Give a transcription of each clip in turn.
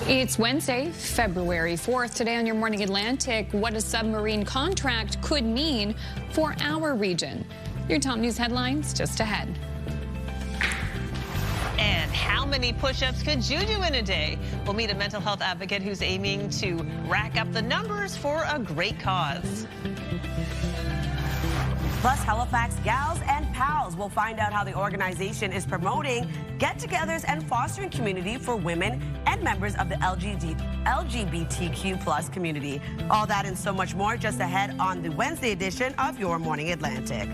It's Wednesday, February 4th. Today on Your Morning Atlantic, what a submarine contract could mean for our region. Your top news headlines just ahead. And how many push-ups could you do in a day? We'll meet a mental health advocate who's aiming to rack up the numbers for a great cause. Plus, Halifax Gals and Pals will find out how the organization is promoting get-togethers and fostering community for women and members of the LGBTQ plus community. All that and so much more just ahead on the Wednesday edition of Your Morning Atlantic.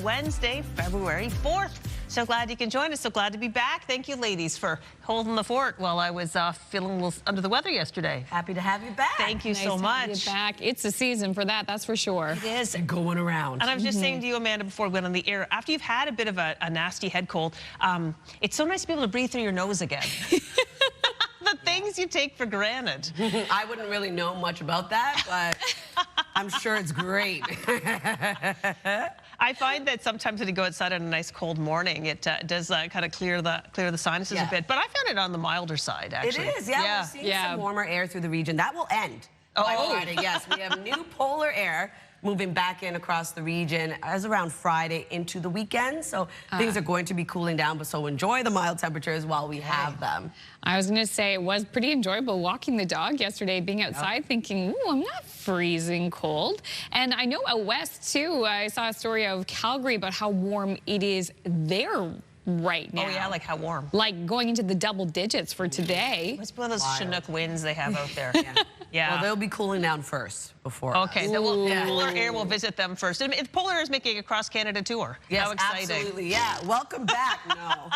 Wednesday, February 4th. So glad you can join us. So glad to be back. Thank you, ladies, for holding the fort while I was feeling a little under the weather yesterday. Happy to have you back. Thank you so much. Nice to have you back. It's the season for that, that's for sure. It is. Going around. And I was just saying to you, Amanda, before we went on the air, after you've had a bit of a nasty head cold, it's so nice to be able to breathe through your nose again. The things you take for granted. I wouldn't really know much about that, but I'm sure it's great. I find that sometimes when you go outside on a nice cold morning, it does kind of clear the sinuses a bit. But I found it on the milder side, actually. It is, yeah. We're seeing some warmer air through the region. That will end by Friday, yes. We have new polar air moving back in across the region as around Friday into the weekend. So things are going to be cooling down, but so enjoy the mild temperatures while we have them. I was going to say it was pretty enjoyable walking the dog yesterday, being outside thinking, ooh, I'm not freezing cold. And I know out west, too, I saw a story of Calgary about how warm it is there right now. Oh, yeah, like how warm? Like going into the double digits for today. It's one of those Chinook winds they have out there. Yeah. Well, they'll be cooling down first before Okay, so polar air will visit them first. And if polar air is making a cross Canada tour. Yes, how exciting. Absolutely, yeah. Welcome back. No.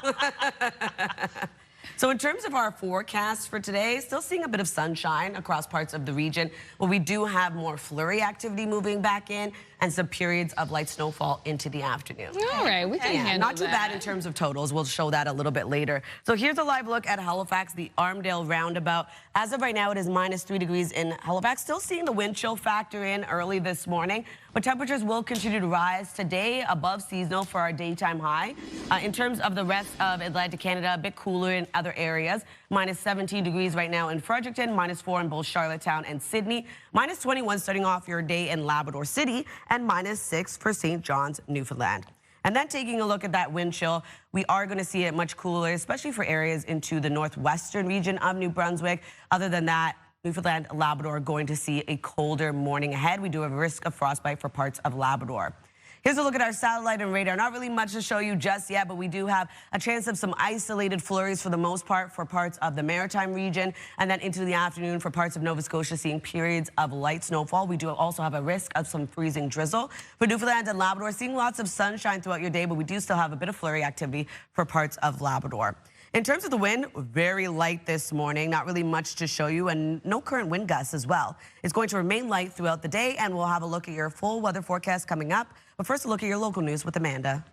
So in terms of our forecast for today, still seeing a bit of sunshine across parts of the region. Well, we do have more flurry activity moving back in and some periods of light snowfall into the afternoon. All right, we can handle not too bad in terms of totals. We'll show that a little bit later. So here's a live look at Halifax, the Armdale roundabout. As of right now, it is -3 degrees in Halifax. Still seeing the wind chill factor in early this morning, but temperatures will continue to rise today above seasonal for our daytime high. In terms of the rest of Atlantic Canada, a bit cooler in other areas. -17 degrees right now in Fredericton, -4 in both Charlottetown and Sydney, -21 starting off your day in Labrador City, and -6 for St. John's, Newfoundland. And then taking a look at that wind chill, we are going to see it much cooler, especially for areas into the northwestern region of New Brunswick. Other than that, Newfoundland, Labrador are going to see a colder morning ahead. We do have a risk of frostbite for parts of Labrador. Here's a look at our satellite and radar. Not really much to show you just yet, but we do have a chance of some isolated flurries for the most part for parts of the Maritime region. And then into the afternoon for parts of Nova Scotia, seeing periods of light snowfall. We do also have a risk of some freezing drizzle. For Newfoundland and Labrador, seeing lots of sunshine throughout your day, but we do still have a bit of flurry activity for parts of Labrador. In terms of the wind, very light this morning, not really much to show you, and no current wind gusts as well. It's going to remain light throughout the day, and we'll have a look at your full weather forecast coming up. But first, a look at your local news with Amanda.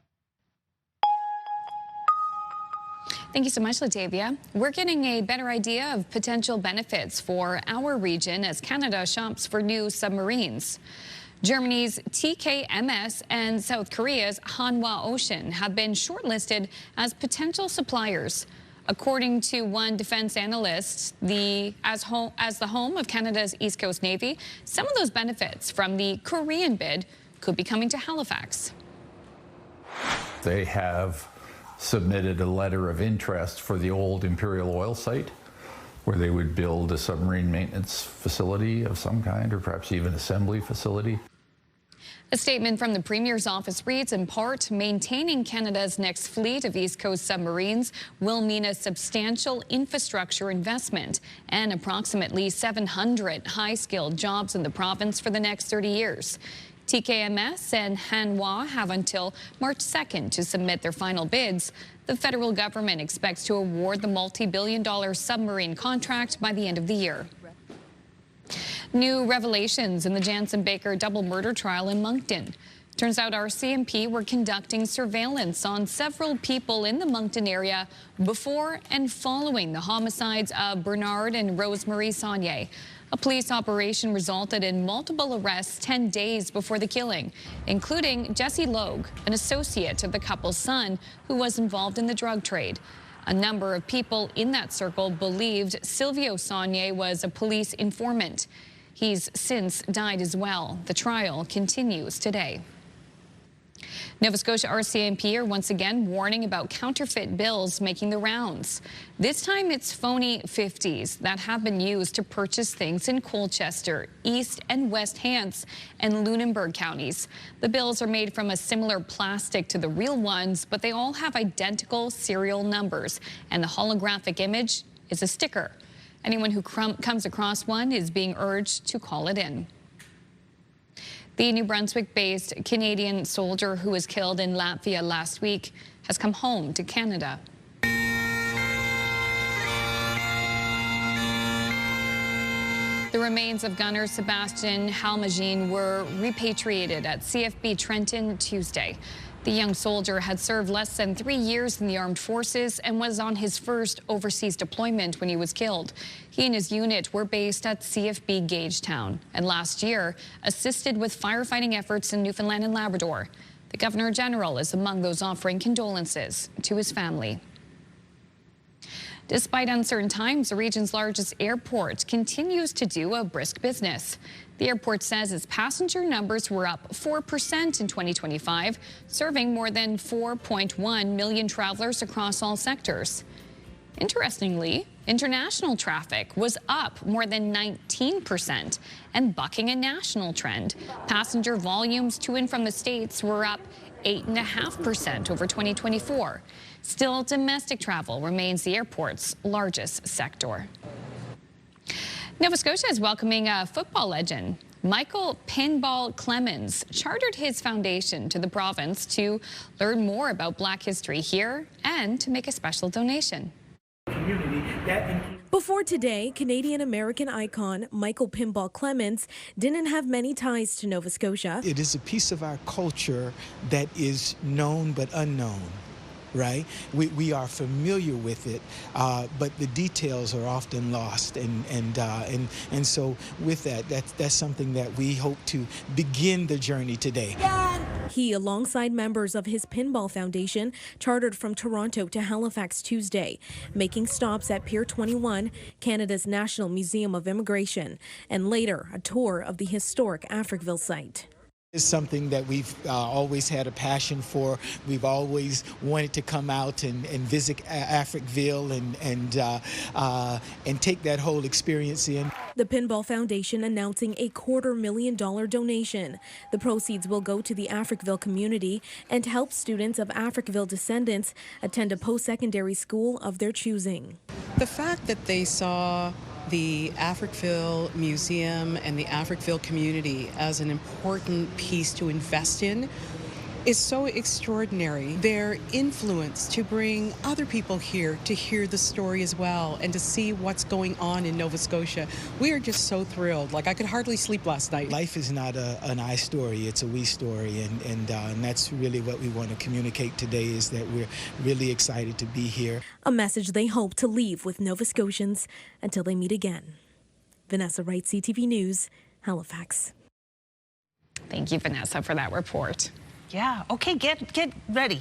Thank you so much, Latavia. We're getting a better idea of potential benefits for our region as Canada shops for new submarines. Germany's TKMS and South Korea's Hanwha Ocean have been shortlisted as potential suppliers. According to one defense analyst, as the home of Canada's East Coast Navy, some of those benefits from the Korean bid could be coming to Halifax. They have submitted a letter of interest for the old Imperial Oil site, where they would build a submarine maintenance facility of some kind, or perhaps even assembly facility. A statement from the Premier's office reads, in part, maintaining Canada's next fleet of East Coast submarines will mean a substantial infrastructure investment and approximately 700 high-skilled jobs in the province for the next 30 years. TKMS and Hanwha have until March 2nd to submit their final bids. The federal government expects to award the multi-billion-dollar submarine contract by the end of the year. New revelations in the Jansen Baker double murder trial in Moncton. Turns out RCMP were conducting surveillance on several people in the Moncton area before and following the homicides of Bernard and Rosemarie Saunier. A police operation resulted in multiple arrests 10 days before the killing, including Jesse Logue, an associate of the couple's son who was involved in the drug trade. A number of people in that circle believed Silvio Saunier was a police informant. He's since died as well. The trial continues today. Nova Scotia RCMP are once again warning about counterfeit bills making the rounds. This time it's phony 50s that have been used to purchase things in Colchester, East and West Hants, and Lunenburg counties. The bills are made from a similar plastic to the real ones, but they all have identical serial numbers, and the holographic image is a sticker. Anyone who comes across one is being urged to call it in. The New Brunswick-based Canadian soldier who was killed in Latvia last week has come home to Canada. The remains of gunner Sebastian Halmagine were repatriated at CFB Trenton Tuesday. The young soldier had served less than 3 years in the armed forces and was on his first overseas deployment when he was killed. He and his unit were based at CFB Gagetown and last year assisted with firefighting efforts in Newfoundland and Labrador. The Governor General is among those offering condolences to his family. Despite uncertain times, the region's largest airport continues to do a brisk business. The airport says its passenger numbers were up 4% in 2025, serving more than 4.1 million travelers across all sectors. Interestingly, international traffic was up more than 19% and bucking a national trend. Passenger volumes to and from the States were up 8.5% over 2024. Still, domestic travel remains the airport's largest sector. Nova Scotia is welcoming a football legend. Michael Pinball Clemens chartered his foundation to the province to learn more about Black history here and to make a special donation. Before today, Canadian-American icon Michael Pinball Clemens didn't have many ties to Nova Scotia. It is a piece of our culture that is known but unknown, right? We are familiar with it, but the details are often lost, and so with that, that's something that we hope to begin the journey today. He, alongside members of his Pinball Foundation, chartered from Toronto to Halifax Tuesday, making stops at Pier 21, Canada's National Museum of Immigration, and later a tour of the historic Africville site. It's something that we've always had a passion for. We've always wanted to come out and visit Africville and take that whole experience in. The Pinball Foundation announcing a $250,000 donation. The proceeds will go to the Africville community and help students of Africville descendants attend a post-secondary school of their choosing. The fact that they saw the Africville Museum and the Africville community as an important piece to invest in is so extraordinary. Their influence to bring other people here to hear the story as well and to see what's going on in Nova Scotia. We are just so thrilled. Like, I could hardly sleep last night. Life is not an I story, it's a we story, and that's really what we want to communicate today, is that we're really excited to be here. A message they hope to leave with Nova Scotians until they meet again. Vanessa Wright, CTV News, Halifax. Thank you, Vanessa, for that report. Yeah, okay, get ready.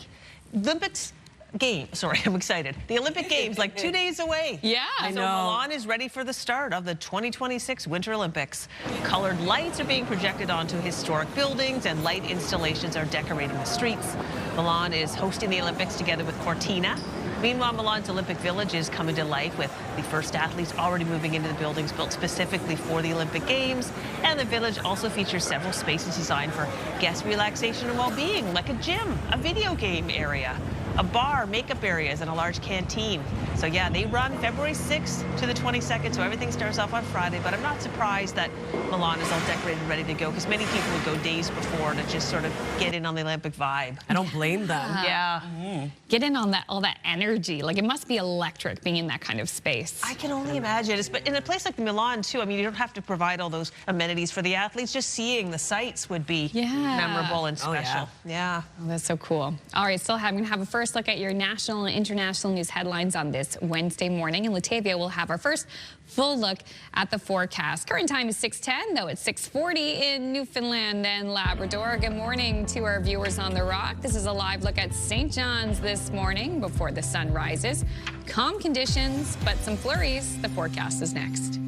Olympics game, sorry, I'm excited. The Olympic Games, like 2 days away. Yeah, I know. So Milan is ready for the start of the 2026 Winter Olympics. Colored lights are being projected onto historic buildings and light installations are decorating the streets. Milan is hosting the Olympics together with Cortina. Meanwhile, Milan's Olympic Village is coming to life with the first athletes already moving into the buildings built specifically for the Olympic Games. And the village also features several spaces designed for guest relaxation and well-being, like a gym, a video game area. a bar, makeup areas, and a large canteen. So yeah, they run February 6th to the 22nd, so everything starts off on Friday, but I'm not surprised that Milan is all decorated and ready to go, because many people would go days before to just sort of get in on the Olympic vibe. I don't blame them. Yeah. Get in on all that energy. Like, it must be electric being in that kind of space. I can only imagine. But in a place like Milan, too, I mean, you don't have to provide all those amenities for the athletes. Just seeing the sights would be memorable and special. Yeah. Oh, that's so cool. All right, still I'm going to have a first look at your national and international news headlines on this Wednesday morning. And Latavia will have our first full look at the forecast. Current time is 6:10, though it's 6:40 in Newfoundland and Labrador. Good morning to our viewers on the Rock. This is a live look at St. John's this morning before the sun rises. Calm conditions, but some flurries. The forecast is next.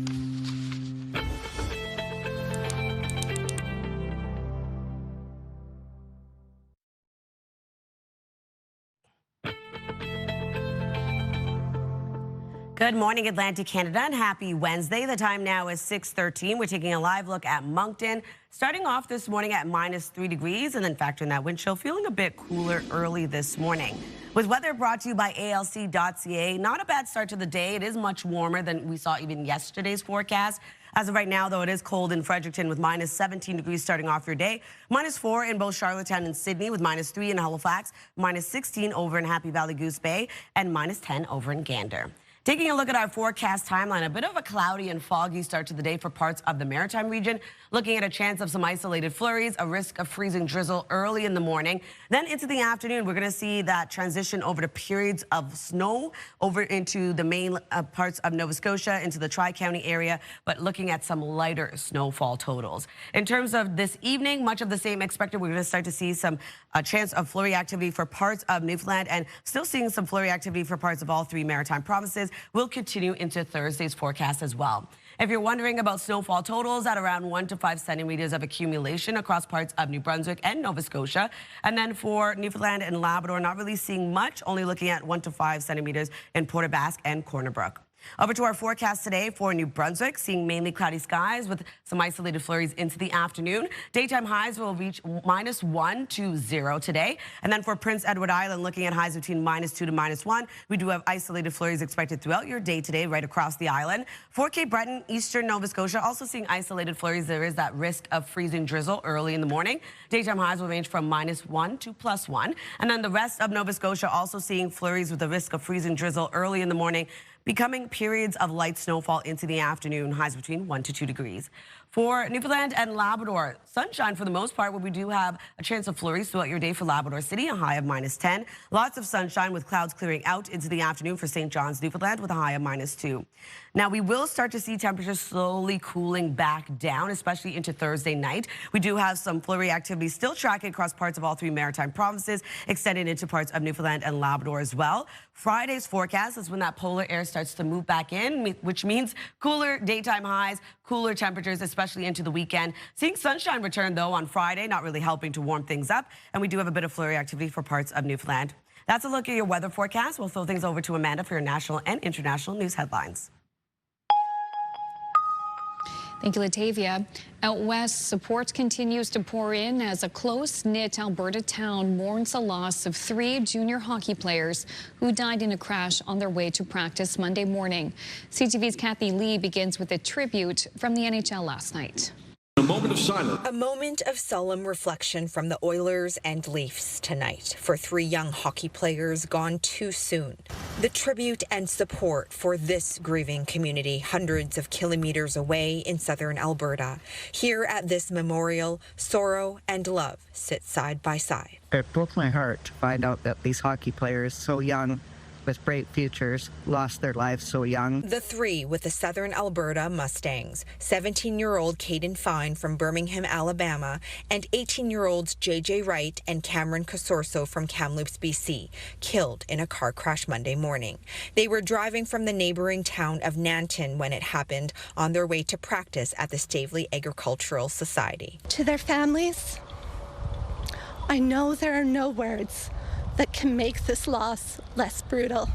Good morning, Atlantic Canada, and happy Wednesday. The time now is 6:13. We're taking a live look at Moncton, starting off this morning at -3 degrees, and then factoring that wind chill, feeling a bit cooler early this morning. With weather brought to you by ALC.ca, not a bad start to the day. It is much warmer than we saw even yesterday's forecast. As of right now, though, it is cold in Fredericton with -17 degrees starting off your day. -4 in both Charlottetown and Sydney, with -3 in Halifax, -16 over in Happy Valley Goose Bay, and -10 over in Gander. Taking a look at our forecast timeline, a bit of a cloudy and foggy start to the day for parts of the Maritime region. Looking at a chance of some isolated flurries, a risk of freezing drizzle early in the morning. Then into the afternoon, we're going to see that transition over to periods of snow over into the main parts of Nova Scotia, into the Tri-County area, but looking at some lighter snowfall totals. In terms of this evening, much of the same expected. We're going to start to see some chance of flurry activity for parts of Newfoundland, and still seeing some flurry activity for parts of all three Maritime provinces. Will continue into Thursday's forecast as well. If you're wondering about snowfall totals, at around 1 to 5 centimeters of accumulation across parts of New Brunswick and Nova Scotia. And then for Newfoundland and Labrador, not really seeing much, only looking at 1 to 5 centimeters in Port aux Basques and Corner Brook. Over to our forecast today for New Brunswick, seeing mainly cloudy skies with some isolated flurries into the afternoon. Daytime highs will reach -1 to 0 today. And then for Prince Edward Island, looking at highs between -2 to -1. We do have isolated flurries expected throughout your day today, right across the island. For Cape Breton, eastern Nova Scotia, also seeing isolated flurries. There is that risk of freezing drizzle early in the morning. Daytime highs will range from -1 to +1. And then the rest of Nova Scotia also seeing flurries with the risk of freezing drizzle early in the morning, becoming periods of light snowfall into the afternoon, highs between 1 to 2 degrees. For Newfoundland and Labrador, sunshine for the most part, where we do have a chance of flurries throughout your day for Labrador City, a high of -10. Lots of sunshine with clouds clearing out into the afternoon for St. John's, Newfoundland, with a high of -2. Now, we will start to see temperatures slowly cooling back down, especially into Thursday night. We do have some flurry activity still tracking across parts of all three Maritime provinces, extending into parts of Newfoundland and Labrador as well. Friday's forecast is when that polar air starts to move back in, which means cooler daytime highs, cooler temperatures, especially into the weekend. Seeing sunshine return, though, on Friday, not really helping to warm things up. And we do have a bit of flurry activity for parts of Newfoundland. That's a look at your weather forecast. We'll throw things over to Amanda for your national and international news headlines. Thank you, Latavia. Out west, support continues to pour in as a close-knit Alberta town mourns the loss of 3 junior hockey players who died in a crash on their way to practice Monday morning. CTV's Kathy Lee begins with a tribute from the NHL last night. A moment of silence. A moment of solemn reflection from the Oilers and Leafs tonight for 3 young hockey players gone too soon. The tribute and support for this grieving community hundreds of kilometers away in southern Alberta. Here at this memorial, sorrow and love sit side by side. It broke my heart to find out that these hockey players, so young, with bright futures, lost their lives so young. The 3 with the Southern Alberta Mustangs, 17-year-old Caden Fine from Birmingham, Alabama, and 18-year-olds JJ Wright and Cameron Casorso from Kamloops, BC, killed in a car crash Monday morning. They were driving from the neighboring town of Nanton when it happened, on their way to practice at the Stavely Agricultural Society. To their families, I know there are no words that can make this loss less brutal.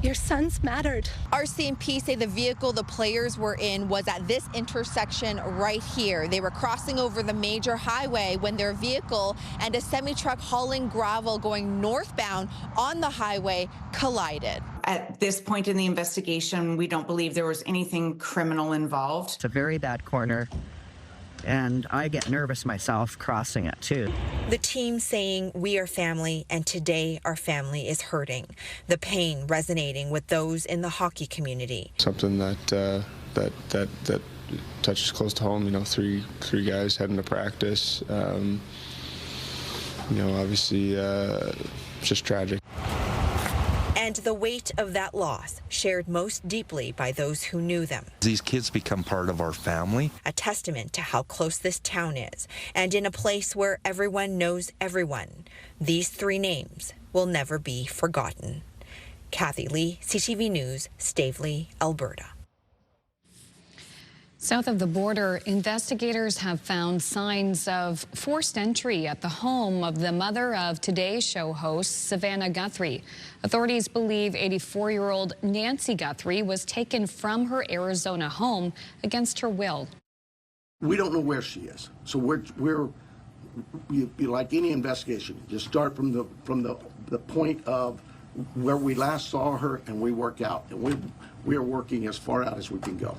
Your sons mattered. RCMP say the vehicle the players were in was at this intersection right here. They were crossing over the major highway when their vehicle and a semi-truck hauling gravel going northbound on the highway collided. At this point in the investigation, we don't believe there was anything criminal involved. It's a very bad corner, and I get nervous myself crossing it too. The team saying we are family, and today our family is hurting. The pain resonating with those in the hockey community. Something that touches close to home. You know, three guys heading to practice. You know, obviously, just tragic. And the weight of that loss shared most deeply by those who knew them. These kids become part of our family. A testament to how close this town is, and in a place where everyone knows everyone. These three names will never be forgotten. Kathy Lee, CTV News, Staveley, Alberta. South of the border, investigators have found signs of forced entry at the home of the mother of Today's Show host, Savannah Guthrie. Authorities believe 84-year-old Nancy Guthrie was taken from her Arizona home against her will. We don't know where she is, so we're like any investigation. You start from the point of where we last saw her, and we work out, and we are working as far out as we can go.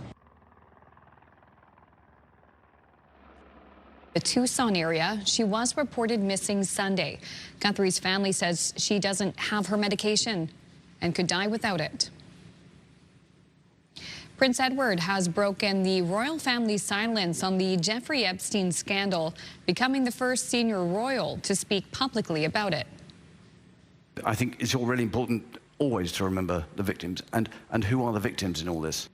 The Tucson area, she was reported missing Sunday. Guthrie's family says she doesn't have her medication and could die without it. Prince Edward has broken the royal family's silence on the Jeffrey Epstein scandal, becoming the first senior royal to speak publicly about it. I think it's really important always to remember the victims and who are the victims in all this.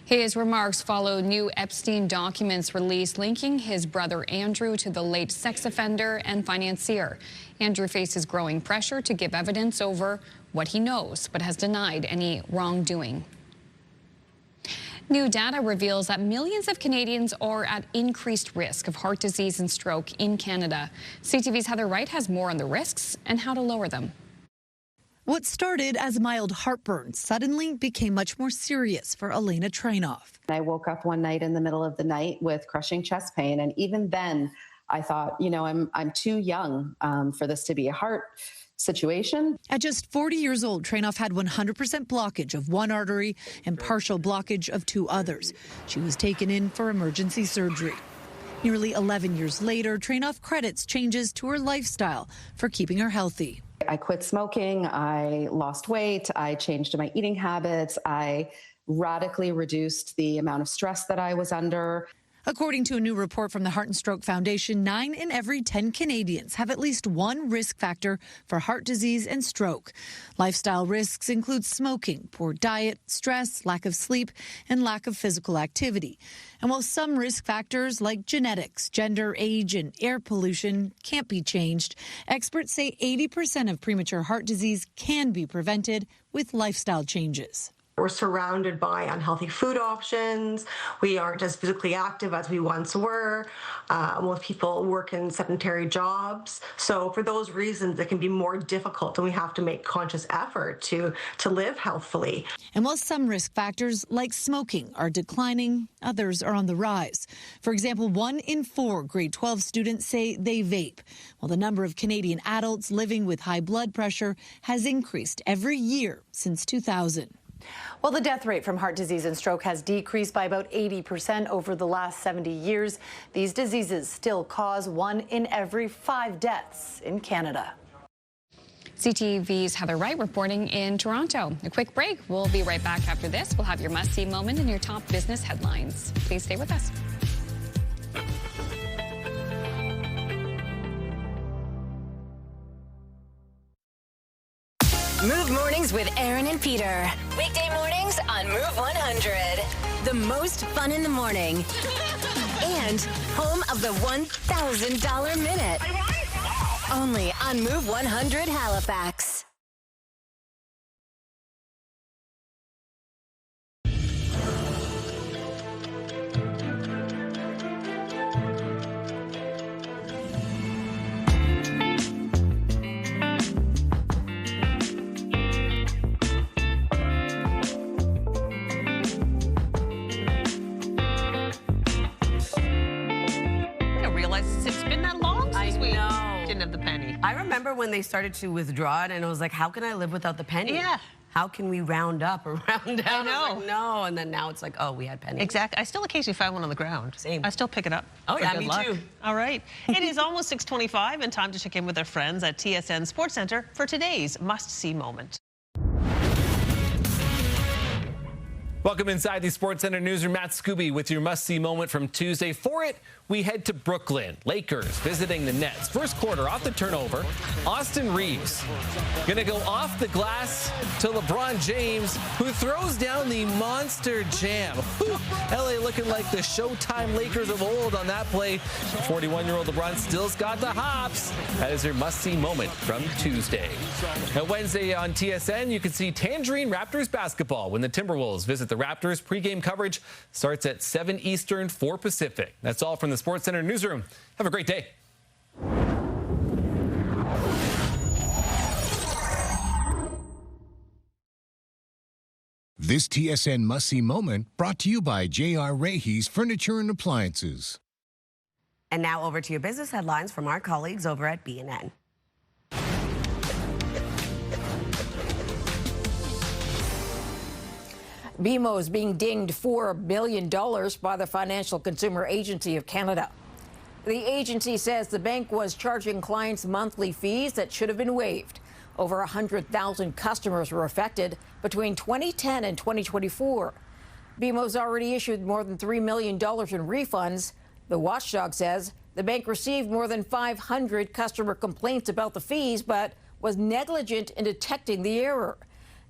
His remarks follow new Epstein documents released linking his brother Andrew to the late sex offender and financier. Andrew faces growing pressure to give evidence over what he knows, but has denied any wrongdoing. New data reveals that millions of Canadians are at increased risk of heart disease and stroke in Canada. CTV's Heather Wright has more on the risks and how to lower them. What started as mild heartburn suddenly became much more serious for Elena Trainoff. I woke up one night in the middle of the night with crushing chest pain, and even then I thought, you know, I'm too young for this to be a heart situation. At just 40 years old, Trainoff had 100% blockage of one artery and partial blockage of two others. She was taken in for emergency surgery. Nearly 11 years later, Trainoff credits changes to her lifestyle for keeping her healthy. I quit smoking, I lost weight, I changed my eating habits, I radically reduced the amount of stress that I was under. According to a new report from the Heart and Stroke Foundation, 9 in every 10 Canadians have at least one risk factor for heart disease and stroke. Lifestyle risks include smoking, poor diet, stress, lack of sleep, and lack of physical activity. And while some risk factors like genetics, gender, age, and air pollution can't be changed, experts say 80% of premature heart disease can be prevented with lifestyle changes. We're surrounded by unhealthy food options. We aren't as physically active as we once were. Most people work in sedentary jobs. So for those reasons, it can be more difficult, and we have to make conscious effort to live healthfully. And while some risk factors like smoking are declining, others are on the rise. For example, 1 in 4 grade 12 students say they vape, while the number of Canadian adults living with high blood pressure has increased every year since 2000. Well, the death rate from heart disease and stroke has decreased by about 80% over the last 70 years. These diseases still cause 1 in every 5 deaths in Canada. CTV's Heather Wright reporting in Toronto. A quick break. We'll be right back after this. We'll have your must-see moment and your top business headlines. Please stay with us. Move Mornings with Aaron and Peter. Weekday mornings on Move 100. The most fun in the morning. And home of the $1,000 minute. Only on Move 100 Halifax. I remember when they started to withdraw it, and I was like, how can I live without the penny? Yeah. How can we round up or round down? I know. I was like, no, and then now it's like, oh, we had pennies. Exactly. I still occasionally find one on the ground. Same. I still pick it up. Oh, for yeah, good me luck. too. All right. It is almost 6:25 and time to check in with our friends at TSN Sports Center for today's must-see moment. Welcome inside the Sports Center newsroom. Matt Scooby with your must-see moment from Tuesday. For it, we head to Brooklyn. Lakers visiting the Nets. First quarter off the turnover. Austin Reeves gonna go off the glass to LeBron James, who throws down the monster jam. Whew, LA looking like the Showtime Lakers of old on that play. 41-year-old LeBron still's got the hops. That is your must-see moment from Tuesday. Now Wednesday on TSN, you can see Tangerine Raptors basketball when the Timberwolves visit the Raptors. Pre-game coverage starts at 7 Eastern, 4 Pacific. That's all from the Sports Center newsroom. Have a great day. This TSN must-see moment brought to you by J.R. Rahe's Furniture and Appliances. And now over to your business headlines from our colleagues over at BNN. BMO is being dinged $4 billion by the Financial Consumer Agency of Canada. The agency says the bank was charging clients monthly fees that should have been waived. Over 100,000 customers were affected between 2010 and 2024. BMO's already issued more than $3 million in refunds. The watchdog says the bank received more than 500 customer complaints about the fees, but was negligent in detecting the error.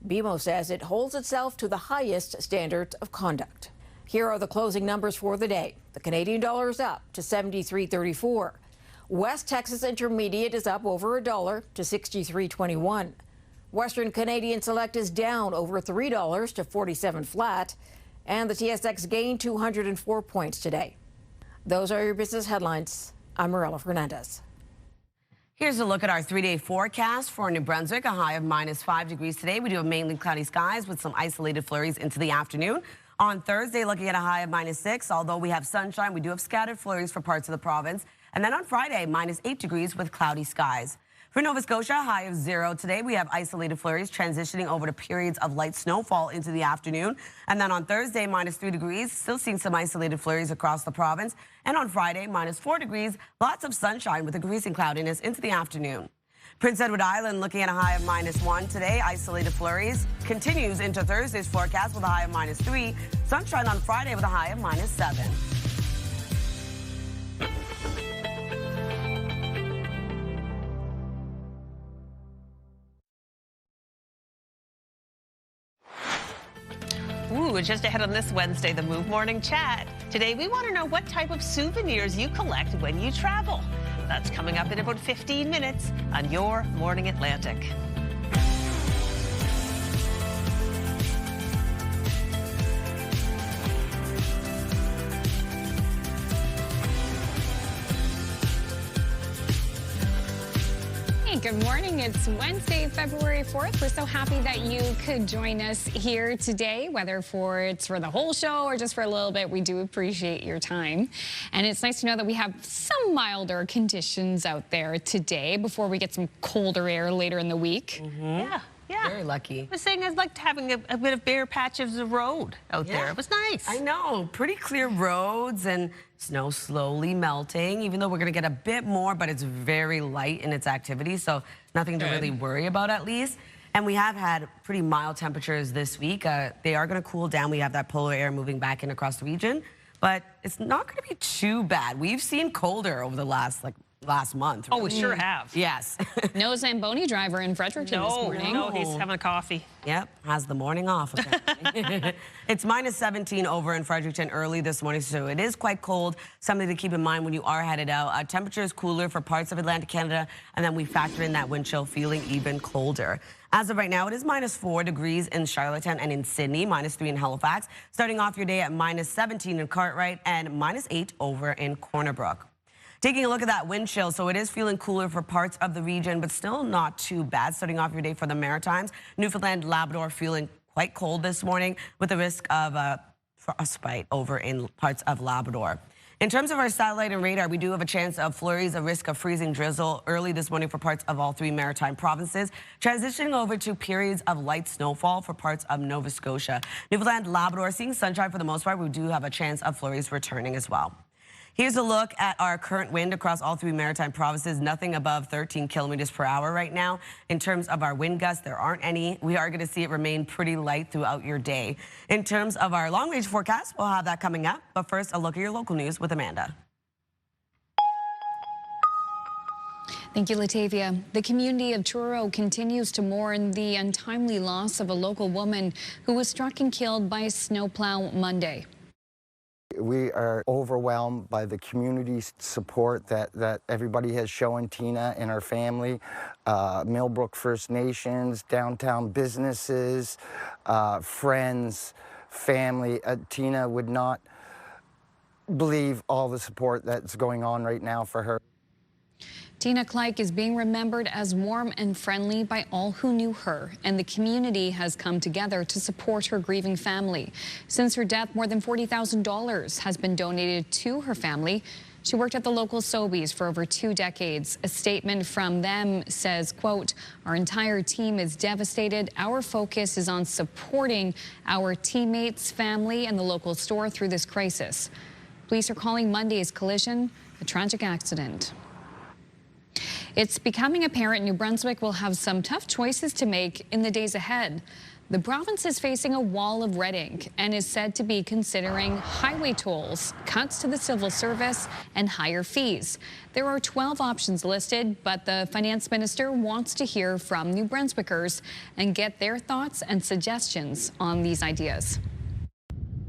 BMO says it holds itself to the highest standards of conduct. Here are the closing numbers for the day. The Canadian dollar is up to 73.34. West Texas Intermediate is up over $1 to 63.21. Western Canadian Select is down over $3 to 47 flat. And the TSX gained 204 points today. Those are your business headlines. I'm Marella Fernandez. Here's a look at our 3-day forecast for New Brunswick. A high of -5 degrees today. We do have mainly cloudy skies with some isolated flurries into the afternoon. On Thursday, looking at a high of -6. Although we have sunshine, we do have scattered flurries for parts of the province. And then on Friday, -8 degrees with cloudy skies. For Nova Scotia, a high of 0 today. We have isolated flurries transitioning over to periods of light snowfall into the afternoon. And then on Thursday, -3 degrees, still seeing some isolated flurries across the province. And on Friday, -4 degrees, lots of sunshine with increasing cloudiness into the afternoon. Prince Edward Island looking at a high of -1 today. Isolated flurries continues into Thursday's forecast with a high of -3. Sunshine on Friday with a high of -7. Ooh, just ahead on this Wednesday, the Move Morning Chat. Today, we want to know what type of souvenirs you collect when you travel. That's coming up in about 15 minutes on Your Morning Atlantic. Good morning. It's Wednesday, February 4th. We're so happy that you could join us here today, whether it's for the whole show or just for a little bit. We do appreciate your time. And it's nice to know that we have some milder conditions out there today before we get some colder air later in the week. Yeah. Very lucky. I was saying I'd like having a bit of bare patches of road out there. It was nice. I know. Pretty clear roads and snow slowly melting, even though we're going to get a bit more, but it's very light in its activity, so nothing to really worry about at least. And we have had pretty mild temperatures this week. They are going to cool down. We have that polar air moving back in across the region, but it's not going to be too bad. We've seen colder over the last month. Oh, we sure have. Yes. No Zamboni driver in Fredericton this morning. No, he's having a coffee. Yep, has the morning off. It's -17 over in Fredericton early this morning, so it is quite cold. Something to keep in mind when you are headed out. Temperature is cooler for parts of Atlantic Canada, and then we factor in that wind chill feeling even colder. As of right now, it is -4 degrees in Charlottetown and in Sydney, -3 in Halifax. Starting off your day at -17 in Cartwright and -8 over in Corner Brook. Taking a look at that wind chill, so it is feeling cooler for parts of the region, but still not too bad. Starting off your day for the Maritimes, Newfoundland, Labrador feeling quite cold this morning with the risk of frostbite over in parts of Labrador. In terms of our satellite and radar, we do have a chance of flurries, a risk of freezing drizzle early this morning for parts of all 3 maritime provinces, transitioning over to periods of light snowfall for parts of Nova Scotia. Newfoundland, Labrador, seeing sunshine for the most part. We do have a chance of flurries returning as well. Here's a look at our current wind across all 3 maritime provinces. Nothing above 13 kilometers per hour right now. In terms of our wind gusts, there aren't any. We are going to see it remain pretty light throughout your day. In terms of our long-range forecast, we'll have that coming up. But first, a look at your local news with Amanda. Thank you, Latavia. The community of Truro continues to mourn the untimely loss of a local woman who was struck and killed by a snowplow Monday. We are overwhelmed by the community support that everybody has shown Tina and her family, Millbrook First Nations, downtown businesses, friends, family. Tina would not believe all the support that's going on right now for her. Tina Kleik is being remembered as warm and friendly by all who knew her, and the community has come together to support her grieving family. Since her death, more than $40,000 has been donated to her family. She worked at the local Sobeys for over 2 decades. A statement from them says, quote, "Our entire team is devastated. Our focus is on supporting our teammates, family, and the local store through this crisis." Police are calling Monday's collision a tragic accident. It's becoming apparent New Brunswick will have some tough choices to make in the days ahead. The province is facing a wall of red ink and is said to be considering highway tolls, cuts to the civil service, and higher fees. There are 12 options listed, but the finance minister wants to hear from New Brunswickers and get their thoughts and suggestions on these ideas.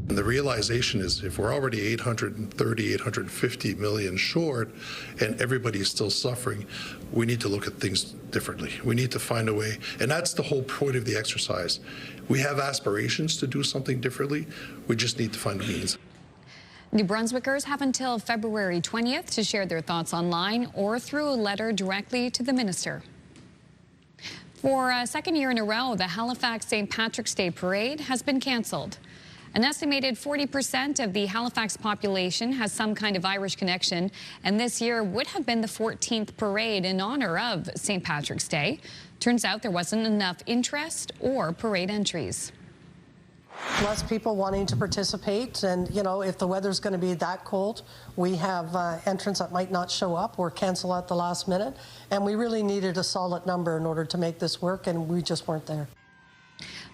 And the realization is if we're already 830, 850 million short and everybody's still suffering, we need to look at things differently. We need to find a way. And that's the whole point of the exercise. We have aspirations to do something differently. We just need to find a means. New Brunswickers have until February 20th to share their thoughts online or through a letter directly to the minister. For a second year in a row, the Halifax St. Patrick's Day Parade has been canceled. An estimated 40% of the Halifax population has some kind of Irish connection, and this year would have been the 14th parade in honor of St. Patrick's Day. Turns out there wasn't enough interest or parade entries. Less people wanting to participate, and you know, if the weather's going to be that cold, we have entrants that might not show up or cancel at the last minute, and we really needed a solid number in order to make this work, and we just weren't there.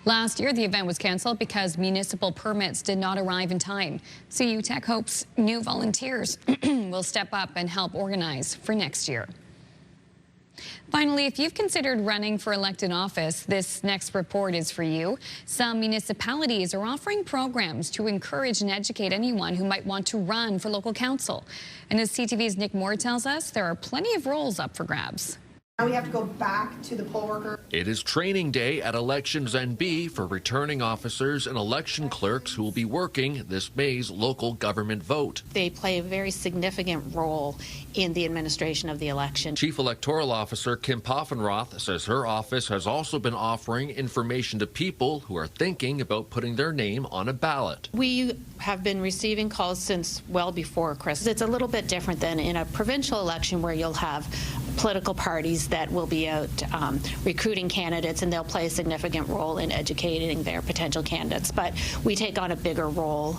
Last year, the event was canceled because municipal permits did not arrive in time. CU Tech hopes new volunteers will step up and help organize for next year. Finally, if you've considered running for elected office, this next report is for you. Some municipalities are offering programs to encourage and educate anyone who might want to run for local council. And as CTV's Nick Moore tells us, there are plenty of roles up for grabs. Now we have to go back to the poll worker. It is training day at Elections NB for returning officers and election clerks who will be working this May's local government vote. They play a very significant role in the administration of the election. Chief Electoral Officer Kim Poffenroth says her office has also been offering information to people who are thinking about putting their name on a ballot. We have been receiving calls since well before Christmas. It's a little bit different than in a provincial election where you'll have political parties that will be out recruiting candidates, and they'll play a significant role in educating their potential candidates. But we take on a bigger role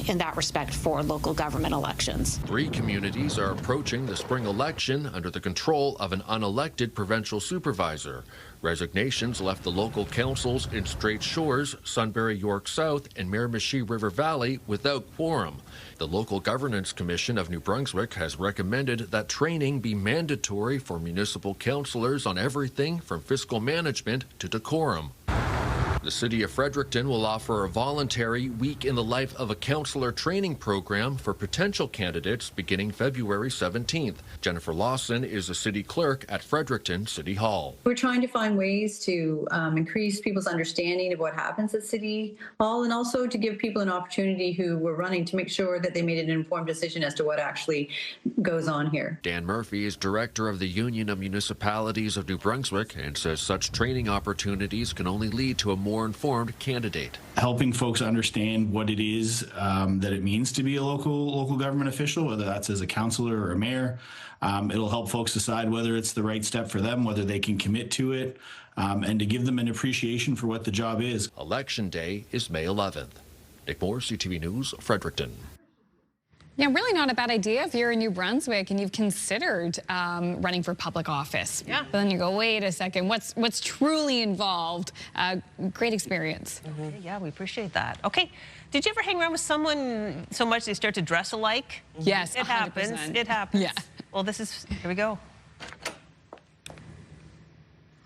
in that respect for local government elections. 3 communities are approaching the spring election under the control of an unelected provincial supervisor. Resignations left the local councils in Strait Shores, Sunbury York South, and Miramichi River Valley without quorum. The Local Governance Commission of New Brunswick has recommended that training be mandatory for municipal councillors on everything from fiscal management to decorum. The City of Fredericton will offer a voluntary Week in the Life of a Councillor training program for potential candidates beginning February 17th. Jennifer Lawson is a city clerk at Fredericton City Hall. We're trying to find ways to increase people's understanding of what happens at City Hall, and also to give people an opportunity who were running to make sure that they made an informed decision as to what actually goes on here. Dan Murphy is director of the Union of Municipalities of New Brunswick and says such training opportunities can only lead to a more more informed candidate. Helping folks understand what it is that it means to be a local government official, whether that's as a councillor or a mayor. It'll help folks decide whether it's the right step for them, whether they can commit to it, and to give them an appreciation for what the job is. Election Day is May 11th. Nick Moore, CTV News, Fredericton. Yeah, really not a bad idea if you're in New Brunswick and you've considered running for public office. Yeah. But then you go, wait a second, what's truly involved? Great experience. Yeah, we appreciate that. Okay, did you ever hang around with someone so much they start to dress alike? Yes, it 100%. happens. It happens. Yeah. Well, here we go.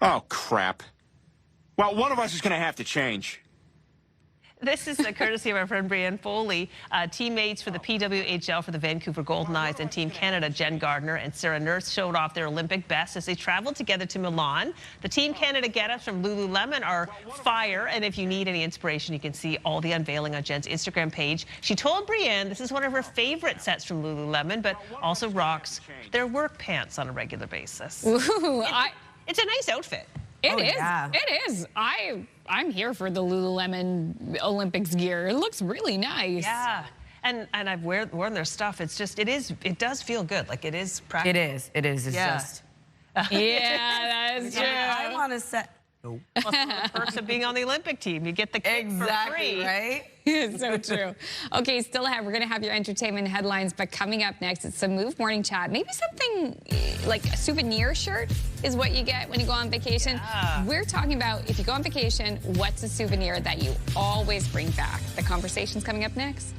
Oh, crap. Well, one of us is going to have to change. This is courtesy of our friend Brianne Foley. Teammates for the PWHL for the Vancouver Golden Knights and Team Canada, Jen Gardner and Sarah Nurse, showed off their Olympic best as they traveled together to Milan. The Team Canada get-ups from Lululemon are fire, and if you need any inspiration, you can see all the unveiling on Jen's Instagram page. She told Brianne this is one of her favorite sets from Lululemon, but also rocks their work pants on a regular basis. Ooh, it's a nice outfit. It is. Yeah. It is. I'm here for the Lululemon Olympics gear. It looks really nice. Yeah. And I've worn their stuff. It's just, it does feel good. Like, it is practical. It is. It's just. Yeah, that is true. I want to set. Well, some of the perks of being on the Olympic team. You get the kick for free. Right? It's so true. Okay, still ahead, we're going to have your entertainment headlines, but coming up next, it's some Move Morning Chat. Maybe something like a souvenir shirt is what you get when you go on vacation. Yeah. We're talking about if you go on vacation, what's a souvenir that you always bring back? The conversation's coming up next.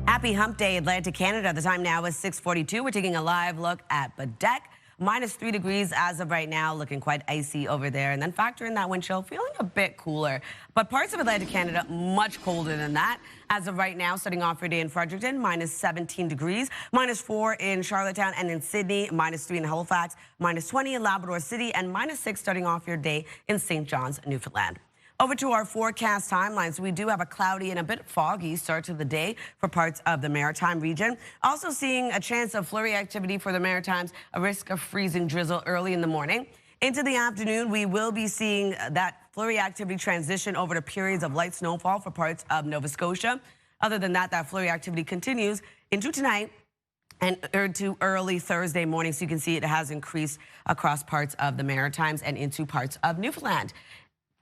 Happy Hump Day, Atlantic, Canada. The time now is 6:42. We're taking a live look at Badek. -3 degrees as of right now, looking quite icy over there. And then factor in that wind chill, feeling a bit cooler. But parts of Atlantic Canada, much colder than that. As of right now, starting off your day in Fredericton, -17 degrees. -4 in Charlottetown and in Sydney, -3 in Halifax, -20 in Labrador City, and -6 starting off your day in St. John's, Newfoundland. Over to our forecast timelines. We do have a cloudy and a bit foggy start to the day for parts of the Maritime region. Also seeing a chance of flurry activity for the Maritimes, a risk of freezing drizzle early in the morning. Into the afternoon, we will be seeing that flurry activity transition over to periods of light snowfall for parts of Nova Scotia. Other than that, that flurry activity continues into tonight and into early Thursday morning. So you can see it has increased across parts of the Maritimes and into parts of Newfoundland.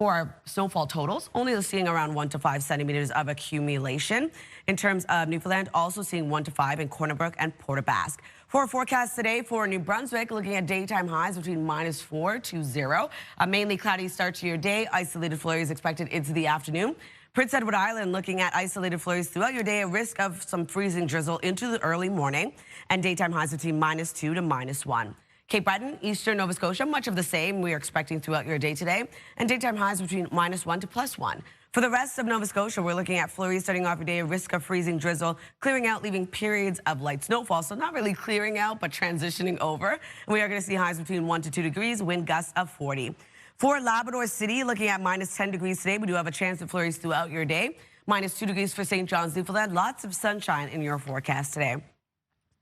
For our snowfall totals, only seeing around 1 to 5 centimeters of accumulation. In terms of Newfoundland, also seeing 1 to 5 in Corner Brook and Port aux Basques. For our forecast today for New Brunswick, looking at daytime highs between -4 to 0. A mainly cloudy start to your day. Isolated flurries expected into the afternoon. Prince Edward Island looking at isolated flurries throughout your day. A risk of some freezing drizzle into the early morning. And daytime highs between -2 to -1. Cape Breton, eastern Nova Scotia, much of the same we are expecting throughout your day today. And daytime highs between -1 to +1. For the rest of Nova Scotia, we're looking at flurries starting off your day, a risk of freezing drizzle, clearing out, leaving periods of light snowfall. So not really clearing out, but transitioning over. And we are going to see highs between 1 to 2 degrees, wind gusts of 40. For Labrador City, looking at -10 degrees today, we do have a chance of flurries throughout your day. -2 degrees for St. John's, Newfoundland. Lots of sunshine in your forecast today.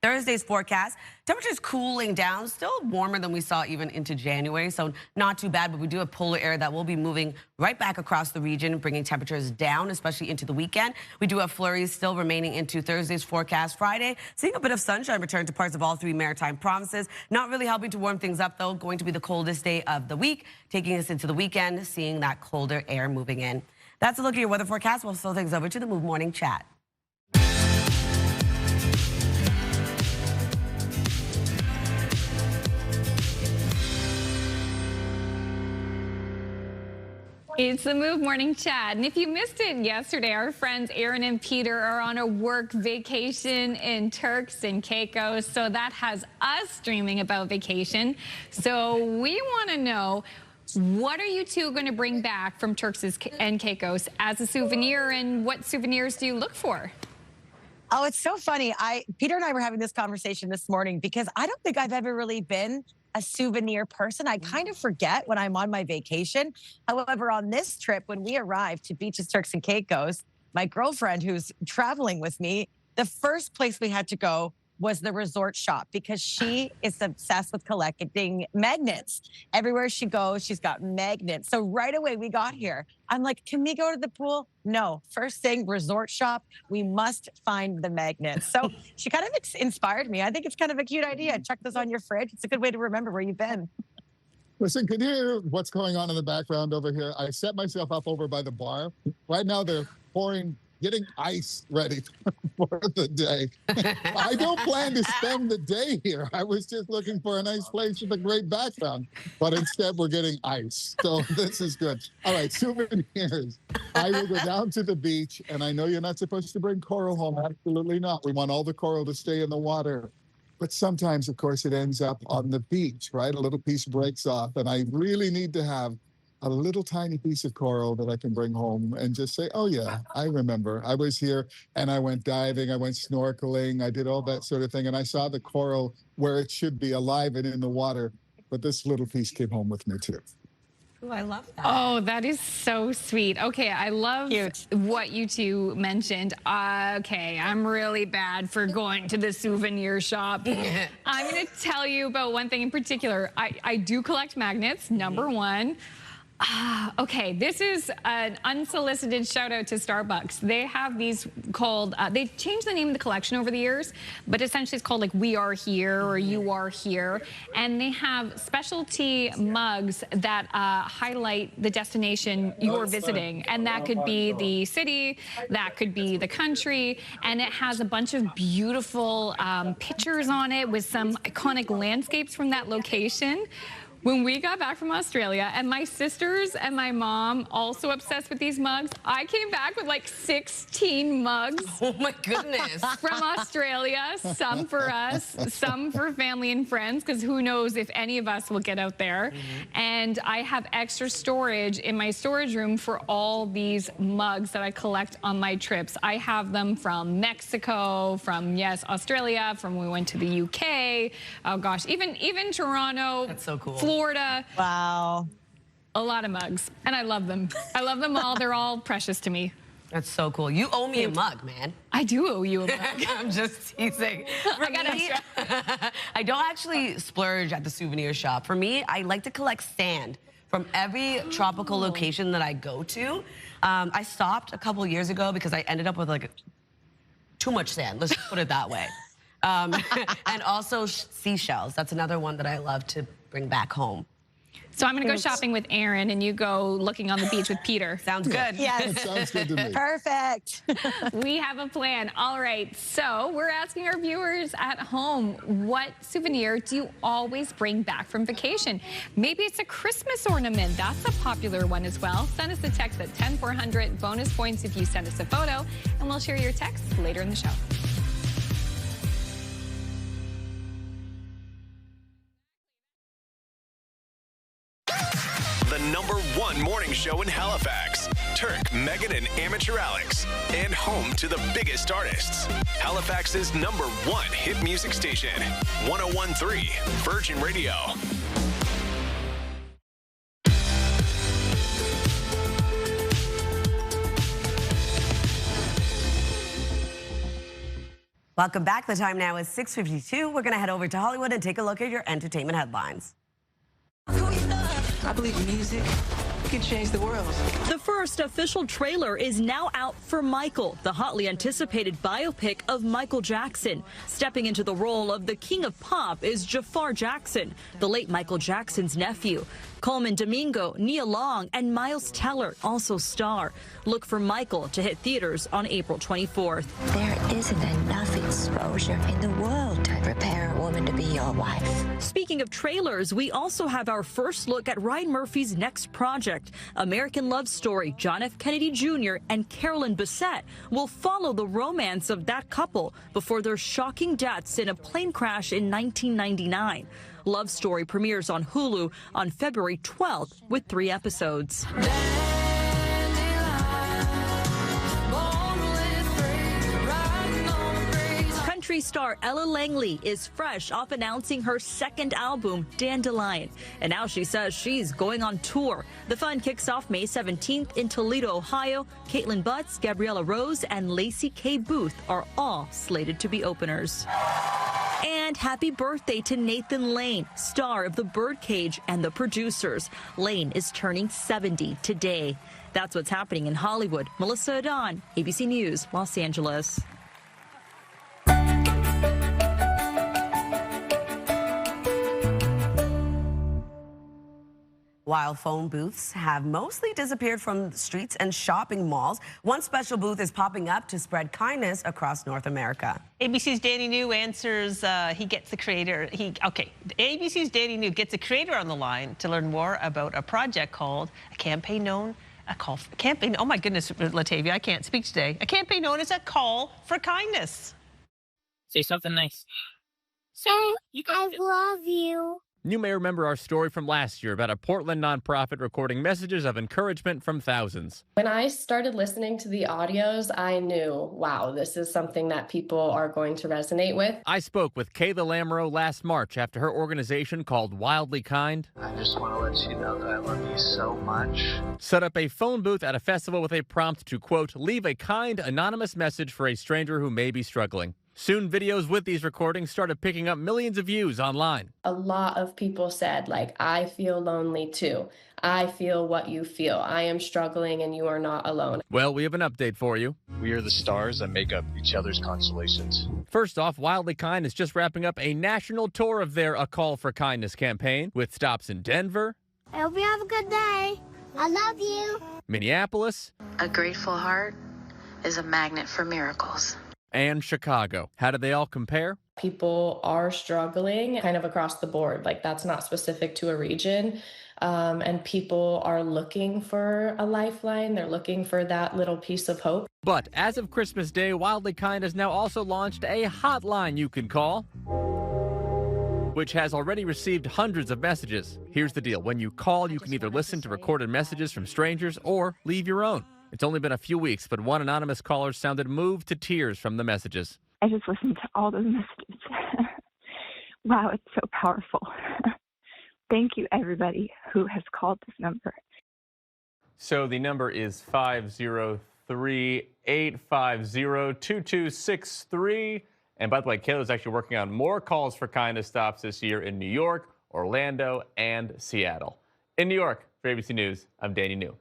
Thursday's forecast, temperatures cooling down, still warmer than we saw even into January, so not too bad, but we do have polar air that will be moving right back across the region, bringing temperatures down, especially into the weekend. We do have flurries still remaining into Thursday's forecast. Friday, seeing a bit of sunshine return to parts of all 3 maritime provinces. Not really helping to warm things up, though. Going to be the coldest day of the week, taking us into the weekend, seeing that colder air moving in. That's a look at your weather forecast. We'll throw things over to the Move Morning Chat. It's the Move Morning Chat. And if you missed it yesterday, our friends Aaron and Peter are on a work vacation in Turks and Caicos. So that has us dreaming about vacation. So we want to know, what are you two going to bring back from Turks and Caicos as a souvenir, and what souvenirs do you look for? Oh, it's so funny. Peter and I were having this conversation this morning because I don't think I've ever really been a souvenir person. I kind of forget when I'm on my vacation. However, on this trip, when we arrived to Beaches, Turks and Caicos, my girlfriend who's traveling with me, the first place we had to go was the resort shop because she is obsessed with collecting magnets. Everywhere she goes, she's got magnets. So right away we got here. I'm like, can we go to the pool? No. First thing, resort shop. We must find the magnets. So she kind of inspired me. I think it's kind of a cute idea. Chuck this on your fridge. It's a good way to remember where you've been. Listen, can you hear what's going on in the background over here? I set myself up over by the bar. Right now they're getting ice ready for the day. I don't plan to spend the day here. I was just looking for a nice place with a great background, but instead we're getting ice. So this is good. All right, souvenirs. I will go down to the beach, and I know you're not supposed to bring coral home. Absolutely not. We want all the coral to stay in the water. But sometimes, of course, it ends up on the beach, right? A little piece breaks off, and I really need to have a little tiny piece of coral that I can bring home and just say, oh yeah, I remember. I was here and I went diving, I went snorkeling, I did all that sort of thing. And I saw the coral where it should be, alive and in the water. But this little piece came home with me too. Oh, I love that. Oh, that is so sweet. Okay, I love what you two mentioned. Okay, I'm really bad for going to the souvenir shop. I'm going to tell you about one thing in particular. I do collect magnets, number one. Okay, this is an unsolicited shout out to Starbucks. They have these called, they changed the name of the collection over the years, but essentially it's called like We Are Here or You Are Here. And they have specialty mugs that highlight the destination you're visiting. And that could be the city, that could be the country. And it has a bunch of beautiful pictures on it with some iconic landscapes from that location. When we got back from Australia, and my sisters and my mom also obsessed with these mugs, I came back with like 16 mugs. Oh my goodness. From Australia, some for us, some for family and friends, because who knows if any of us will get out there. And I have extra storage in my storage room for all these mugs that I collect on my trips. I have them from Mexico, from, yes, Australia, from when we went to the UK. Oh gosh, even Toronto. That's so cool. Florida. Wow. A lot of mugs. And I love them. I love them all. They're all precious to me. That's so cool. You owe me a mug, man. I do owe you a mug. I'm just teasing. I got extra. I don't actually splurge at the souvenir shop. For me, I like to collect sand from every tropical location that I go to. I stopped a couple years ago because I ended up with like too much sand. Let's just put it that way. And also seashells. That's another one that I love to bring back home. So I'm going to go shopping with Aaron, and you go looking on the beach with Peter. Sounds good. Yes. Sounds good to me. Perfect. We have a plan. All right. So we're asking our viewers at home, what souvenir do you always bring back from vacation? Maybe it's a Christmas ornament. That's a popular one as well. Send us a text at 10400. Bonus points if you send us a photo, and we'll share your text later in the show. The #1 morning show in Halifax. Turk, Megan, and Amateur Alex. And home to the biggest artists. Halifax's #1 hit music station. 101.3 Virgin Radio. Welcome back. The time now is 6:52. We're going to head over to Hollywood and take a look at your entertainment headlines. I believe music can change the world. The first official trailer is now out for Michael, the hotly anticipated biopic of Michael Jackson. Stepping into the role of the King of Pop is Jafar Jackson, the late Michael Jackson's nephew. Coleman Domingo, Nia Long, and Miles Teller also star. Look for Michael to hit theaters on April 24th. There isn't enough exposure in the world to prepare a woman to be your wife. Speaking of trailers, we also have our first look at Ryan Murphy's next project. American Love Story. John F. Kennedy Jr. and Carolyn Bessette will follow the romance of that couple before their shocking deaths in a plane crash in 1999. Love Story premieres on Hulu on February 12th with 3 episodes. Country country star Ella Langley is fresh off announcing her second album, Dandelion. And now she says she's going on tour. The fun kicks off May 17th in Toledo, Ohio. Caitlin Butts, Gabriella Rose, and Lacey K. Booth are all slated to be openers. And happy birthday to Nathan Lane, star of The Birdcage and The Producers. Lane is turning 70 today. That's what's happening in Hollywood. Melissa Adon, ABC News, Los Angeles. While phone booths have mostly disappeared from streets and shopping malls, one special booth is popping up to spread kindness across North America. ABC's Danny New answers. He gets the creator. ABC's Danny New gets a creator on the line to learn more about a project called a campaign known. Campaign. Oh my goodness, Latavia, I can't speak today. A campaign known as a call for kindness. Say something nice. Say, I love you. You may remember our story from last year about a Portland nonprofit recording messages of encouragement from thousands. When I started listening to the audios, I knew, wow, this is something that people are going to resonate with. I spoke with Kayla Lamoureux last March after her organization called Wildly Kind. I just want to let you know that I love you so much. Set up a phone booth at a festival with a prompt to, quote, leave a kind, anonymous message for a stranger who may be struggling. Soon, videos with these recordings started picking up millions of views online. A lot of people said, like, I feel lonely too. I feel what you feel. I am struggling and you are not alone. Well, we have an update for you. We are the stars that make up each other's constellations. First off, Wildly Kind is just wrapping up a national tour of their A Call for Kindness campaign with stops in Denver. I hope you have a good day. I love you. Minneapolis. A grateful heart is a magnet for miracles. And Chicago. How do they all compare? People are struggling kind of across the board. Like, that's not specific to a region. And people are looking for a lifeline. They're looking for that little piece of hope. But as of Christmas Day, Wildly Kind has now also launched a hotline you can call, which has already received hundreds of messages. Here's the deal. When you call, you can either listen to recorded messages from strangers or leave your own. It's only been a few weeks, but one anonymous caller sounded moved to tears from the messages. I just listened to all those messages. Wow, it's so powerful. Thank you, everybody who has called this number. So the number is 503-850-2263. And by the way, Kayla's actually working on more calls for kindness stops this year in New York, Orlando, and Seattle. In New York, for ABC News, I'm Danny New.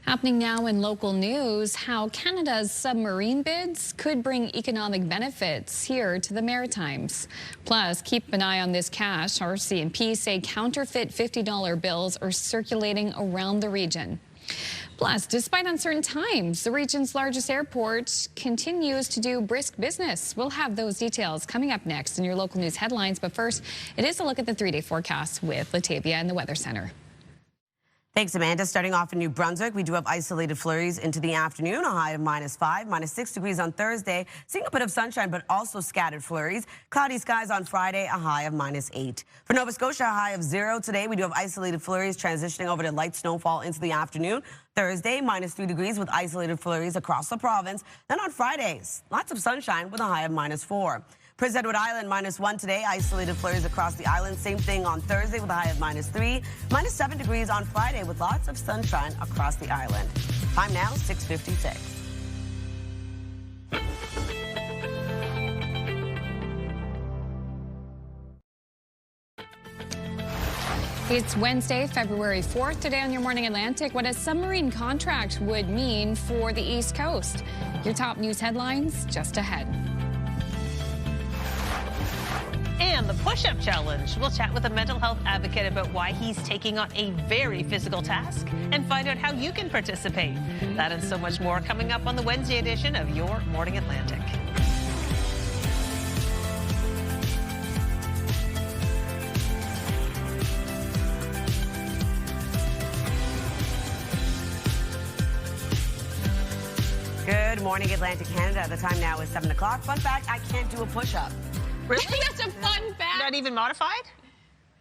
Happening now in local news, how Canada's submarine bids could bring economic benefits here to the Maritimes. Plus, keep an eye on this cash. RCMP say counterfeit $50 bills are circulating around the region. Plus, despite uncertain times, the region's largest airport continues to do brisk business. We'll have those details coming up next in your local news headlines. But first, it is a look at the 3-day forecast with Latavia in the Weather Center. Thanks, Amanda. Starting off in New Brunswick, we do have isolated flurries into the afternoon, a high of -5, -6 degrees on Thursday. Seeing a bit of sunshine, but also scattered flurries. Cloudy skies on Friday, a high of -8. For Nova Scotia, a high of 0 today. We do have isolated flurries transitioning over to light snowfall into the afternoon. Thursday, -3 degrees with isolated flurries across the province. Then on Fridays, lots of sunshine with a high of -4. Prince Edward Island, -1 today. Isolated flurries across the island. Same thing on Thursday with a high of -3. -7 degrees on Friday with lots of sunshine across the island. Time now, 6:56. It's Wednesday, February 4th. Today on Your Morning Atlantic, what a submarine contract would mean for the East Coast. Your top news headlines just ahead. And the push-up challenge. We'll chat with a mental health advocate about why he's taking on a very physical task and find out how you can participate. That and so much more coming up on the Wednesday edition of Your Morning Atlantic. Good morning, Atlantic Canada. The time now is 7 o'clock. Fun fact, I can't do a push-up. Really? That's a fun fact. Not even modified?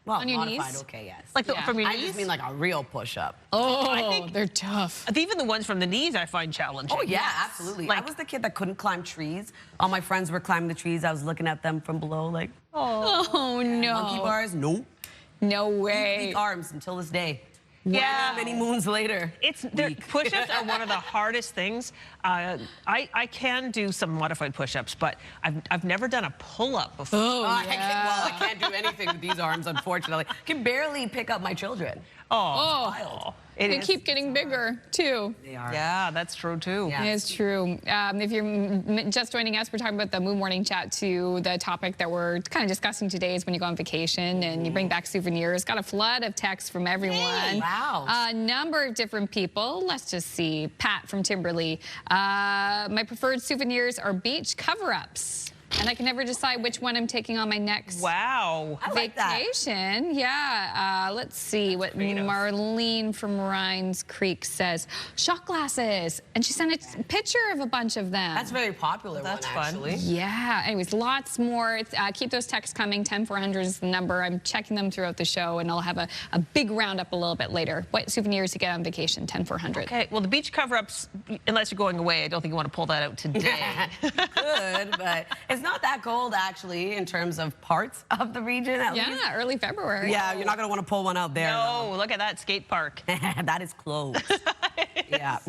Well, on your modified, knees? okay, yes. Like from your I knees? just mean like a real push-up. Oh, I think they're tough. Even the ones from the knees I find challenging. Oh, yeah, absolutely. I was the kid that couldn't climb trees. All my friends were climbing the trees. I was looking at them from below like, oh no. Monkey bars? Nope. No way. Weak arms until this day. Yeah. Many moons later. Push-ups are one of the hardest things. I can do some modified push-ups, but I've never done a pull-up before. Oh, I can't do anything with these arms, unfortunately. Can barely pick up my children. They keep getting bigger, too. They are. Yeah, that's true, too. Yeah. It's true. If you're just joining us, we're talking about the Moon Morning Chat to the topic that we're kind of discussing today is when you go on vacation and you bring back souvenirs. Got a flood of texts from everyone. Hey, wow. A number of different people. Let's just see. Pat from Timberley. My preferred souvenirs are beach cover-ups. And I can never decide which one I'm taking on my next vacation. Yeah. Let's see what Marlene from Rhines Creek says. Shot glasses. And she sent a picture of a bunch of them. That's very popular. That's one, fun. actually. Yeah. Anyways, lots more. Keep those texts coming. 10400 is the number. I'm checking them throughout the show, and I'll have a big roundup a little bit later. What souvenirs you get on vacation? 10400. Okay. Well, the beach cover-ups, unless you're going away, I don't think you want to pull that out today. Good, but it's not that cold, actually, in terms of parts of the region, at least. Yeah, early February. Yeah, you're not going to want to pull one out there. No, look at that skate park. That is closed. Yeah.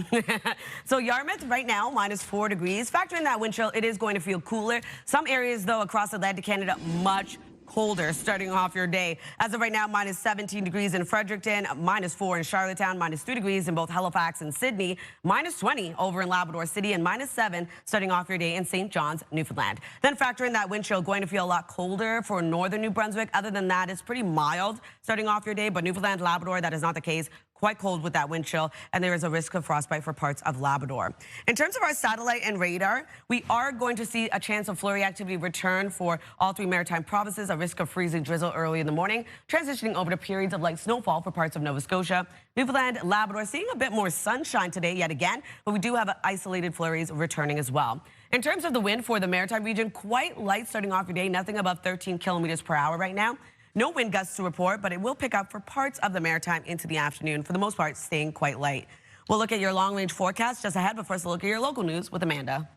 So Yarmouth right now, -4 degrees. Factor in that wind chill, it is going to feel cooler. Some areas, though, across Atlantic Canada, much colder starting off your day. As of right now, -17 degrees in Fredericton, -4 in Charlottetown, -3 degrees in both Halifax and Sydney, -20 over in Labrador City, and -7 starting off your day in St. John's, Newfoundland. Then factor in that wind chill, going to feel a lot colder for northern New Brunswick. Other than that, it's pretty mild starting off your day, but Newfoundland, Labrador, that is not the case. Quite cold with that wind chill, and there is a risk of frostbite for parts of Labrador. In terms of our satellite and radar, we are going to see a chance of flurry activity return for all 3 maritime provinces, a risk of freezing drizzle early in the morning, transitioning over to periods of light snowfall for parts of Nova Scotia. Newfoundland, Labrador, seeing a bit more sunshine today yet again, but we do have isolated flurries returning as well. In terms of the wind for the maritime region, quite light starting off your day, nothing above 13 kilometers per hour right now. No wind gusts to report, but it will pick up for parts of the maritime into the afternoon. For the most part, staying quite light. We'll look at your long-range forecast just ahead, but first, a look at your local news with Amanda.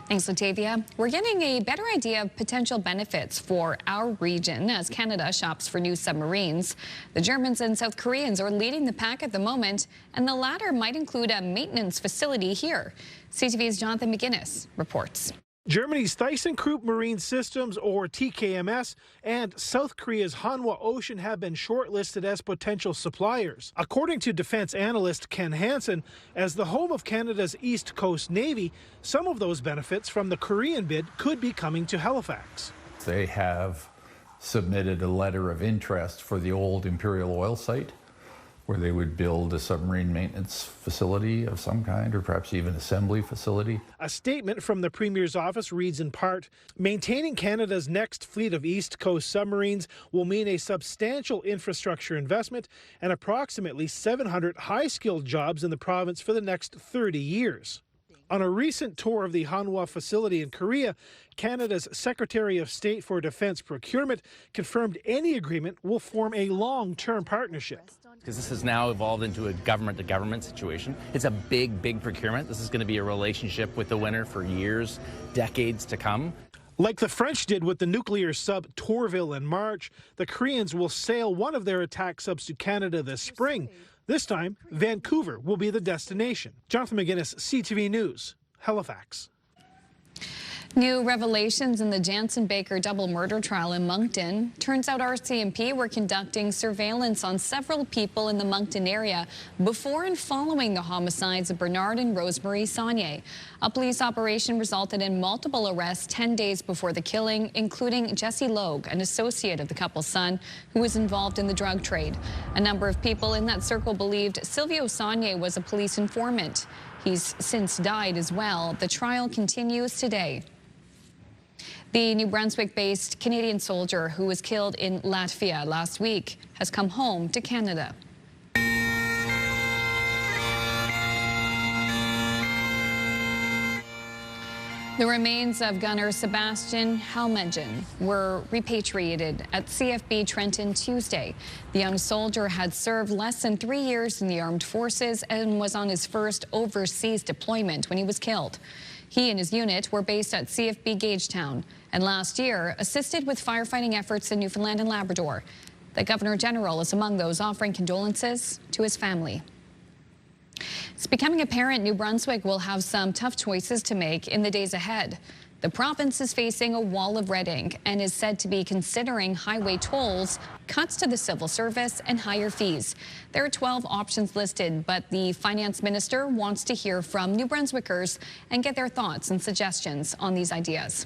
Thanks, Latavia. We're getting a better idea of potential benefits for our region as Canada shops for new submarines. The Germans and South Koreans are leading the pack at the moment, and the latter might include a maintenance facility here. CTV's Jonathan McGuinness reports. Germany's ThyssenKrupp Marine Systems, or TKMS, and South Korea's Hanwha Ocean have been shortlisted as potential suppliers. According to defense analyst Ken Hansen, as the home of Canada's East Coast Navy, some of those benefits from the Korean bid could be coming to Halifax. They have submitted a letter of interest for the old Imperial Oil site, where they would build a submarine maintenance facility of some kind, or perhaps even assembly facility. A statement from the Premier's office reads in part, maintaining Canada's next fleet of East Coast submarines will mean a substantial infrastructure investment and approximately 700 high-skilled jobs in the province for the next 30 years. On a recent tour of the Hanwha facility in Korea, Canada's Secretary of State for Defense Procurement confirmed any agreement will form a long-term partnership. Because this has now evolved into a government-to-government situation. It's a big, big procurement. This is going to be a relationship with the winner for years, decades to come. Like the French did with the nuclear sub Tourville in March, the Koreans will sail one of their attack subs to Canada this spring. This time, Vancouver will be the destination. Jonathan McGuinness, CTV News, Halifax. New revelations in the Jansen Baker double murder trial in Moncton. Turns out RCMP were conducting surveillance on several people in the Moncton area before and following the homicides of Bernard and Rosemary Saunier. A police operation resulted in multiple arrests 10 days before the killing, including Jesse Logue, an associate of the couple's son, who was involved in the drug trade. A number of people in that circle believed Silvio Saunier was a police informant. He's since died as well. The trial continues today. The New Brunswick-based Canadian soldier who was killed in Latvia last week has come home to Canada. The remains of gunner Sebastian Halmengen were repatriated at CFB Trenton Tuesday. The young soldier had served less than 3 years in the armed forces and was on his first overseas deployment when he was killed. He and his unit were based at CFB Gagetown and last year assisted with firefighting efforts in Newfoundland and Labrador. The Governor General is among those offering condolences to his family. It's becoming apparent New Brunswick will have some tough choices to make in the days ahead. The province is facing a wall of red ink and is said to be considering highway tolls, cuts to the civil service, and higher fees. There are 12 options listed, but the finance minister wants to hear from New Brunswickers and get their thoughts and suggestions on these ideas.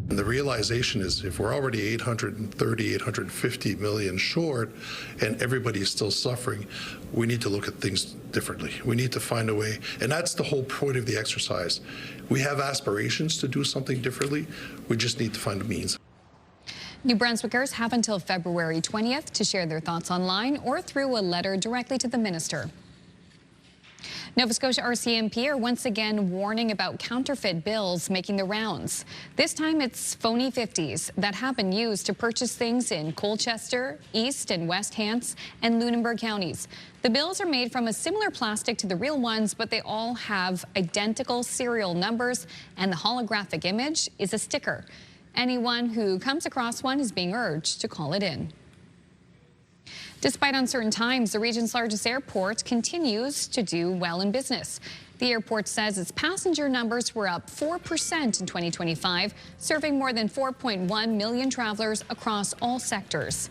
And the realization is if we're already 850 million short and everybody is still suffering, we need to look at things differently. We need to find a way. And that's the whole point of the exercise. We have aspirations to do something differently. We just need to find a means. New Brunswickers have until February 20th to share their thoughts online or through a letter directly to the minister. Nova Scotia RCMP are once again warning about counterfeit bills making the rounds. This time it's phony 50s that have been used to purchase things in Colchester, East and West Hants and Lunenburg counties. The bills are made from a similar plastic to the real ones, but they all have identical serial numbers and the holographic image is a sticker. Anyone who comes across one is being urged to call it in. Despite uncertain times, the region's largest airport continues to do well in business. The airport says its passenger numbers were up 4% in 2025, serving more than 4.1 million travelers across all sectors.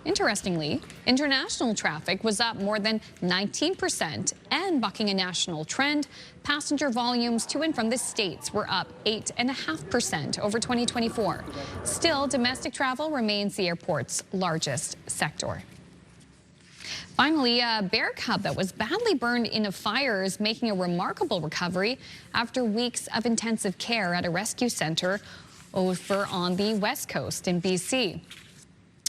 Interestingly, international traffic was up more than 19% and bucking a national trend. Passenger volumes to and from the States were up 8.5% over 2024. Still, domestic travel remains the airport's largest sector. Finally, a bear cub that was badly burned in a fire is making a remarkable recovery after weeks of intensive care at a rescue center over on the west coast in BC.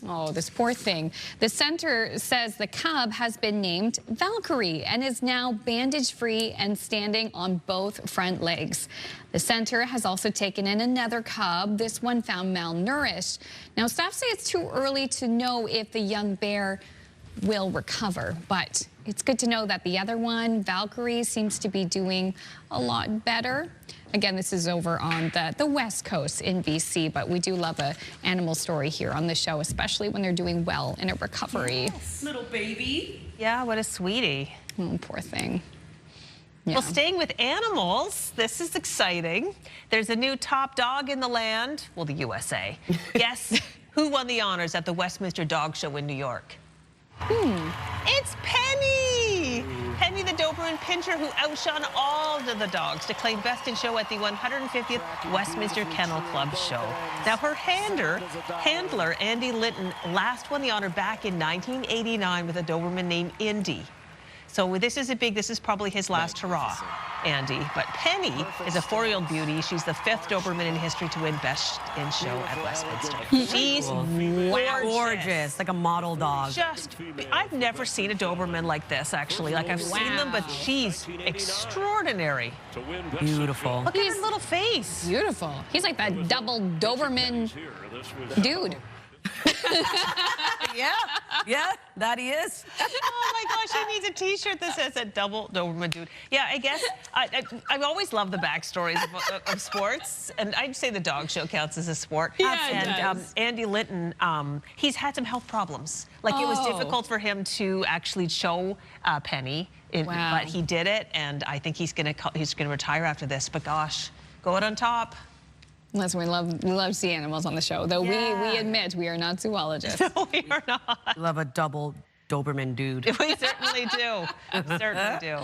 Oh, this poor thing. The center says the cub has been named Valkyrie and is now bandage-free and standing on both front legs. The center has also taken in another cub, this one found malnourished. Now, staff say it's too early to know if the young bear will recover, but it's good to know that the other one, Valkyrie, seems to be doing a lot better. Again, this is over on the west coast in BC, but we do love an animal story here on the show, especially when they're doing well in a recovery. Yes. Little baby. Yeah, what a sweetie. Oh, poor thing. Yeah. Well, staying with animals, this is exciting. There's a new top dog in the land, well, the USA. Guess who won the honors at the Westminster Dog Show in New York? It's Penny! Penny the Doberman Pinscher, who outshone all of the dogs to claim best in show at the 150th Westminster Kennel Club show. Now, her handler, Andy Litton, last won the honor back in 1989 with a Doberman named Indy. So this is probably his last hurrah, Andy. But Penny is a 4-year-old beauty. She's the 5th Doberman in history to win Best in Show at Westminster. She's gorgeous, like a model dog. I've never seen a Doberman like this, actually. Like, I've seen them, but she's extraordinary. Beautiful. Look at his little face. Beautiful. He's like that double Doberman dude. Yeah, that he is. Oh my gosh, he needs a T-shirt that says a double Doberman dude. Yeah, I guess I've always loved the backstories of sports, and I'd say the dog show counts as a sport. Yeah, and Andy Litton, he's had some health problems. Like it was difficult for him to actually show Penny, but he did it, and I think he's gonna retire after this. But gosh, go out on top. Listen, we love sea animals on the show, though we admit we are not zoologists. No, we are not. Love a double Doberman dude. We certainly do. Certainly do.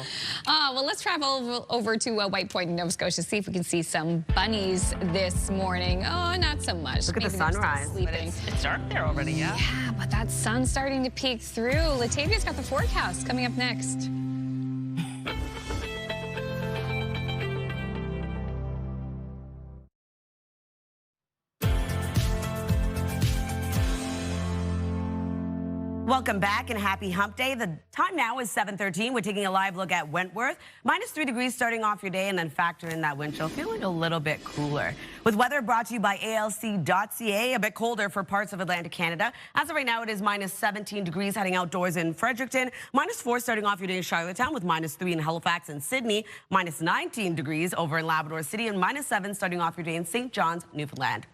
Well, let's travel over to White Point in Nova Scotia, see if we can see some bunnies this morning. Oh, not so much. Look at the sunrise. But it's dark there already, yeah? Yeah, but that sun's starting to peek through. Latavia's got the forecast coming up next. Welcome back and happy hump day. The time now is 7:13. We're taking a live look at Wentworth. -3 degrees starting off your day, and then factor in that wind chill, feeling a little bit cooler. With weather brought to you by ALC.ca, a bit colder for parts of Atlantic Canada. As of right now, it is -17 degrees heading outdoors in Fredericton, -4 starting off your day in Charlottetown, with -3 in Halifax and Sydney, -19 degrees over in Labrador City, and -7 starting off your day in St. John's, Newfoundland.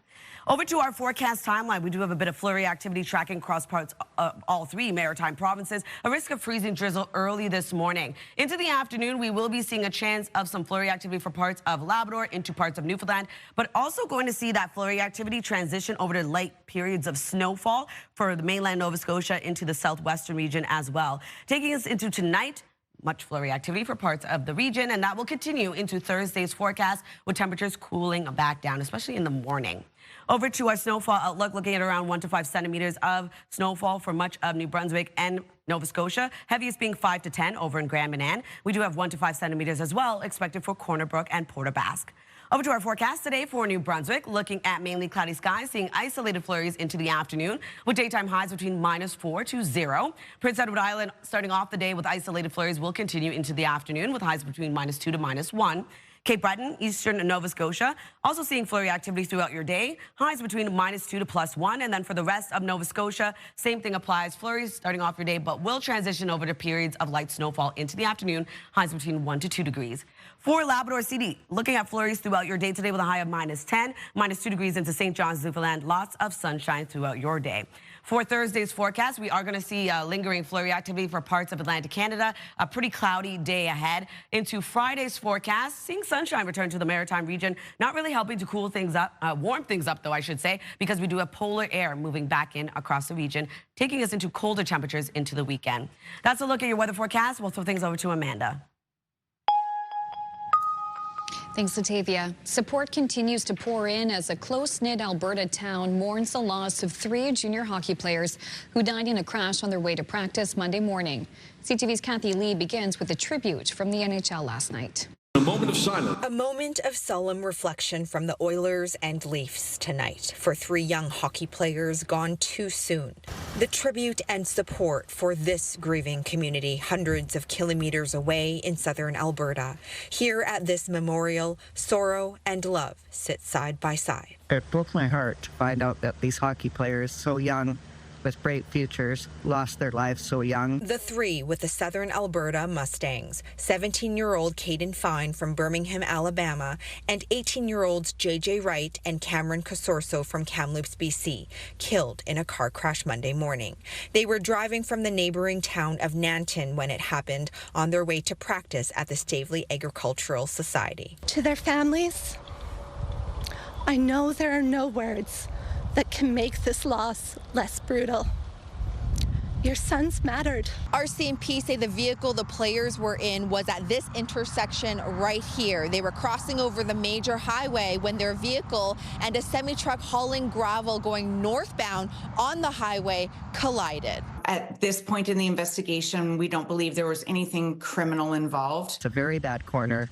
Over to our forecast timeline. We do have a bit of flurry activity tracking across parts of all 3 maritime provinces. A risk of freezing drizzle early this morning. Into the afternoon, we will be seeing a chance of some flurry activity for parts of Labrador into parts of Newfoundland, but also going to see that flurry activity transition over to light periods of snowfall for the mainland Nova Scotia into the southwestern region as well. Taking us into tonight, much flurry activity for parts of the region, and that will continue into Thursday's forecast with temperatures cooling back down, especially in the morning. Over to our snowfall outlook, looking at around 1 to 5 centimeters of snowfall for much of New Brunswick and Nova Scotia. Heaviest being 5 to 10 over in Grand Manan. We do have 1 to 5 centimeters as well expected for Corner Brook and Port aux Basques. Over to our forecast today for New Brunswick, looking at mainly cloudy skies, seeing isolated flurries into the afternoon with daytime highs between -4 to 0. Prince Edward Island starting off the day with isolated flurries will continue into the afternoon with highs between -2 to -1. Cape Breton, eastern Nova Scotia, also seeing flurry activity throughout your day. Highs between -2 to +1. And then for the rest of Nova Scotia, same thing applies. Flurries starting off your day, but will transition over to periods of light snowfall into the afternoon. Highs between 1 to 2 degrees. For Labrador City, looking at flurries throughout your day today with a high of -10, -2 degrees into St. John's, Newfoundland. Lots of sunshine throughout your day. For Thursday's forecast, we are going to see lingering flurry activity for parts of Atlantic Canada. A pretty cloudy day ahead. Into Friday's forecast, seeing sunshine return to the maritime region. Not really helping to cool things up, warm things up though, I should say, because we do have polar air moving back in across the region, taking us into colder temperatures into the weekend. That's a look at your weather forecast. We'll throw things over to Amanda. Thanks, Latavia. Support continues to pour in as a close-knit Alberta town mourns the loss of 3 junior hockey players who died in a crash on their way to practice Monday morning. CTV's Kathy Lee begins with a tribute from the NHL last night. A moment of silence. A moment of solemn reflection from the Oilers and Leafs tonight for 3 young hockey players gone too soon. The tribute and support for this grieving community hundreds of kilometers away in southern Alberta. Here at this memorial, sorrow and love sit side by side. It broke my heart to find out that these hockey players, so young, with bright futures, lost their lives so young. The 3 with the Southern Alberta Mustangs, 17-year-old Caden Fine from Birmingham, Alabama, and 18-year-olds JJ Wright and Cameron Casorso from Kamloops, BC, killed in a car crash Monday morning. They were driving from the neighboring town of Nanton when it happened, on their way to practice at the Stavely Agricultural Society. To their families, I know there are no words that can make this loss less brutal. Your sons mattered. RCMP say the vehicle the players were in was at this intersection right here. They were crossing over the major highway when their vehicle and a semi-truck hauling gravel going northbound on the highway collided. At this point in the investigation, we don't believe there was anything criminal involved. It's a very bad corner,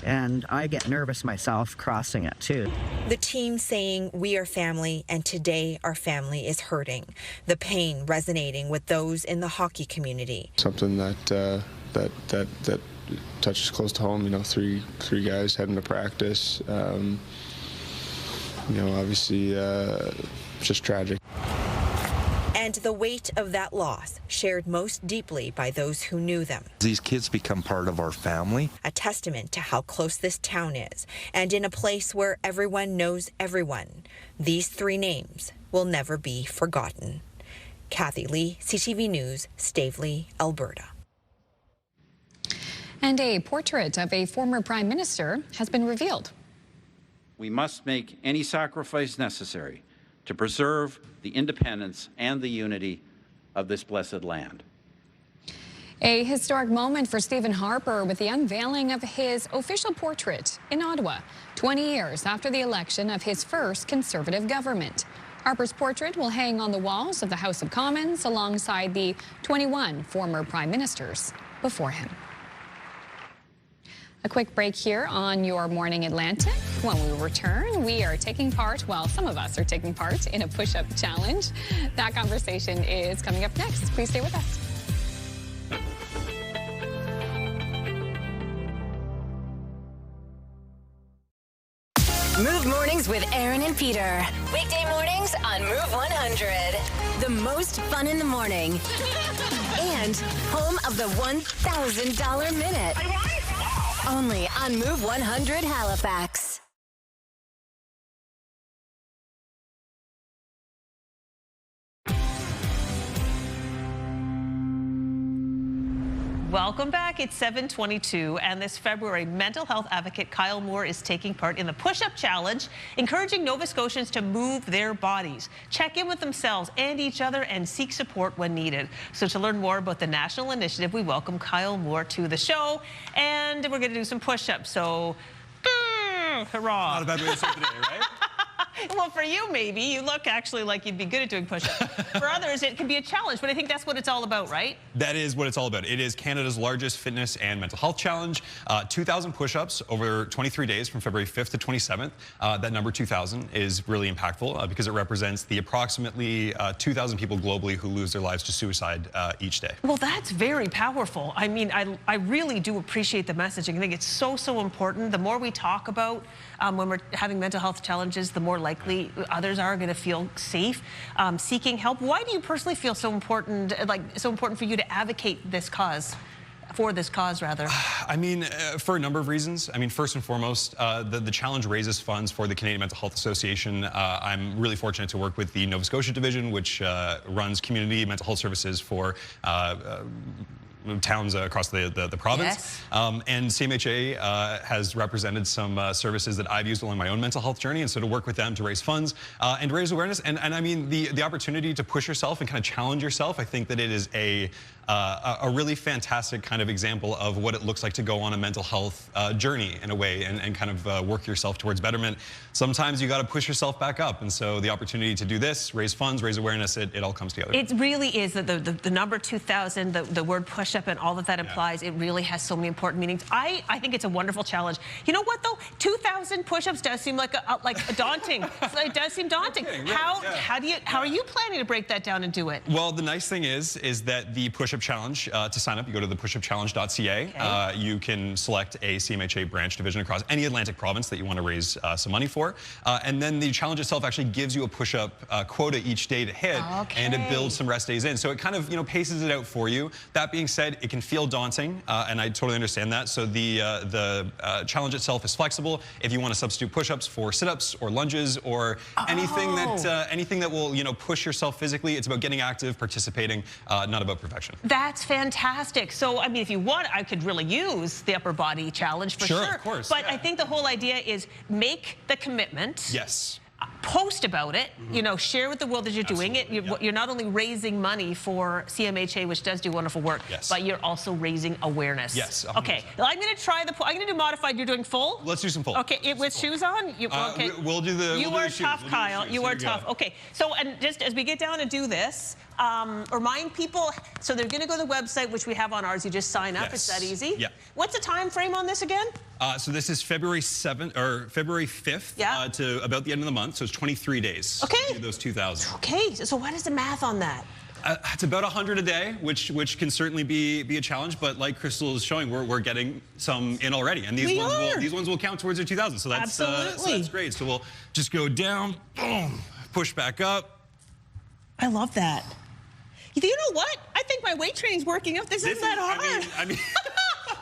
and I get nervous myself crossing it too. The team saying we are family, and today our family is hurting. The pain resonating with those in the hockey community. Something that touches close to home. You know, three guys heading to practice. You know, obviously, just tragic. And the weight of that loss shared most deeply by those who knew them. These kids become part of our family. A testament to how close this town is, and in a place where everyone knows everyone. These 3 names will never be forgotten. Kathy Lee, CTV News, Stavely, Alberta. And a portrait of a former prime minister has been revealed. We must make any sacrifice necessary to preserve the independence and the unity of this blessed land. A historic moment for Stephen Harper with the unveiling of his official portrait in Ottawa, 20 years after the election of his first Conservative government. Harper's portrait will hang on the walls of the House of Commons alongside the 21 former prime ministers before him. A quick break here on Your Morning Atlantic. When we return, we are taking part, well, some of us are taking part in a push-up challenge. That conversation is coming up next. Please stay with us. Move Mornings with Aaron and Peter. Weekday mornings on Move 100. The most fun in the morning. And home of the $1,000 minute. Only on Move 100 Halifax. Welcome back. It's 7:22, and this February, mental health advocate Kyle Moore is taking part in the push-up challenge, encouraging Nova Scotians to move their bodies, check in with themselves and each other, and seek support when needed. So to learn more about the national initiative, we welcome Kyle Moore to the show, and we're going to do some push-ups. So, hurrah! Not a bad way to start the day, right? Well, for you, maybe. You look actually like you'd be good at doing push-ups. For others, it can be a challenge, but I think that's what it's all about, right? That is what it's all about. It is Canada's largest fitness and mental health challenge. 2,000 push-ups over 23 days from February 5th to 27th. That number 2,000 is really impactful because it represents the approximately 2,000 people globally who lose their lives to suicide each day. Well, that's very powerful. I mean, I really do appreciate the messaging. I think it's so, so important. The more we talk about when we're having mental health challenges, the more likely others are going to feel safe seeking help. Why do you personally feel so important, so important for you to advocate this cause? For this cause, rather? I mean, for a number of reasons. I mean, first and foremost, the challenge raises funds for the Canadian Mental Health Association. I'm really fortunate to work with the Nova Scotia division, which runs community mental health services for towns across the province. Yes. And CMHA has represented some services that I've used along my own mental health journey, and so to work with them to raise funds and raise awareness, and I mean the opportunity to push yourself and kind of challenge yourself, I think that it is a really fantastic kind of example of what it looks like to go on a mental health journey in a way and kind of work yourself towards betterment. Sometimes you got to push yourself back up, and so the opportunity to do this, raise funds, raise awareness, it all comes together. It really is the number 2,000, the word push-up and all that implies. It really has so many important meanings. I think it's a wonderful challenge. You know what though? 2,000 push-ups does seem like a daunting. It does seem daunting. How are you planning to break that down and do it? Well, the nice thing is that the push-up challenge, to sign up, you go to the pushupchallenge.ca. Okay. You can select a CMHA branch division across any Atlantic province that you want to raise some money for. And then the challenge itself actually gives you a push-up quota each day to hit, and it builds some rest days in. So it kind of, paces it out for you. That being said, it can feel daunting, and I totally understand that. So the challenge itself is flexible. If you want to substitute push-ups for sit-ups or lunges or anything that will, push yourself physically, it's about getting active, participating, not about perfection. That's fantastic. So, I mean, if you want, I could really use the upper body challenge for sure. Sure, of course. But I think the whole idea is make the commitment. Yes. Post about it, share with the world that you're doing it. You're not only raising money for CMHA, which does do wonderful work, but you're also raising awareness. Yes. 100%. Okay. Well, I'm going to try I'm going to do modified. You're doing full? Let's do some full. Okay. With shoes on? Okay. We'll do the. You are tough, Kyle. You are tough. Okay. So, and just as we get down and do this, remind people. So they're going to go to the website, which we have on ours. You just sign up. It's that easy. Yeah. What's the time frame on this again? So this is February 7th or February 5th to about the end of the month. So it's 23 days. Okay. To do those 2,000. Okay. So what is the math on that? It's about 100 a day, which can certainly be a challenge. But like Crystal is showing, we're getting some in already, and these ones will count towards your 2,000. So that's that's great. So we'll just go down, boom, push back up. I love that. You know what? I think my weight training's working out. This isn't that hard. I mean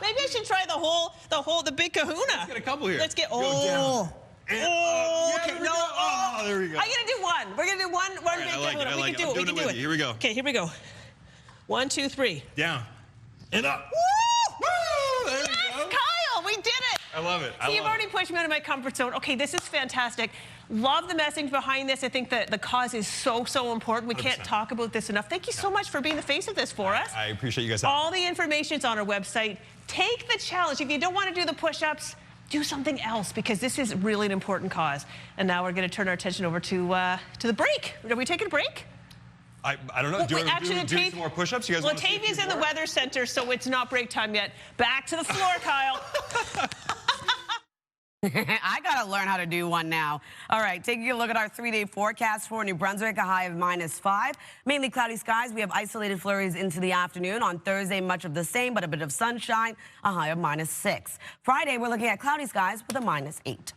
maybe I should try the big kahuna. Let's get a couple here. Let's get, go down. Okay, no. Oh, there we go. I'm going to do one. We're going to do one big kahuna. We can do it. We can do it. Here we go. Okay, here we go. 1, 2, 3. Down. And up. Woo! Woo! There we go. Kyle, we did it. I love it. See, you've already pushed me out of my comfort zone. Okay, this is fantastic. Love the message behind this. I think that the cause is so important. We 100%. Can't talk about this enough. Thank you so much for being the face of this for us. I appreciate you guys. All the information's on our website. Take the challenge. If you don't want to do the push-ups, do something else, because this is really an important cause. And now we're going to turn our attention over to the break. Are we taking a break? I don't know. Well, actually, do some more push-ups? You guys want to see a Latavia's few in the more? weather center, so it's not break time yet. Back to the floor, Kyle. I gotta learn how to do one now. All right, taking a look at our 3-day forecast for New Brunswick, a high of -5. Mainly cloudy skies. We have isolated flurries into the afternoon. On Thursday, much of the same, but a bit of sunshine, a high of -6. Friday, we're looking at cloudy skies with a -8.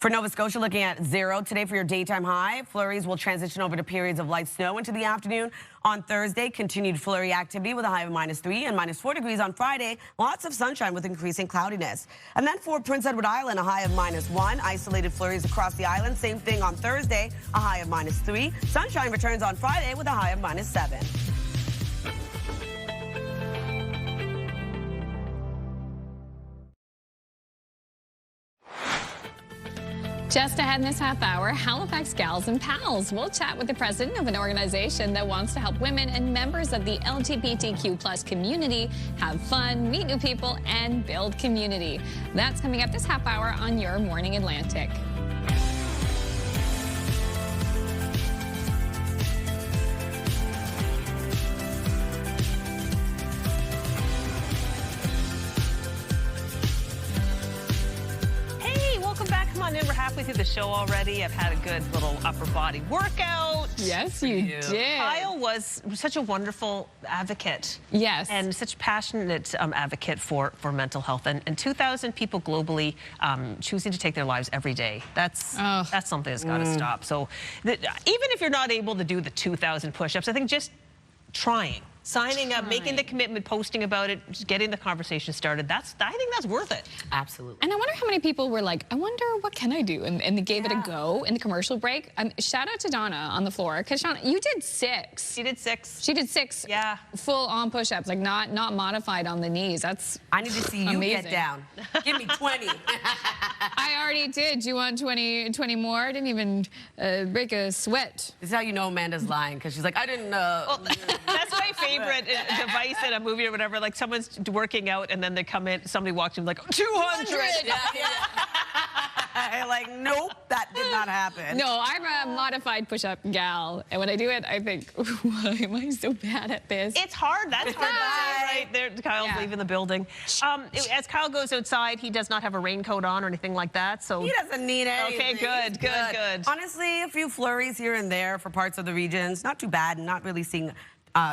For Nova Scotia, looking at 0 today for your daytime high. Flurries will transition over to periods of light snow into the afternoon. On Thursday, continued flurry activity with a high of -3 and -4 degrees on Friday. Lots of sunshine with increasing cloudiness. And then for Prince Edward Island, a high of -1. Isolated flurries across the island. Same thing on Thursday, a high of -3. Sunshine returns on Friday with a high of -7. Just ahead in this half hour, Halifax Gals and Pals. We'll chat with the president of an organization that wants to help women and members of the LGBTQ+ community have fun, meet new people, and build community. That's coming up this half hour on Your Morning Atlantic. We're halfway through the show already. I've had a good little upper body workout. Yes, you did. Kyle was such a wonderful advocate. Yes. And such a passionate advocate for mental health. And 2,000 people globally choosing to take their lives every day. That's something that's got to stop. So even if you're not able to do the 2,000 push-ups, I think just trying. Signing up, making the commitment, posting about it, just getting the conversation started. I think that's worth it. Absolutely. And I wonder how many people were like, I wonder what can I do? And they gave it a go in the commercial break. Shout out to Donna on the floor. Because Shauna, you did 6. She did 6. She did 6 full on push-ups, like not modified on the knees. That's I need to see you get down. Give me 20. I already did. Do you want 20 more? I didn't even break a sweat. This is how you know Amanda's lying, because she's like, I didn't know. Well, that's my favorite device in a movie or whatever. Like someone's working out and then they come in, somebody walks in like, 200. Like, nope, that did not happen. No, I'm a modified push-up gal. And when I do it, I think, why am I so bad at this? It's hard. That's hard to say, right? There, Kyle's leaving the building. As Kyle goes outside, he does not have a raincoat on or anything like that. So he doesn't need anything. Okay, good. Honestly, a few flurries here and there for parts of the regions. Not too bad. Not really seeing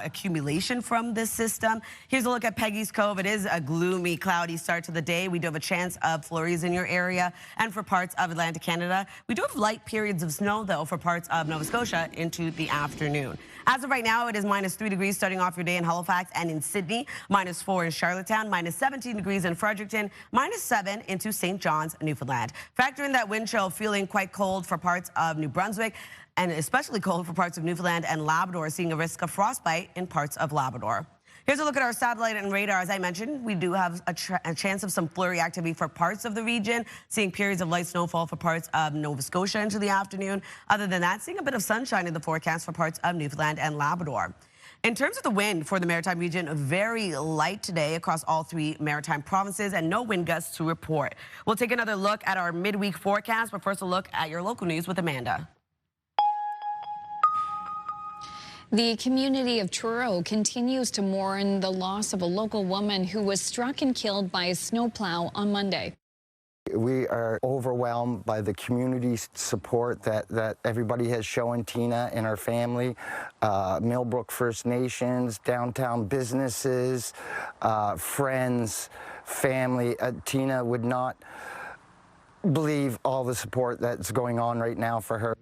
accumulation from this system. Here's a look at Peggy's Cove. It is a gloomy, cloudy start to the day. We do have a chance of flurries in your area and for parts of Atlantic Canada. We do have light periods of snow, though, for parts of Nova Scotia into the afternoon. As of right now, it is -3 degrees starting off your day in Halifax and in Sydney, -4 in Charlottetown, -17 degrees in Fredericton, -7 into St. John's, Newfoundland. Factor in that wind chill, feeling quite cold for parts of New Brunswick, and especially cold for parts of Newfoundland and Labrador, seeing a risk of frostbite in parts of Labrador. Here's a look at our satellite and radar. As I mentioned, we do have a chance of some flurry activity for parts of the region, seeing periods of light snowfall for parts of Nova Scotia into the afternoon. Other than that, seeing a bit of sunshine in the forecast for parts of Newfoundland and Labrador. In terms of the wind for the Maritime region, very light today across all 3 Maritime provinces and no wind gusts to report. We'll take another look at our midweek forecast, but first a look at your local news with Amanda. The community of Truro continues to mourn the loss of a local woman who was struck and killed by a snowplow on Monday. We are overwhelmed by the community support that everybody has shown Tina and her family, Millbrook First Nations, downtown businesses, friends, family. Tina would not believe all the support that's going on right now for her.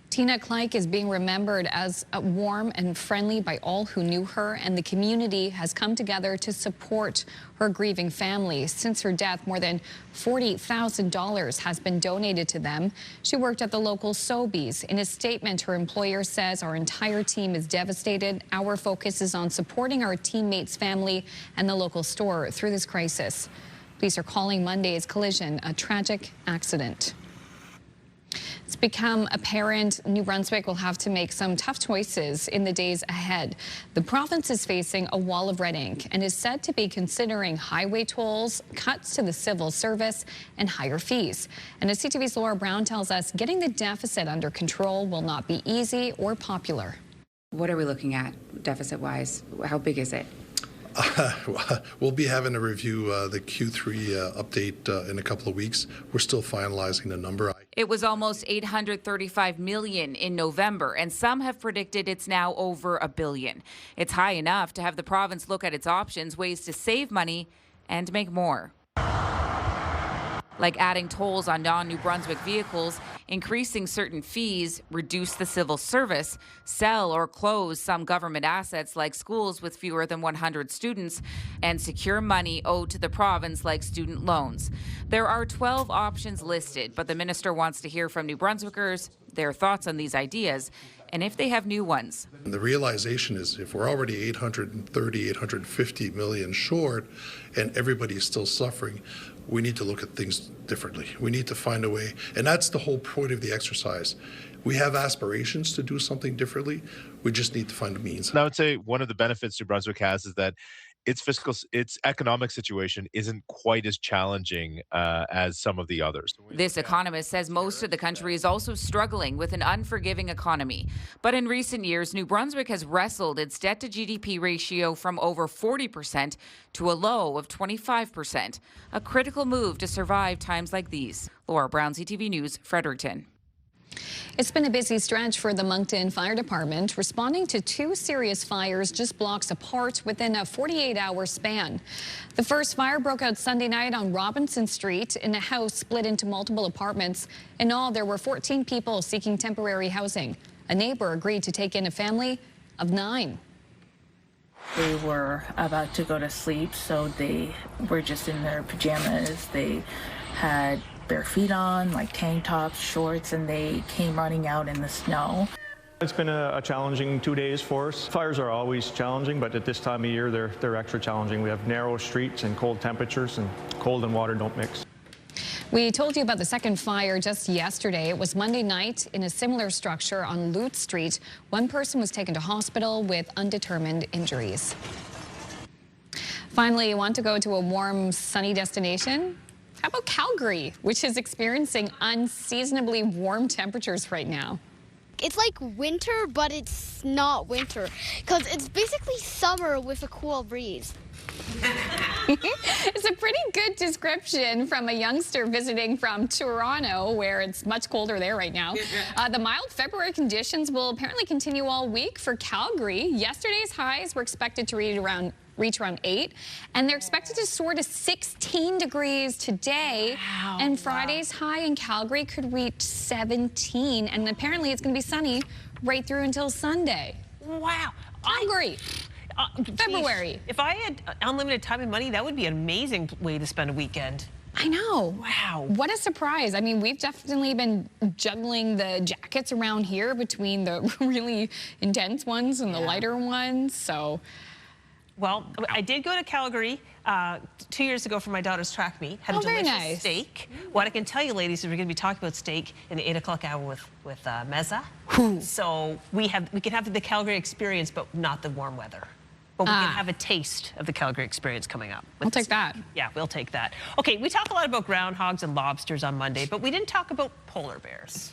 Tina Kleik is being remembered as warm and friendly by all who knew her, and the community has come together to support her grieving family. Since her death, more than $40,000 has been donated to them. She worked at the local Sobeys. In a statement, her employer says, our entire team is devastated. Our focus is on supporting our teammates' family and the local store through this crisis. Police are calling Monday's collision a tragic accident. It's become apparent New Brunswick will have to make some tough choices in the days ahead. The province is facing a wall of red ink and is said to be considering highway tolls, cuts to the civil service, and higher fees. And as CTV's Laura Brown tells us, getting the deficit under control will not be easy or popular. What are we looking at deficit-wise? How big is it? We'll be having a review the Q3 update in a couple of weeks. We're still finalizing the number. It was almost $835 million in November, and some have predicted it's now over $1 billion. It's high enough to have the province look at its options, ways to save money and make more. Like adding tolls on non-New Brunswick vehicles, increasing certain fees, reduce the civil service, sell or close some government assets like schools with fewer than 100 students, and secure money owed to the province like student loans. There are 12 options listed, but the minister wants to hear from New Brunswickers, their thoughts on these ideas, and if they have new ones. And the realization is if we're already 850 million short and everybody's still suffering, we need to look at things differently. We need to find a way, and that's the whole point of the exercise. We have aspirations to do something differently. We just need to find a means. And I would say one of the benefits New Brunswick has is that its economic situation isn't quite as challenging as some of the others. This economist says most of the country is also struggling with an unforgiving economy. But in recent years, New Brunswick has wrestled its debt to GDP ratio from over 40% to a low of 25%, a critical move to survive times like these. Laura Brown, CTV News, Fredericton. It's been a busy stretch for the Moncton Fire Department, responding to 2 serious fires just blocks apart within a 48-hour span. The first fire broke out Sunday night on Robinson Street in a house split into multiple apartments. In all, there were 14 people seeking temporary housing. A neighbor agreed to take in a family of 9. They were about to go to sleep, so they were just in their pajamas. They had bare feet on, like tank tops, shorts, and they came running out in the snow. It's been a challenging 2 days for us. Fires are always challenging, but at this time of year, they're extra challenging. We have narrow streets and cold temperatures, and cold and water don't mix. We told you about the second fire just yesterday. It was Monday night in a similar structure on Lute Street. One person was taken to hospital with undetermined injuries. Finally, you want to go to a warm, sunny destination? How about Calgary, which is experiencing unseasonably warm temperatures right now? It's like winter, but it's not winter, because it's basically summer with a cool breeze. It's a pretty good description from a youngster visiting from Toronto, where it's much colder there right now. The mild February conditions will apparently continue all week for Calgary. Yesterday's highs were expected to reach around 8, and they're expected to soar to 16 degrees today. Wow, and Friday's high in Calgary could reach 17, and apparently it's going to be sunny right through until Sunday. Wow. Calgary. February. Geez, if I had unlimited time and money, that would be an amazing way to spend a weekend. I know. Wow. What a surprise. I mean, we've definitely been juggling the jackets around here between the really intense ones and the lighter ones, so... Well, I did go to Calgary 2 years ago for my daughter's track meet. Had a delicious steak. What I can tell you, ladies, is we're going to be talking about steak in the 8 o'clock hour with Meza. So we can have the Calgary experience, but not the warm weather. But we can have a taste of the Calgary experience coming up. I'll take that. Yeah, we'll take that. Okay, we talk a lot about groundhogs and lobsters on Monday, but we didn't talk about polar bears.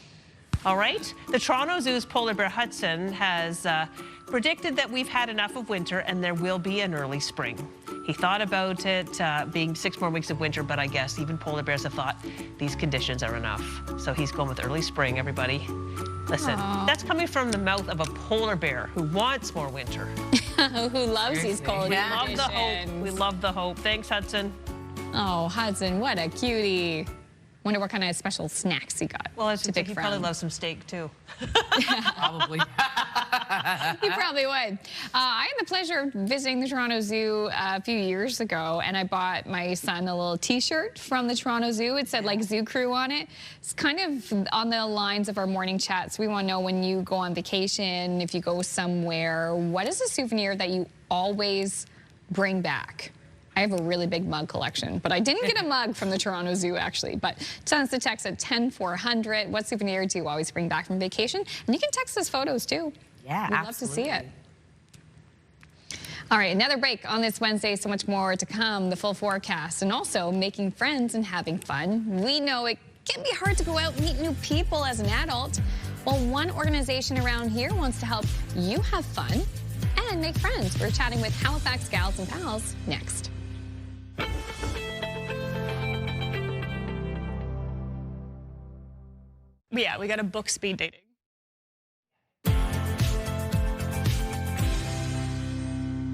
All right? The Toronto Zoo's polar bear Hudson has predicted that we've had enough of winter and there will be an early spring. He thought about it being 6 more weeks of winter, but I guess even polar bears have thought these conditions are enough. So he's going with early spring, everybody. Listen, that's coming from the mouth of a polar bear who wants more winter. Who loves these cold conditions. We love the hope. We love the hope. Thanks, Hudson. Oh, Hudson, what a cutie. Wonder what kind of special snacks he got. Well, I should think he probably loves some steak, too. Probably. He probably would. I had the pleasure of visiting the Toronto Zoo a few years ago, and I bought my son a little T-shirt from the Toronto Zoo. It said, like, Zoo Crew on it. It's kind of on the lines of our morning chats. We want to know when you go on vacation, if you go somewhere, what is a souvenir that you always bring back? I have a really big mug collection, but I didn't get a mug from the Toronto Zoo, actually. But send us a text at 10400. What souvenir do you always bring back from vacation? And you can text us photos, too. Yeah, We'd love to see it. All right, another break on this Wednesday. So much more to come. The full forecast, and also making friends and having fun. We know it can be hard to go out and meet new people as an adult. Well, one organization around here wants to help you have fun and make friends. We're chatting with Halifax Gals and Pals next. Yeah, we got to book speed dating.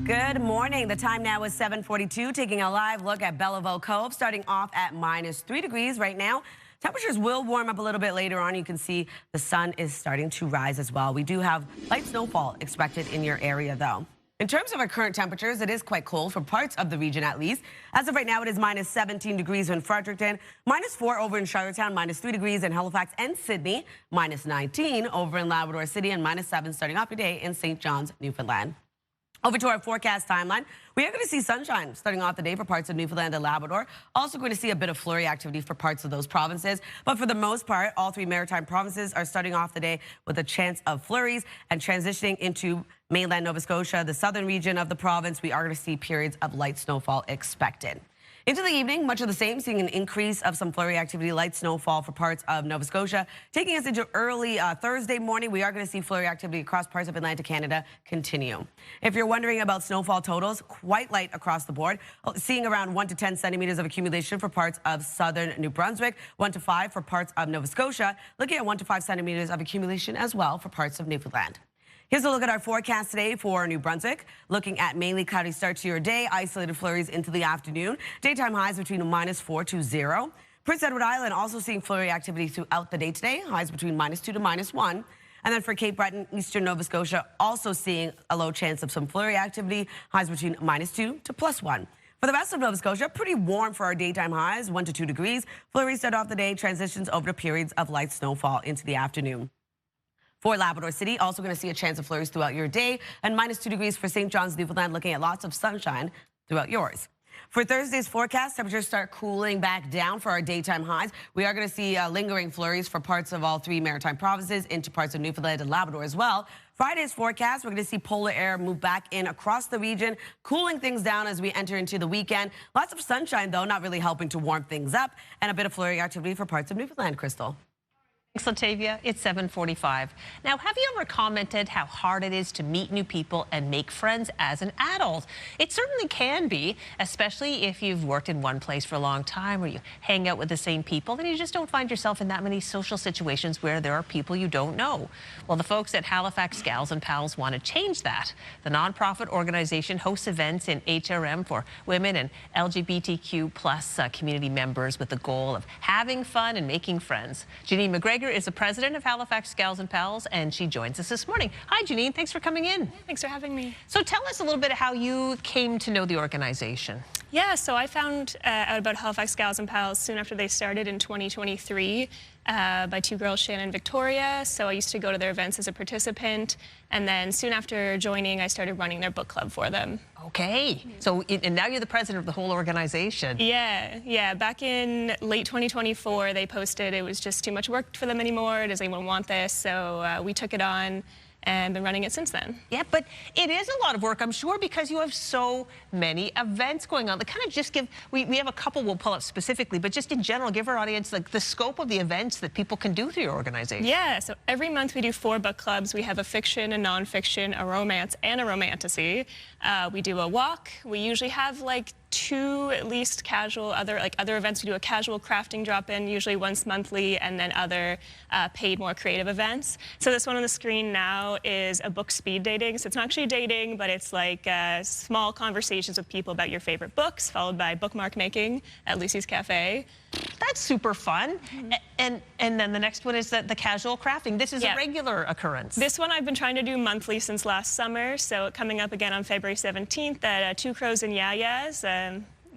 Good morning. The time now is 7:42. Taking a live look at Belleville Cove, starting off at -3 degrees right now. Temperatures will warm up a little bit later on. You can see the sun is starting to rise as well. We do have light snowfall expected in your area, though. In terms of our current temperatures, it is quite cold for parts of the region at least. As of right now, it is -17 degrees in Fredericton, -4 over in Charlottetown, -3 degrees in Halifax and Sydney, -19 over in Labrador City, and -7 starting off your day in St. John's, Newfoundland. Over to our forecast timeline. We are going to see sunshine starting off the day for parts of Newfoundland and Labrador. Also going to see a bit of flurry activity for parts of those provinces. But for the most part, all three maritime provinces are starting off the day with a chance of flurries, and transitioning into mainland Nova Scotia, the southern region of the province, we are going to see periods of light snowfall expected. Into the evening, much of the same, seeing an increase of some flurry activity, light snowfall for parts of Nova Scotia. Taking us into early Thursday morning, we are going to see flurry activity across parts of Atlantic Canada continue. If you're wondering about snowfall totals, quite light across the board, seeing around 1 to 10 centimeters of accumulation for parts of southern New Brunswick, 1 to 5 for parts of Nova Scotia, looking at 1 to 5 centimeters of accumulation as well for parts of Newfoundland. Here's a look at our forecast today for New Brunswick. Looking at mainly cloudy start to your day, isolated flurries into the afternoon. Daytime highs between -4 to 0. Prince Edward Island also seeing flurry activity throughout the day today. Highs between -2 to -1. And then for Cape Breton, eastern Nova Scotia, also seeing a low chance of some flurry activity. Highs between -2 to +1. For the rest of Nova Scotia, pretty warm for our daytime highs, 1 to 2 degrees. Flurries start off the day, transitions over to periods of light snowfall into the afternoon. For Labrador City, also going to see a chance of flurries throughout your day, and -2 degrees for St. John's, Newfoundland, looking at lots of sunshine throughout yours. For Thursday's forecast, temperatures start cooling back down for our daytime highs. We are going to see lingering flurries for parts of all three maritime provinces, into parts of Newfoundland and Labrador as well. Friday's forecast, we're going to see polar air move back in across the region, cooling things down as we enter into the weekend. Lots of sunshine, though, not really helping to warm things up, and a bit of flurry activity for parts of Newfoundland, Crystal. Thanks, Latavia. It's 7:45. Now, have you ever commented how hard it is to meet new people and make friends as an adult? It certainly can be, especially if you've worked in one place for a long time, or you hang out with the same people, and you just don't find yourself in that many social situations where there are people you don't know. Well, the folks at Halifax Gals and Pals want to change that. The nonprofit organization hosts events in HRM for women and LGBTQ+ community members with the goal of having fun and making friends. Janine McGregor is the president of Halifax Gals and Pals, and she joins us this morning. Hi, Janine. Thanks for coming in. Thanks for having me. So tell us a little bit how you came to know the organization. Yeah, so I found out about Halifax Gals and Pals soon after they started in 2023 by two girls, Shannon and Victoria. So I used to go to their events as a participant, and then soon after joining, I started running their book club for them. Okay, so and now you're the president of the whole organization. Yeah. Back in late 2024, they posted it was just too much work for them anymore. Does anyone want this? So we took it on and been running it since then. Yeah, but it is a lot of work, I'm sure, because you have so many events going on. Like, kind of just give, we have a couple we'll pull up specifically, but just in general, give our audience like the scope of the events that people can do through your organization. Yeah, so every month we do 4 book clubs. We have a fiction, a nonfiction, a romance, and a romantasy. We do a walk. We usually have like 2 at least casual other events. We do a casual crafting drop-in, usually once monthly, and then other paid, more creative events. So this one on the screen now is a book speed dating. So it's not actually dating, but it's like small conversations with people about your favorite books, followed by bookmark making at Lucy's Cafe. That's super fun. And then the next one is the casual crafting. This is a regular occurrence. This one I've been trying to do monthly since last summer, so coming up again on February 17th at Two Crows and Yaya's.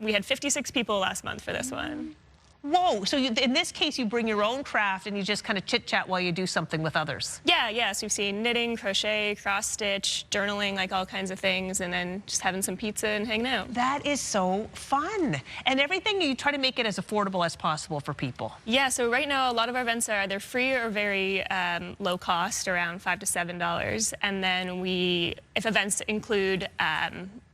We had 56 people last month for this one. Whoa, so in this case, you bring your own craft and you just kind of chit-chat while you do something with others. Yeah, so we've seen knitting, crochet, cross-stitch, journaling, like all kinds of things, and then just having some pizza and hanging out. That is so fun. And everything, you try to make it as affordable as possible for people. Yeah, so right now, a lot of our events are either free or very low cost, around $5 to $7. And then if events include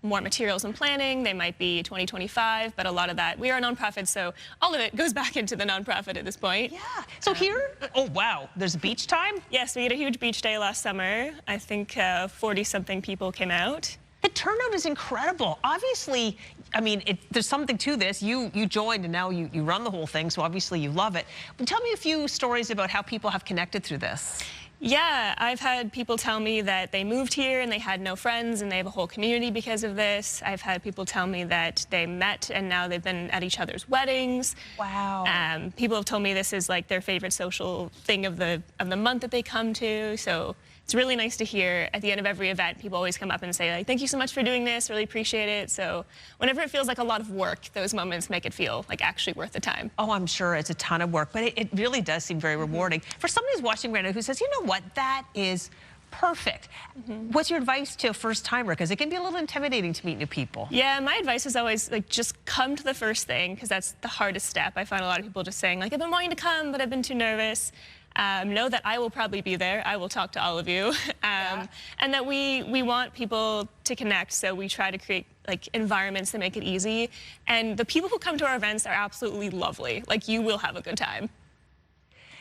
more materials and planning. They might be 2025, but a lot of that, we are a nonprofit, so all of it goes back into the nonprofit at this point. Yeah. So here, oh wow, there's beach time? Yes, we had a huge beach day last summer. I think 40-something people came out. The turnout is incredible. Obviously, I mean, there's something to this. You joined and now you run the whole thing, so obviously you love it. But tell me a few stories about how people have connected through this. Yeah, I've had people tell me that they moved here and they had no friends and they have a whole community because of this. I've had people tell me that they met and now they've been at each other's weddings. Wow. People have told me this is like their favorite social thing of the month that they come to. So it's really nice to hear at the end of every event, people always come up and say, like, thank you so much for doing this, really appreciate it. So whenever it feels like a lot of work, those moments make it feel like actually worth the time. Oh, I'm sure it's a ton of work, but it really does seem very rewarding. For somebody who's watching right now who says, you know what, that is perfect. What's your advice to a first-timer? Because it can be a little intimidating to meet new people. Yeah, my advice is always, like, just come to the first thing, because that's the hardest step. I find a lot of people just saying, like, I've been wanting to come, but I've been too nervous. Know that I will probably be there. I will talk to all of you. And that we want people to connect, so we try to create like environments that make it easy. And the people who come to our events are absolutely lovely. Like, you will have a good time.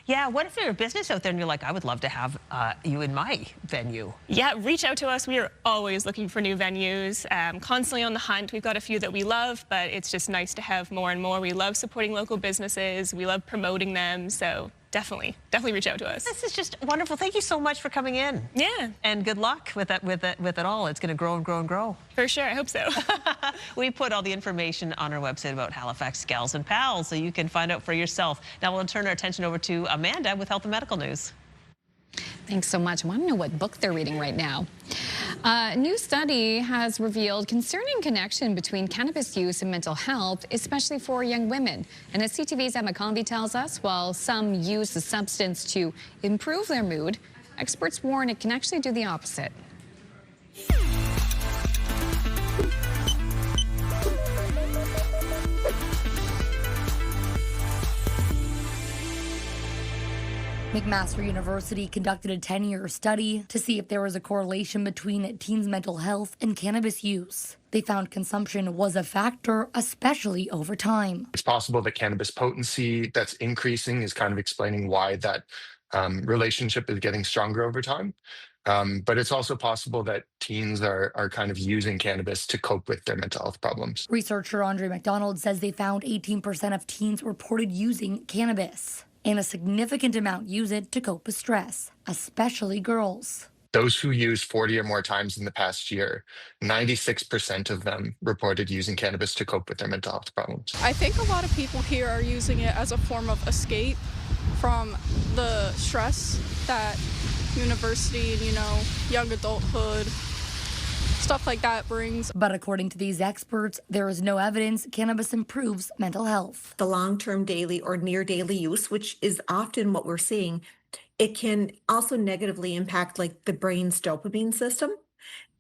Yeah, what if you're a business out there and you're like, I would love to have you in my venue? Yeah, reach out to us. We are always looking for new venues, constantly on the hunt. We've got a few that we love, but it's just nice to have more and more. We love supporting local businesses. We love promoting them. So definitely reach out to us. This is just wonderful. Thank you so much for coming in. Yeah. And good luck with it all. It's going to grow and grow and grow. For sure. I hope so. We put all the information on our website about Halifax Gals and Pals, so you can find out for yourself. Now we'll turn our attention over to Amanda with Health and Medical News. Thanks so much. I want to know what book they're reading right now. A new study has revealed concerning connection between cannabis use and mental health, especially for young women. And as CTV's Emma Convey tells us, while some use the substance to improve their mood, experts warn it can actually do the opposite. McMaster University conducted a 10-year study to see if there was a correlation between teens' mental health and cannabis use. They found consumption was a factor, especially over time. It's possible that cannabis potency that's increasing is kind of explaining why that relationship is getting stronger over time. But it's also possible that teens are kind of using cannabis to cope with their mental health problems. Researcher Andre McDonald says they found 18% of teens reported using cannabis, and a significant amount use it to cope with stress, especially girls. Those who use 40 or more times in the past year, 96% of them reported using cannabis to cope with their mental health problems. I think a lot of people here are using it as a form of escape from the stress that university and, young adulthood, stuff like that brings. But according to these experts, there is no evidence cannabis improves mental health. The long-term daily or near daily use, which is often what we're seeing, it can also negatively impact like the brain's dopamine system.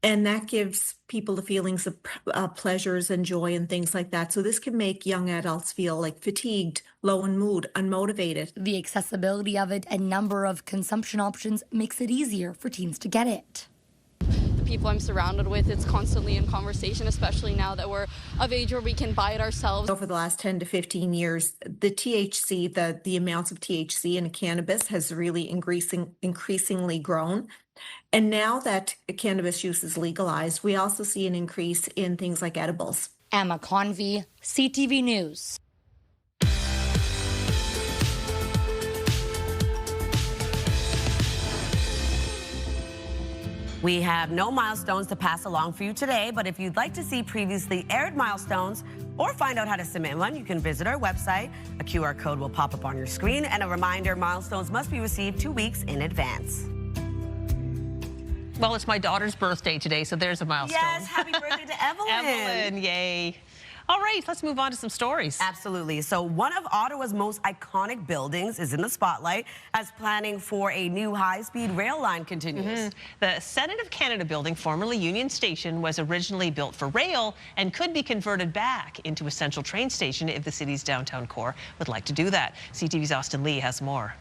And that gives people the feelings of pleasures and joy and things like that. So this can make young adults feel like fatigued, low in mood, unmotivated. The accessibility of it and number of consumption options makes it easier for teens to get it. People I'm surrounded with, it's constantly in conversation, especially now that we're of age where we can buy it ourselves. Over the last 10 to 15 years, the THC, the amounts of THC in cannabis has really increasingly grown. And now that cannabis use is legalized, we also see an increase in things like edibles. Emma Convey, CTV News. We have no milestones to pass along for you today, but if you'd like to see previously aired milestones or find out how to submit one, you can visit our website. A QR code will pop up on your screen, and a reminder, milestones must be received 2 weeks in advance. Well, it's my daughter's birthday today, so there's a milestone. Yes, happy birthday to Evelyn. Evelyn, yay. All right, let's move on to some stories. Absolutely. So one of Ottawa's most iconic buildings is in the spotlight as planning for a new high-speed rail line continues. The Senate of Canada building, formerly Union Station, was originally built for rail and could be converted back into a central train station if the city's downtown core would like to do that. CTV's Austin Lee has more.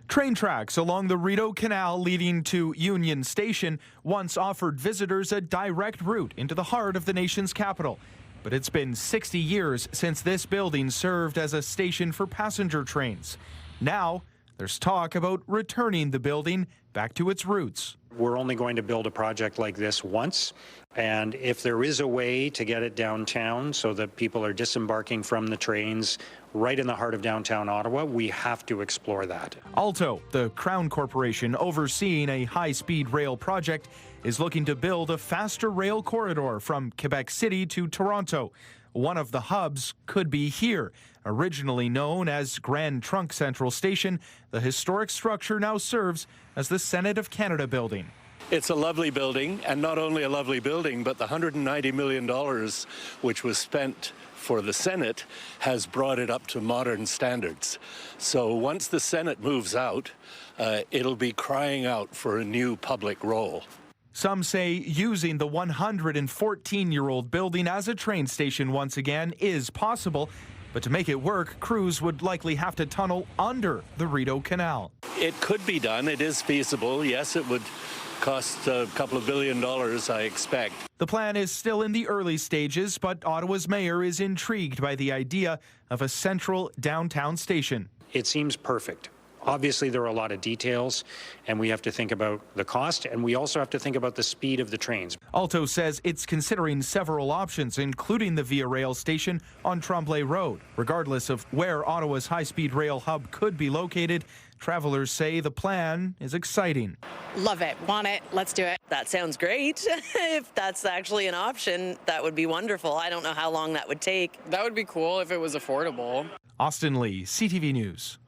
Train tracks along the Rideau Canal leading to Union Station once offered visitors a direct route into the heart of the nation's capital. But it's been 60 years since this building served as a station for passenger trains. Now, there's talk about returning the building back to its roots. We're only going to build a project like this once, and if there is a way to get it downtown so that people are disembarking from the trains right in the heart of downtown Ottawa, we have to explore that. Alto, the Crown Corporation overseeing a high-speed rail project, is looking to build a faster rail corridor from Quebec City to Toronto. One of the hubs could be here. Originally known as Grand Trunk Central Station, the historic structure now serves as the Senate of Canada building. It's a lovely building, and not only a lovely building, but the $190 million which was spent for the Senate has brought it up to modern standards. So once the Senate moves out, it'll be crying out for a new public role. Some say using the 114-year-old building as a train station once again is possible, but to make it work, crews would likely have to tunnel under the Rideau Canal. It could be done. It is feasible. Yes, it would cost a couple of $1 billion, I expect. The plan is still in the early stages, but Ottawa's mayor is intrigued by the idea of a central downtown station. It seems perfect. Obviously, there are a lot of details, and we have to think about the cost, and we also have to think about the speed of the trains. Alto says it's considering several options, including the Via Rail station on Tremblay Road. Regardless of where Ottawa's high-speed rail hub could be located, travelers say the plan is exciting. Love it. Want it. Let's do it. That sounds great. If that's actually an option, that would be wonderful. I don't know how long that would take. That would be cool if it was affordable. Austin Lee, CTV News.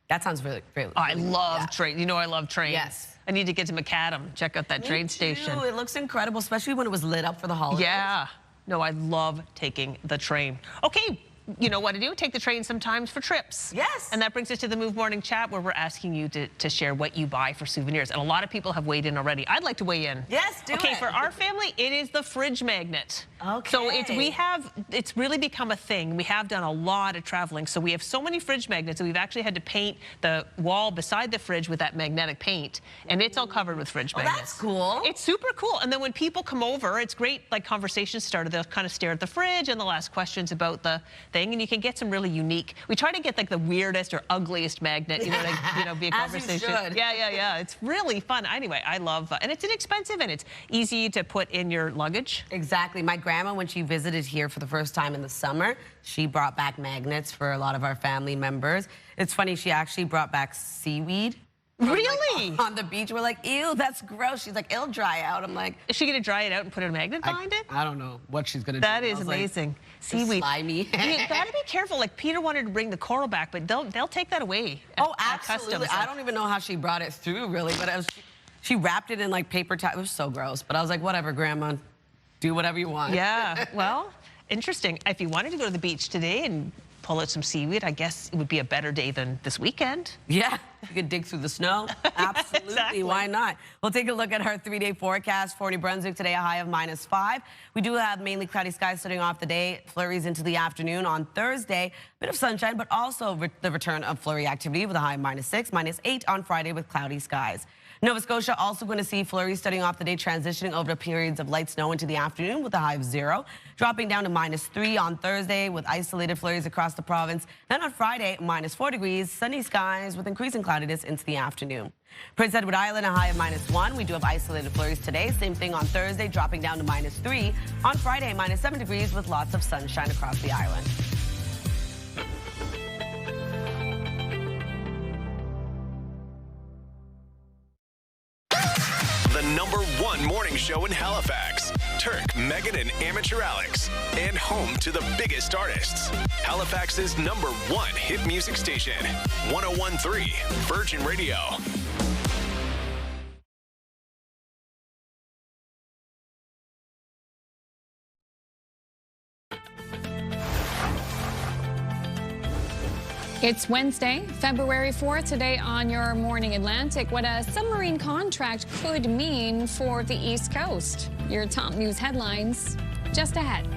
That sounds really great. I love train. You know I love trains. Yes. I need to get to Macadam, check out that train station. It looks incredible, especially when it was lit up for the holidays. Yeah. No, I love taking the train. Okay. You know what to do, take the train sometimes for trips. Yes. And that brings us to the Move Morning Chat, where we're asking you to share what you buy for souvenirs. And a lot of people have weighed in already. I'd like to weigh in. Yes, do it. Okay, for our family, it is the fridge magnet. Okay. So it's really become a thing. We have done a lot of traveling. So we have so many fridge magnets that we've actually had to paint the wall beside the fridge with that magnetic paint. And it's all covered with fridge magnets. That's cool. It's super cool. And then when people come over, it's great, like conversations started. They'll kind of stare at the fridge and they'll ask questions about the thing. And you can get some really unique. We try to get like the weirdest or ugliest magnet, be a conversation. As you should. Yeah. It's really fun. Anyway, I love, and it's inexpensive and it's easy to put in your luggage. Exactly. My grandma, when she visited here for the first time in the summer, she brought back magnets for a lot of our family members. It's funny, she actually brought back seaweed. Really? On the beach, we're like, ew, that's gross. She's like, it'll dry out. I'm like, is she gonna dry it out and put a magnet behind it? I don't know what she's gonna do. That is amazing. Like, seaweed. Slimy. You gotta be careful. Like Peter wanted to bring the coral back, but they'll take that away. Absolutely. I don't even know how she brought it through, really, but she wrapped it in like paper towel. It was so gross. But I was like, whatever, Grandma, do whatever you want. Yeah. Well, interesting. If you wanted to go to the beach today and pull out some seaweed, I guess it would be a better day than this weekend. Yeah, you could dig through the snow. Absolutely, Exactly. Why not? We'll take a look at our 3-day forecast for New Brunswick today, a high of -5. We do have mainly cloudy skies starting off the day, flurries into the afternoon. On Thursday, bit of sunshine, but also the return of flurry activity with a high of -6, -8 on Friday with cloudy skies. Nova Scotia also going to see flurries starting off the day, transitioning over to periods of light snow into the afternoon with a high of 0, dropping down to -3 on Thursday with isolated flurries across the province. Then on Friday, -4 degrees, sunny skies with increasing cloudiness into the afternoon. Prince Edward Island, a high of -1. We do have isolated flurries today. Same thing on Thursday, dropping down to -3. On Friday, -7 degrees with lots of sunshine across the island. The #1 morning show in Halifax. Turk, Megan, and Amateur Alex. And home to the biggest artists. Halifax's #1 hit music station. 101.3 Virgin Radio. It's Wednesday, February 4th, today on your Morning Atlantic. What a submarine contract could mean for the East Coast. Your top news headlines just ahead.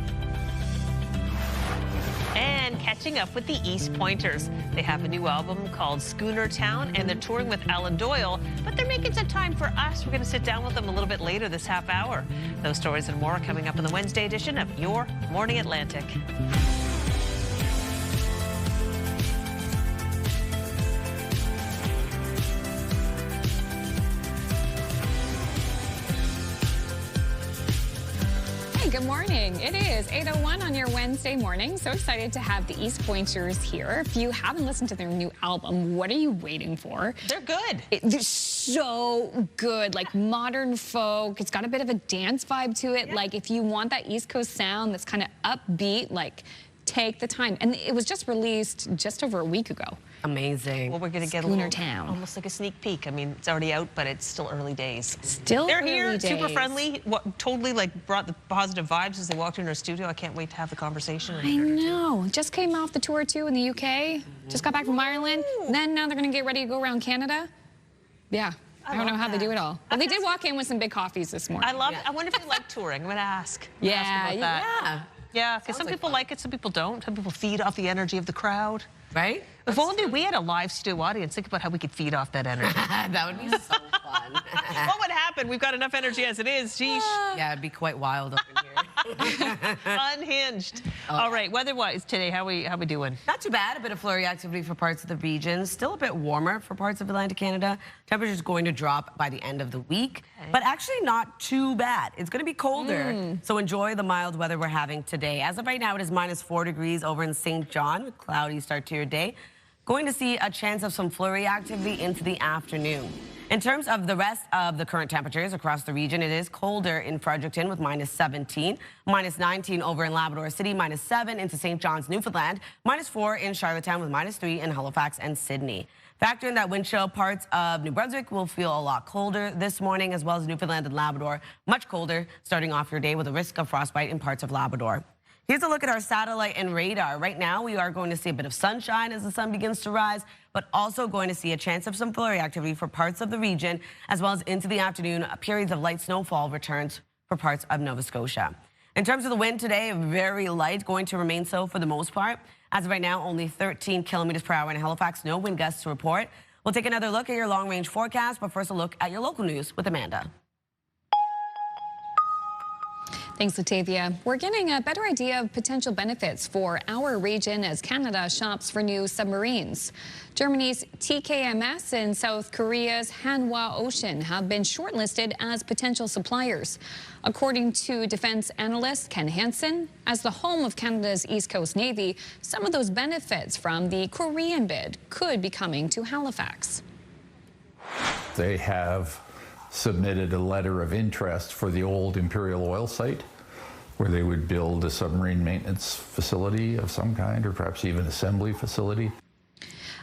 And catching up with the East Pointers. They have a new album called Schooner Town, and they're touring with Alan Doyle, but they're making some time for us. We're going to sit down with them a little bit later this half hour. Those stories and more are coming up in the Wednesday edition of Your Morning Atlantic. Good morning. It is 8:01 on your Wednesday morning. So excited to have the East Pointers here. If you haven't listened to their new album, what are you waiting for? They're good. They're so good, like modern folk. It's got a bit of a dance vibe to it. Yeah. Like if you want that East Coast sound that's kind of upbeat, like take the time. And it was just released just over a week ago. Amazing. Well, we're going to get Schooner Town. Almost like a sneak peek. I mean, it's already out, but it's still early days. They're here, super friendly. Totally like brought the positive vibes as they walked into our studio. I can't wait to have the conversation. I know. Just came off the tour too in the UK. Just got back from Ireland. Then now they're going to get ready to go around Canada. Yeah. I don't know how they do it all. But they did walk in with some big coffees this morning. I love it. I wonder if they like touring. I'm going to ask. Yeah. Yeah, because some people like it, some people don't. Some people feed off the energy of the crowd. Right? If only we had a live studio audience, think about how we could feed off that energy. That would be so fun. What would happen? We've got enough energy as it is. Sheesh. Yeah, it'd be quite wild up in here. Unhinged. All right, weather-wise today, how we doing? Not too bad. A bit of flurry activity for parts of the region. Still a bit warmer for parts of Atlantic Canada. Temperature's going to drop by the end of the week, but actually not too bad. It's going to be colder, so enjoy the mild weather we're having today. As of right now, it is -4 degrees over in St. John. Cloudy start to your day. Going to see a chance of some flurry activity into the afternoon. In terms of the rest of the current temperatures across the region, it is colder in Fredericton with -17, -19 over in Labrador City, -7 into St. John's, Newfoundland, -4 in Charlottetown with -3 in Halifax and Sydney. Factor in that wind chill, parts of New Brunswick will feel a lot colder this morning, as well as Newfoundland and Labrador, much colder starting off your day with a risk of frostbite in parts of Labrador. Here's a look at our satellite and radar. Right now, we are going to see a bit of sunshine as the sun begins to rise, but also going to see a chance of some flurry activity for parts of the region, as well as into the afternoon, periods of light snowfall returns for parts of Nova Scotia. In terms of the wind today, very light, going to remain so for the most part. As of right now, only 13 kilometers per hour in Halifax, no wind gusts to report. We'll take another look at your long-range forecast, but first a look at your local news with Amanda. Thanks, Latavia. We're getting a better idea of potential benefits for our region as Canada shops for new submarines. Germany's TKMS and South Korea's Hanwha Ocean have been shortlisted as potential suppliers. According to defense analyst Ken Hansen, as the home of Canada's East Coast Navy, some of those benefits from the Korean bid could be coming to Halifax. They have submitted a letter of interest for the old Imperial Oil site, where they would build a submarine maintenance facility of some kind, or perhaps even assembly facility.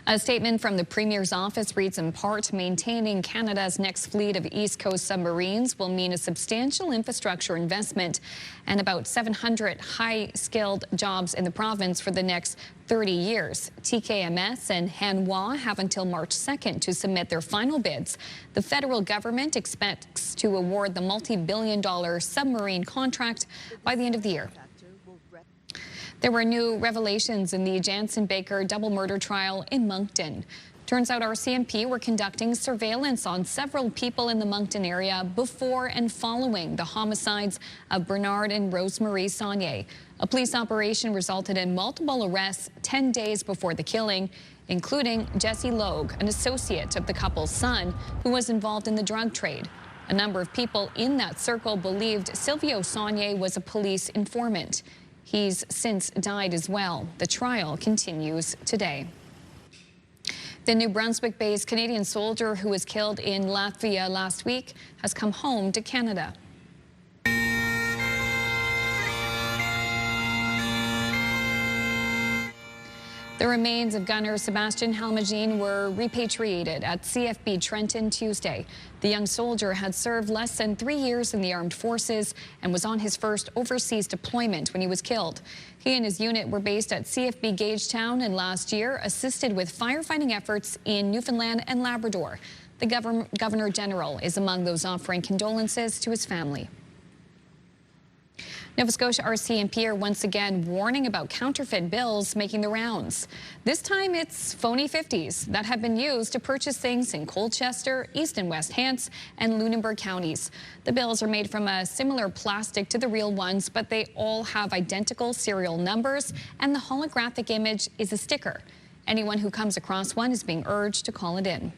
A statement from the Premier's office reads in part, maintaining Canada's next fleet of East Coast submarines will mean a substantial infrastructure investment and about 700 high-skilled jobs in the province for the next 30 years. TKMS and Hanwha have until March 2nd to submit their final bids. The federal government expects to award the multi-billion-dollar submarine contract by the end of the year. There were new revelations in the Jansen Baker double murder trial in Moncton. Turns out RCMP were conducting surveillance on several people in the Moncton area before and following the homicides of Bernard and Rosemarie Saunier. A police operation resulted in multiple arrests 10 days before the killing, including Jesse Logue, an associate of the couple's son, who was involved in the drug trade. A number of people in that circle believed Silvio Saunier was a police informant. He's since died as well. The trial continues today. The New Brunswick-based Canadian soldier who was killed in Latvia last week has come home to Canada. The remains of gunner Sebastian Halmagine were repatriated at CFB Trenton Tuesday. The young soldier had served less than 3 years in the armed forces and was on his first overseas deployment when he was killed. He and his unit were based at CFB Gagetown and last year assisted with firefighting efforts in Newfoundland and Labrador. The Governor General is among those offering condolences to his family. Nova Scotia RCMP are once again warning about counterfeit bills making the rounds. This time it's phony 50s that have been used to purchase things in Colchester, East and West Hants, and Lunenburg counties. The bills are made from a similar plastic to the real ones, but they all have identical serial numbers, and the holographic image is a sticker. Anyone who comes across one is being urged to call it in.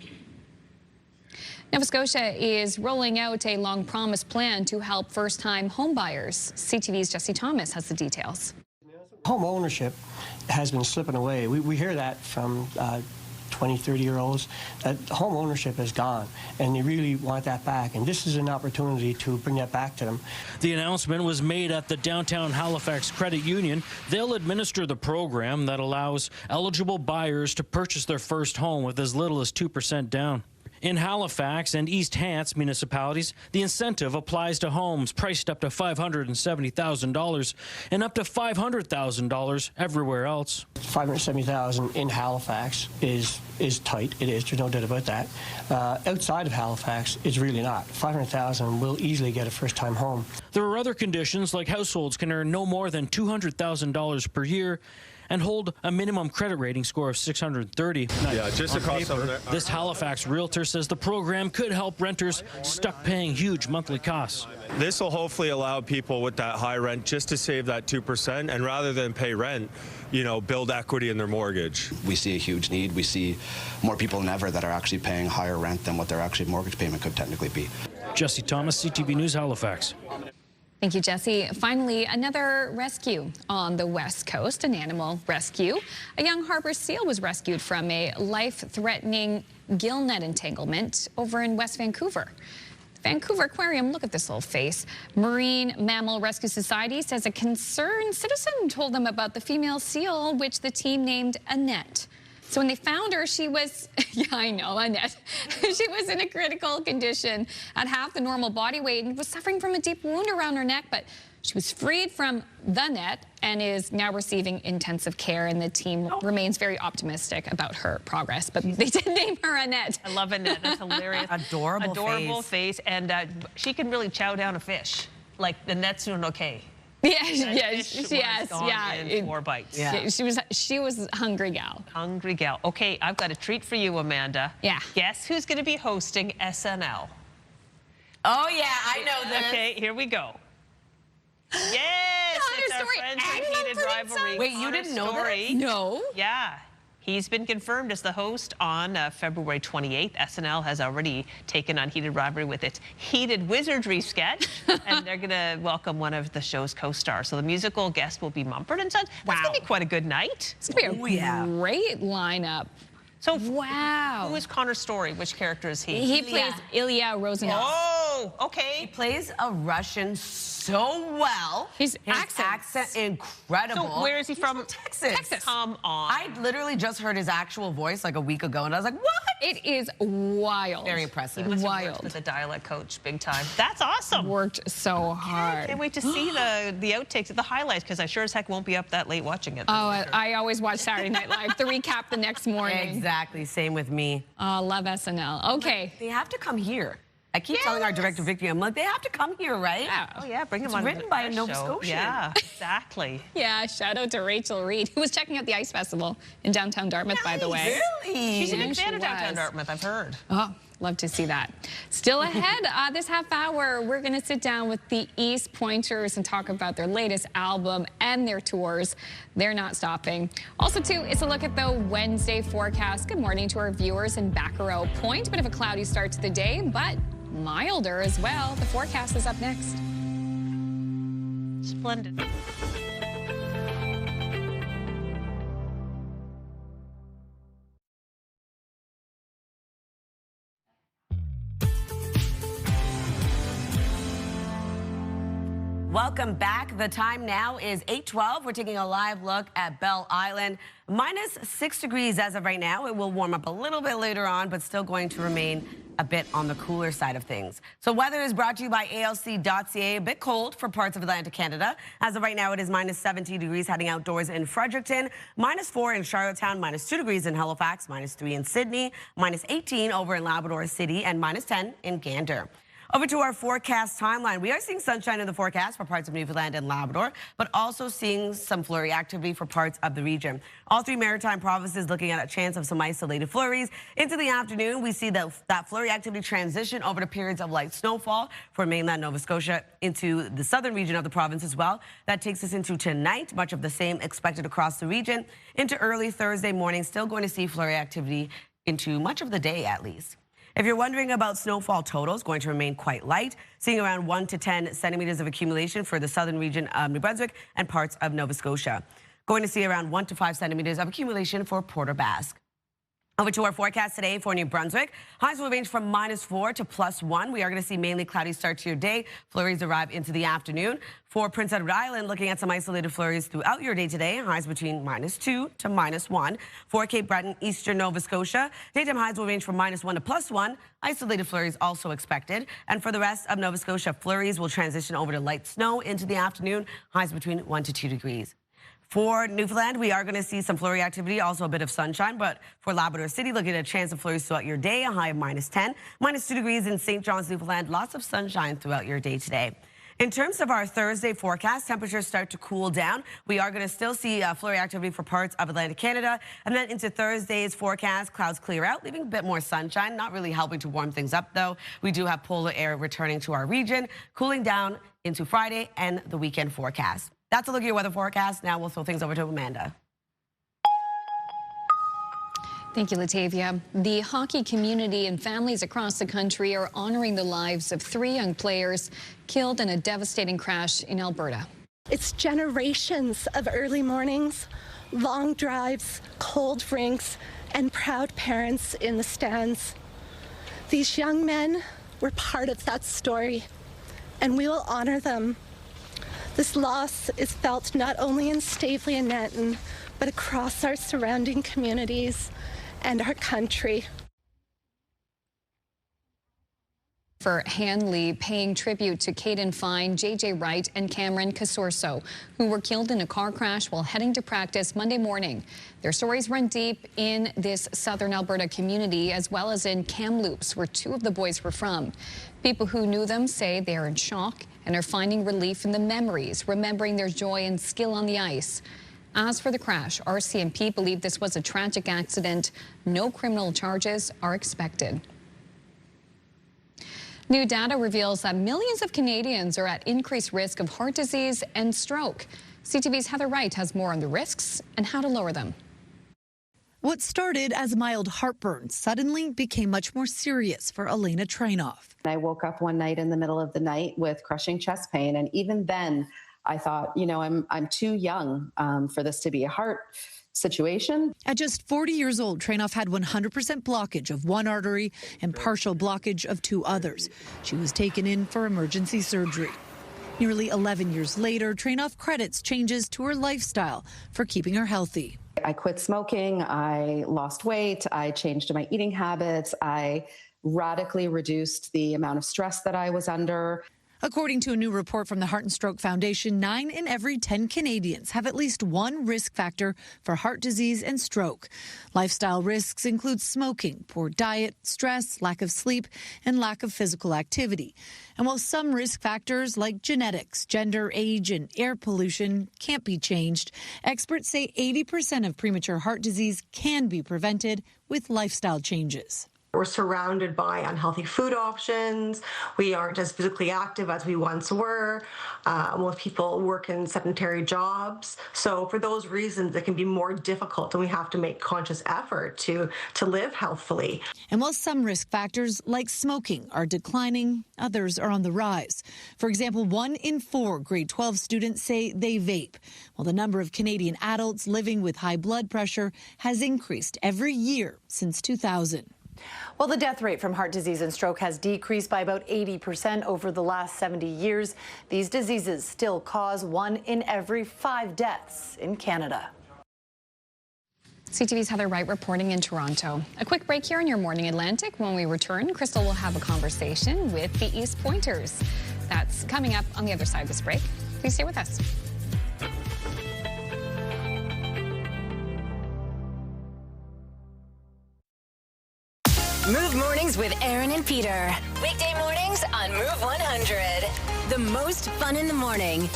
Nova Scotia is rolling out a long-promised plan to help first-time homebuyers. CTV's Jesse Thomas has the details. Home ownership has been slipping away. We hear that from 20, 30-year-olds, that home ownership is gone, and they really want that back, and this is an opportunity to bring that back to them. The announcement was made at the Downtown Halifax Credit Union. They'll administer the program that allows eligible buyers to purchase their first home with as little as 2% down. In Halifax and East Hants municipalities, the incentive applies to homes priced up to $570,000 and up to $500,000 everywhere else. $570,000 in Halifax is tight. It is. There's no doubt about that. Outside of Halifax, it's really not. $500,000 will easily get a first-time home. There are other conditions, like households can earn no more than $200,000 per year and hold a minimum credit rating score of 630. Yeah, just across over there. This Halifax realtor says the program could help renters stuck paying huge monthly costs. This will hopefully allow people with that high rent just to save that 2%, and rather than pay rent, you know, build equity in their mortgage. We see a huge need. We see more people than ever that are actually paying higher rent than what their actual mortgage payment could technically be. Jesse Thomas, CTV News, Halifax. Thank you, Jesse. Finally, another rescue on the West Coast, an animal rescue. A young harbor seal was rescued from a life-threatening gill net entanglement over in West Vancouver. Vancouver Aquarium, look at this little face. Marine Mammal Rescue Society says a concerned citizen told them about the female seal, which the team named Annette. So when they found her, she was, yeah, I know, Annette. She was in a critical condition at half the normal body weight and was suffering from a deep wound around her neck, but she was freed from the net and is now receiving intensive care, and the team remains very optimistic about her progress. But they did name her Annette. I love Annette. That's hilarious. Adorable face. And she can really chow down a fish. Like, Annette's doing okay. Yes, in 4 bites. Yeah. She was a hungry gal. Hungry gal. Okay, I've got a treat for you, Amanda. Yeah. Guess who's going to be hosting SNL? Oh, yeah, I know this. Okay, here we go. Yes, it's our friends from Heated Rivalry. Wait, you didn't know this? No. Yeah. He's been confirmed as the host on February 28th. SNL has already taken on Heated Rivalry with its Heated Wizardry sketch, and they're going to welcome one of the show's co-stars. So the musical guest will be Mumford & Sons. That's going to be quite a good night. It's going to be a great lineup. So, wow. Who is Connor Story? Which character is he? He plays Ilya Rosenov. Oh, okay. He plays a Russian so well. His accent incredible. So where is he from? Texas. Come on. I literally just heard his actual voice like a week ago, and I was like, what? It is wild. Very impressive. Wild. With a dialect coach, big time. That's awesome. Worked so hard. I can't wait to see the outtakes, the highlights, because I sure as heck won't be up that late watching it. Oh, I always watch Saturday Night Live, the recap the next morning. Exactly. Same with me. Love SNL. Okay. They have to come here. I keep telling our director, Vicky, I'm like, they have to come here, right? Yeah. Oh, yeah. Bring them on. It's written by a Nova Scotian. Yeah, exactly. Yeah, shout out to Rachel Reed, who was checking out the Ice Festival in downtown Dartmouth, by the way. Really? She's a big fan of downtown Dartmouth, I've heard. Oh, love to see that. Still ahead this half hour, we're going to sit down with the East Pointers and talk about their latest album and their tours. They're not stopping. Also, too, it's a look at the Wednesday forecast. Good morning to our viewers in Baccarrow Point. Bit of a cloudy start to the day, but milder as well. The forecast is up next. Splendid. Welcome back. The time now is 8:12. We're taking a live look at Bell Island. Minus 6 degrees as of right now. It will warm up a little bit later on, but still going to remain a bit on the cooler side of things. So weather is brought to you by ALC.ca. A bit cold for parts of Atlantic Canada. As of right now, it is minus 17 degrees heading outdoors in Fredericton, minus 4 in Charlottetown, minus 2 degrees in Halifax, minus 3 in Sydney, minus 18 over in Labrador City, and minus 10 in Gander. Over to our forecast timeline. We are seeing sunshine in the forecast for parts of Newfoundland and Labrador, but also seeing some flurry activity for parts of the region. All three maritime provinces looking at a chance of some isolated flurries. Into the afternoon, we see that flurry activity transition over to periods of light snowfall for mainland Nova Scotia into the southern region of the province as well. That takes us into tonight, much of the same expected across the region. Into early Thursday morning, still going to see flurry activity into much of the day at least. If you're wondering about snowfall totals, going to remain quite light, seeing around 1 to 10 centimeters of accumulation for the southern region of New Brunswick and parts of Nova Scotia. Going to see around 1 to 5 centimeters of accumulation for Port aux Basques. Over to our forecast today for New Brunswick. Highs will range from -4 to +1. We are going to see mainly cloudy start to your day. Flurries arrive into the afternoon. For Prince Edward Island, looking at some isolated flurries throughout your day today. Highs between -2 to -1. For Cape Breton, eastern Nova Scotia, daytime highs will range from -1 to +1. Isolated flurries also expected. And for the rest of Nova Scotia, flurries will transition over to light snow into the afternoon. Highs between 1 to 2 degrees. For Newfoundland, we are going to see some flurry activity, also a bit of sunshine. But for Labrador City, looking at a chance of flurries throughout your day, a high of -10. -2 degrees in St. John's, Newfoundland. Lots of sunshine throughout your day today. In terms of our Thursday forecast, temperatures start to cool down. We are going to still see flurry activity for parts of Atlantic Canada. And then into Thursday's forecast, clouds clear out, leaving a bit more sunshine. Not really helping to warm things up, though. We do have polar air returning to our region, cooling down into Friday and the weekend forecast. That's a look at your weather forecast. Now we'll throw things over to Amanda. Thank you, Latavia. The hockey community and families across the country are honoring the lives of 3 young players killed in a devastating crash in Alberta. It's generations of early mornings, long drives, cold rinks, and proud parents in the stands. These young men were part of that story, and we will honor them. This loss is felt not only in Staveley and Nanton, but across our surrounding communities and our country. For Hanley, paying tribute to Caden Fine, J.J. Wright, and Cameron Casorso, who were killed in a car crash while heading to practice Monday morning. Their stories run deep in this southern Alberta community, as well as in Kamloops, where 2 of the boys were from. People who knew them say they are in shock and are finding relief in the memories, remembering their joy and skill on the ice. As for the crash, RCMP believe this was a tragic accident. No criminal charges are expected. New data reveals that millions of Canadians are at increased risk of heart disease and stroke. CTV's Heather Wright has more on the risks and how to lower them. What started as mild heartburn suddenly became much more serious for Elena Trainoff. I woke up one night in the middle of the night with crushing chest pain, and even then I thought, you know, I'm too young for this to be a heart situation. At just 40 years old, Trainoff had 100% blockage of one artery and partial blockage of 2 others. She was taken in for emergency surgery. Nearly 11 years later, Trainoff credits changes to her lifestyle for keeping her healthy. I quit smoking, I lost weight, I changed my eating habits, I radically reduced the amount of stress that I was under. According to a new report from the Heart and Stroke Foundation, 9 in every 10 Canadians have at least one risk factor for heart disease and stroke. Lifestyle risks include smoking, poor diet, stress, lack of sleep, and lack of physical activity. And while some risk factors like genetics, gender, age, and air pollution can't be changed, experts say 80% of premature heart disease can be prevented with lifestyle changes. We're surrounded by unhealthy food options. We aren't as physically active as we once were. Most people work in sedentary jobs. So for those reasons, it can be more difficult, and we have to make conscious effort to live healthfully. And while some risk factors like smoking are declining, others are on the rise. For example, 1 in 4 grade 12 students say they vape, while the number of Canadian adults living with high blood pressure has increased every year since 2000. Well, the death rate from heart disease and stroke has decreased by about 80% over the last 70 years. These diseases still cause 1 in every 5 deaths in Canada. CTV's Heather Wright reporting in Toronto. A quick break here on Your Morning Atlantic. When we return, Crystal will have a conversation with the East Pointers. That's coming up on the other side of this break. Please stay with us. Move Mornings with Aaron and Peter. Weekday mornings on Move 100. The most fun in the morning.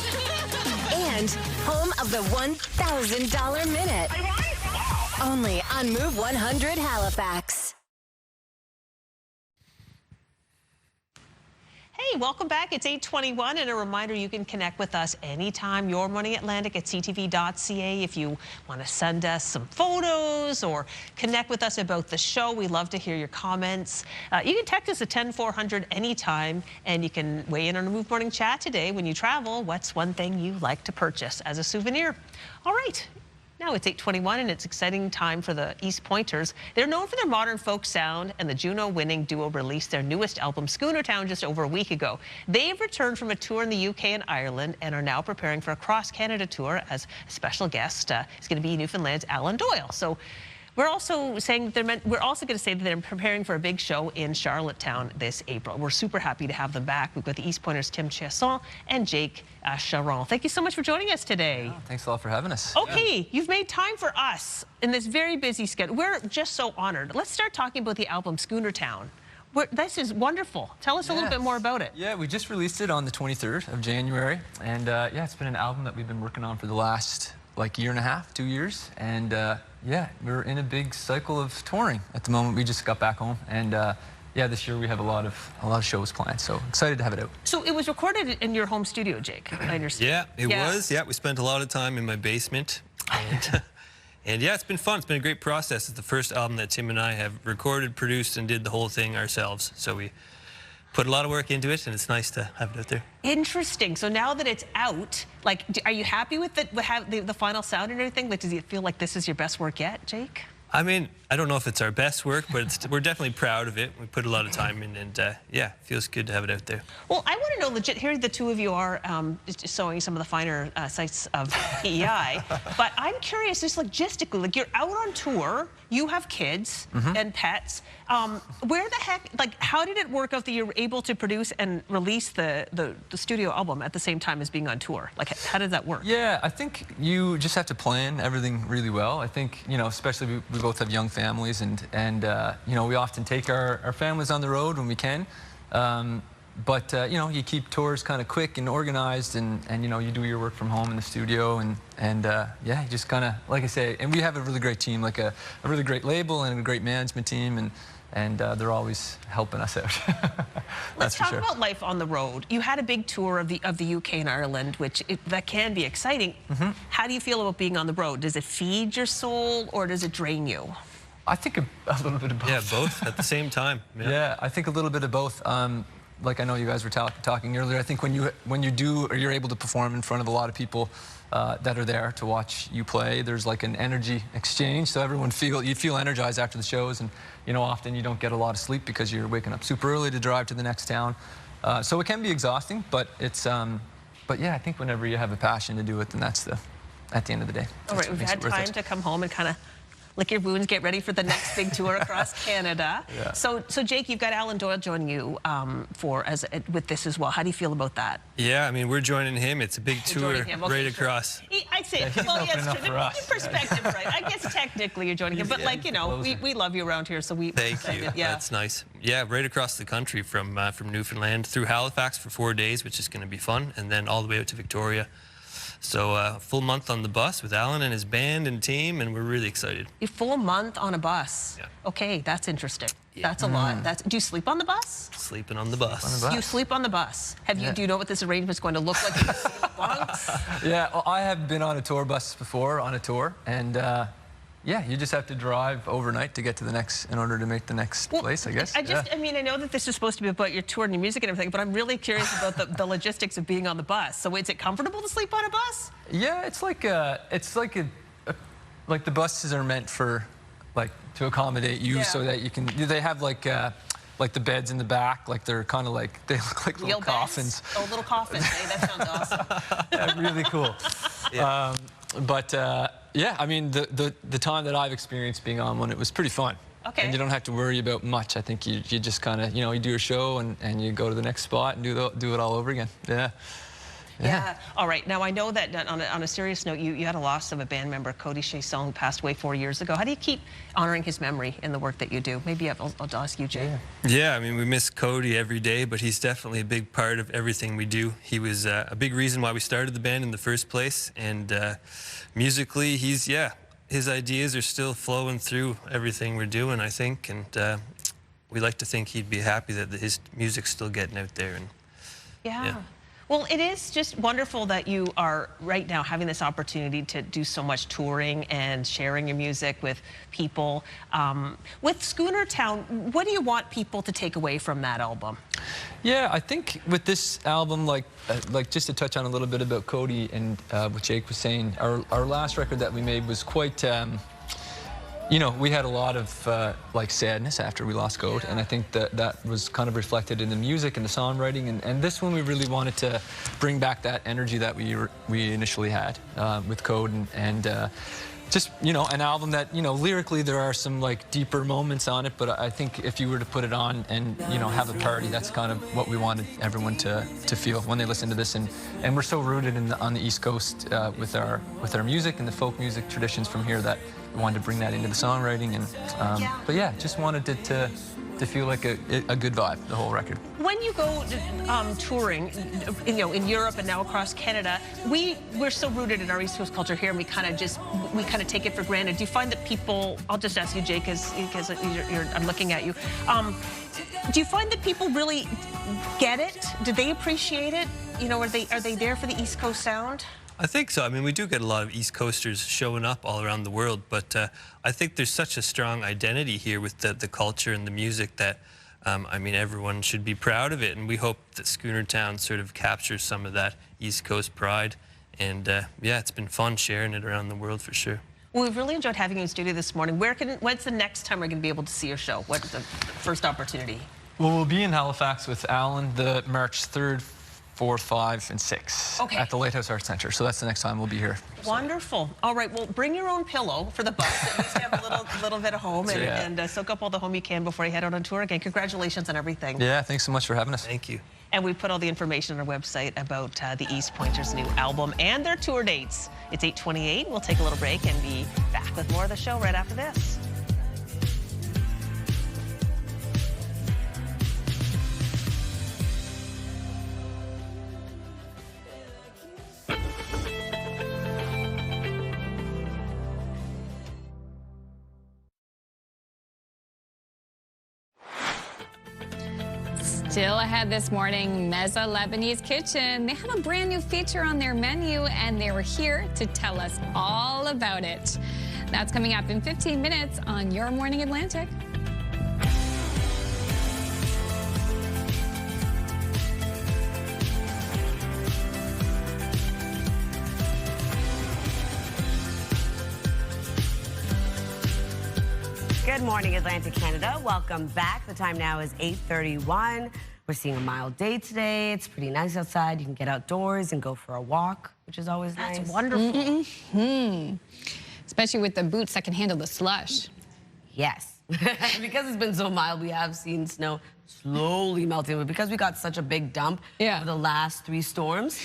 And home of the $1,000 minute. Only on Move 100 Halifax. Hey, welcome back. It's 8:21, and a reminder, you can connect with us anytime. Your Morning Atlantic at ctv.ca if you want to send us some photos or connect with us about the show. We love to hear your comments. You can text us at 10400 anytime, and you can weigh in on a Move Morning Chat today. When you travel, what's one thing you like to purchase as a souvenir? All right. Now it's 8:21, and it's exciting time for the East Pointers. They're known for their modern folk sound, and the Juno-winning duo released their newest album, Schoonertown, just over a week ago. They've returned from a tour in the UK and Ireland and are now preparing for a cross-Canada tour as a special guest is going to be Newfoundland's Alan Doyle. So we're also saying that we're also going to say that they're preparing for a big show in Charlottetown this April. We're super happy to have them back. We've got the East Pointers, Tim Chasson and Jake Charon. Thank you so much for joining us today. Yeah, thanks a lot for having us. Okay, you've made time for us in this very busy schedule. We're just so honored. Let's start talking about the album Schoonertown. This is wonderful. Tell us a little bit more about it. Yeah, we just released it on the 23rd of January. And yeah, it's been an album that we've been working on for the last year and a half, 2 years. And yeah, we're in a big cycle of touring at the moment. We just got back home. And yeah, this year we have a lot of shows planned. So excited to have it out. So it was recorded in your home studio, Jake, I understand. Yeah, it was. Yeah, we spent a lot of time in my basement. And yeah, it's been fun. It's been a great process. It's the first album that Tim and I have recorded, produced, and did the whole thing ourselves. So we put a lot of work into it, and it's nice to have it out there. Interesting. So now that it's out, are you happy with the final sound and everything? Does it feel like this is your best work yet, Jake? I mean, I don't know if it's our best work, but we're definitely proud of it. We put a lot of time in, and yeah, it feels good to have it out there. Well, I want to know, legit, here the two of you are just showing some of the finer sites of PEI, but I'm curious, just logistically, you're out on tour, you have kids and pets. Where the heck, how did it work out that you were able to produce and release the studio album at the same time as being on tour? How did that work? Yeah, I think you just have to plan everything really well. I think, especially we both have young families, and we often take our families on the road when we can. But you keep tours kind of quick and organized, and you do your work from home in the studio, and yeah, you just kind of, like I say, and we have a really great team, a really great label and a great management team, and they're always helping us out. Let's talk about life on the road. You had a big tour of the UK and Ireland, which that can be exciting. How do you feel about being on the road? Does it feed your soul or does it drain you? I think a little bit of both. Yeah, both at the same time. Yeah, I think a little bit of both. Like I know you guys were talking earlier, I think when you do, or you're able to perform in front of a lot of people that are there to watch you play, there's an energy exchange. So you feel energized after the shows, and often you don't get a lot of sleep because you're waking up super early to drive to the next town. So it can be exhausting, but it's but yeah, I think whenever you have a passion to do it, then that's at the end of the day. All right, we've had time to come home and kind of lick your wounds, get ready for the next big tour across Canada. Yeah. So Jake, you've got Alan Doyle joining you with this as well. How do you feel about that? Yeah, I mean, we're joining him. It's a big tour right across. I'd say, well, yes, in perspective, right? I guess technically you're joining him, but we love you around here, so we. Thank you. Yeah. That's nice. Yeah, right across the country from Newfoundland through Halifax for 4 days, which is going to be fun, and then all the way out to Victoria. So full month on the bus with Alan and his band and team, and we're really excited. A full month on a bus? Yeah. Okay, that's interesting. Yeah. That's a lot. Do you sleep on the bus? Sleeping on the bus. You sleep on the bus. Do you know what this arrangement's going to look like? Yeah, well, I have been on a tour bus before, and yeah, you just have to drive overnight to get to the next, in order to make the next place, I guess. I mean, I know that this is supposed to be about your tour and your music and everything, but I'm really curious about the logistics of being on the bus. So is it comfortable to sleep on a bus? Yeah, it's like the buses are meant for, to accommodate you, so that you can, they have the beds in the back, they're kind of they look like little coffins. Oh, little coffins, hey, that sounds awesome. Yeah, really cool. Yeah. Yeah, I mean, the time that I've experienced being on one, it was pretty fun. Okay. And you don't have to worry about much. I think you just kind of, you do your show and you go to the next spot and do it all over again. Yeah. Yeah. All right. Now, I know that on a serious note, you had a loss of a band member, Cody Chasson, who passed away 4 years ago. How do you keep honoring his memory in the work that you do? Maybe I'll ask you, Jay. Yeah, I mean, we miss Cody every day, but he's definitely a big part of everything we do. He was a big reason why we started the band in the first place. And musically, his ideas are still flowing through everything we're doing, I think. And we like to think he'd be happy that his music's still getting out there. And yeah. Well, it is just wonderful that you are right now having this opportunity to do so much touring and sharing your music with people. With Schooner Town, what do you want people to take away from that album? Yeah, I think with this album, like just to touch on a little bit about Cody and what Jake was saying, our last record that we made was quite, you know, we had a lot of like sadness after we lost Cody, and I think that was kind of reflected in the music and the songwriting. And this one, we really wanted to bring back that energy that we initially had with Cody, and just, you know, an album that, you know, lyrically there are some like deeper moments on it, but I think if you were to put it on and, you know, have a party, that's kind of what we wanted everyone to feel when they listen to this. And we're so rooted on the East Coast with our music and the folk music traditions from here that we wanted to bring that into the songwriting. And but yeah, just wanted it to feel like a good vibe, the whole record. When you go touring, you know, in Europe and now across Canada, we're so rooted in our East Coast culture here, and we kind of take it for granted. Do you find that people? I'll just ask you, Jake, because I'm looking at you. Do you find that people really get it? Do they appreciate it? You know, are they there for the East Coast sound? I think so. I mean, we do get a lot of East Coasters showing up all around the world, but I think there's such a strong identity here with the culture and the music that, I mean, everyone should be proud of it, and we hope that Schooner Town sort of captures some of that East Coast pride. And yeah, it's been fun sharing it around the world for sure. Well, we've really enjoyed having you in studio this morning. When's the next time we're going to be able to see your show? What's the first opportunity? Well, we'll be in Halifax with Alan the March 3rd, 4th, 5th, and 6th at the Lighthouse Arts Centre. So that's the next time we'll be here. Wonderful. All right, well, bring your own pillow for the bus. At least have a little bit of home and soak up all the home you can before you head out on tour again. Congratulations on everything. Yeah, thanks so much for having us. Thank you. And we put all the information on our website about the East Pointers' new album and their tour dates. It's 8:28. We'll take a little break and be back with more of the show right after this. Still ahead this morning, Meza Lebanese Kitchen. They have a brand new feature on their menu, and they were here to tell us all about it. That's coming up in 15 minutes on Your Morning Atlantic. Good morning, Atlantic Canada. Welcome back. The time now is 8:31. We're seeing a mild day today. It's pretty nice outside. You can get outdoors and go for a walk, which is always nice. That's wonderful. Especially with the boots that can handle the slush. Yes. Because it's been so mild, we have seen snow slowly melting. But because we got such a big dump over the last 3 storms,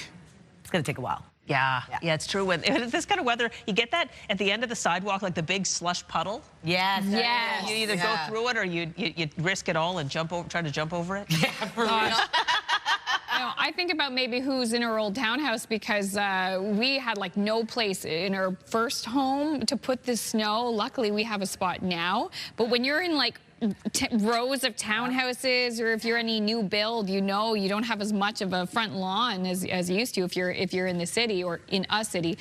it's going to take a while. Yeah, it's true. When this kind of weather, you get that at the end of the sidewalk, like the big slush puddle. Yes. You either go through it or you risk it all and try to jump over it. Yeah, for real. You know, I think about maybe who's in our old townhouse, because we had like no place in our first home to put the snow. Luckily, we have a spot now. But when you're in like rows of townhouses, or if you're any new build, you know, you don't have as much of a front lawn as you used to if you're in the city or in a city.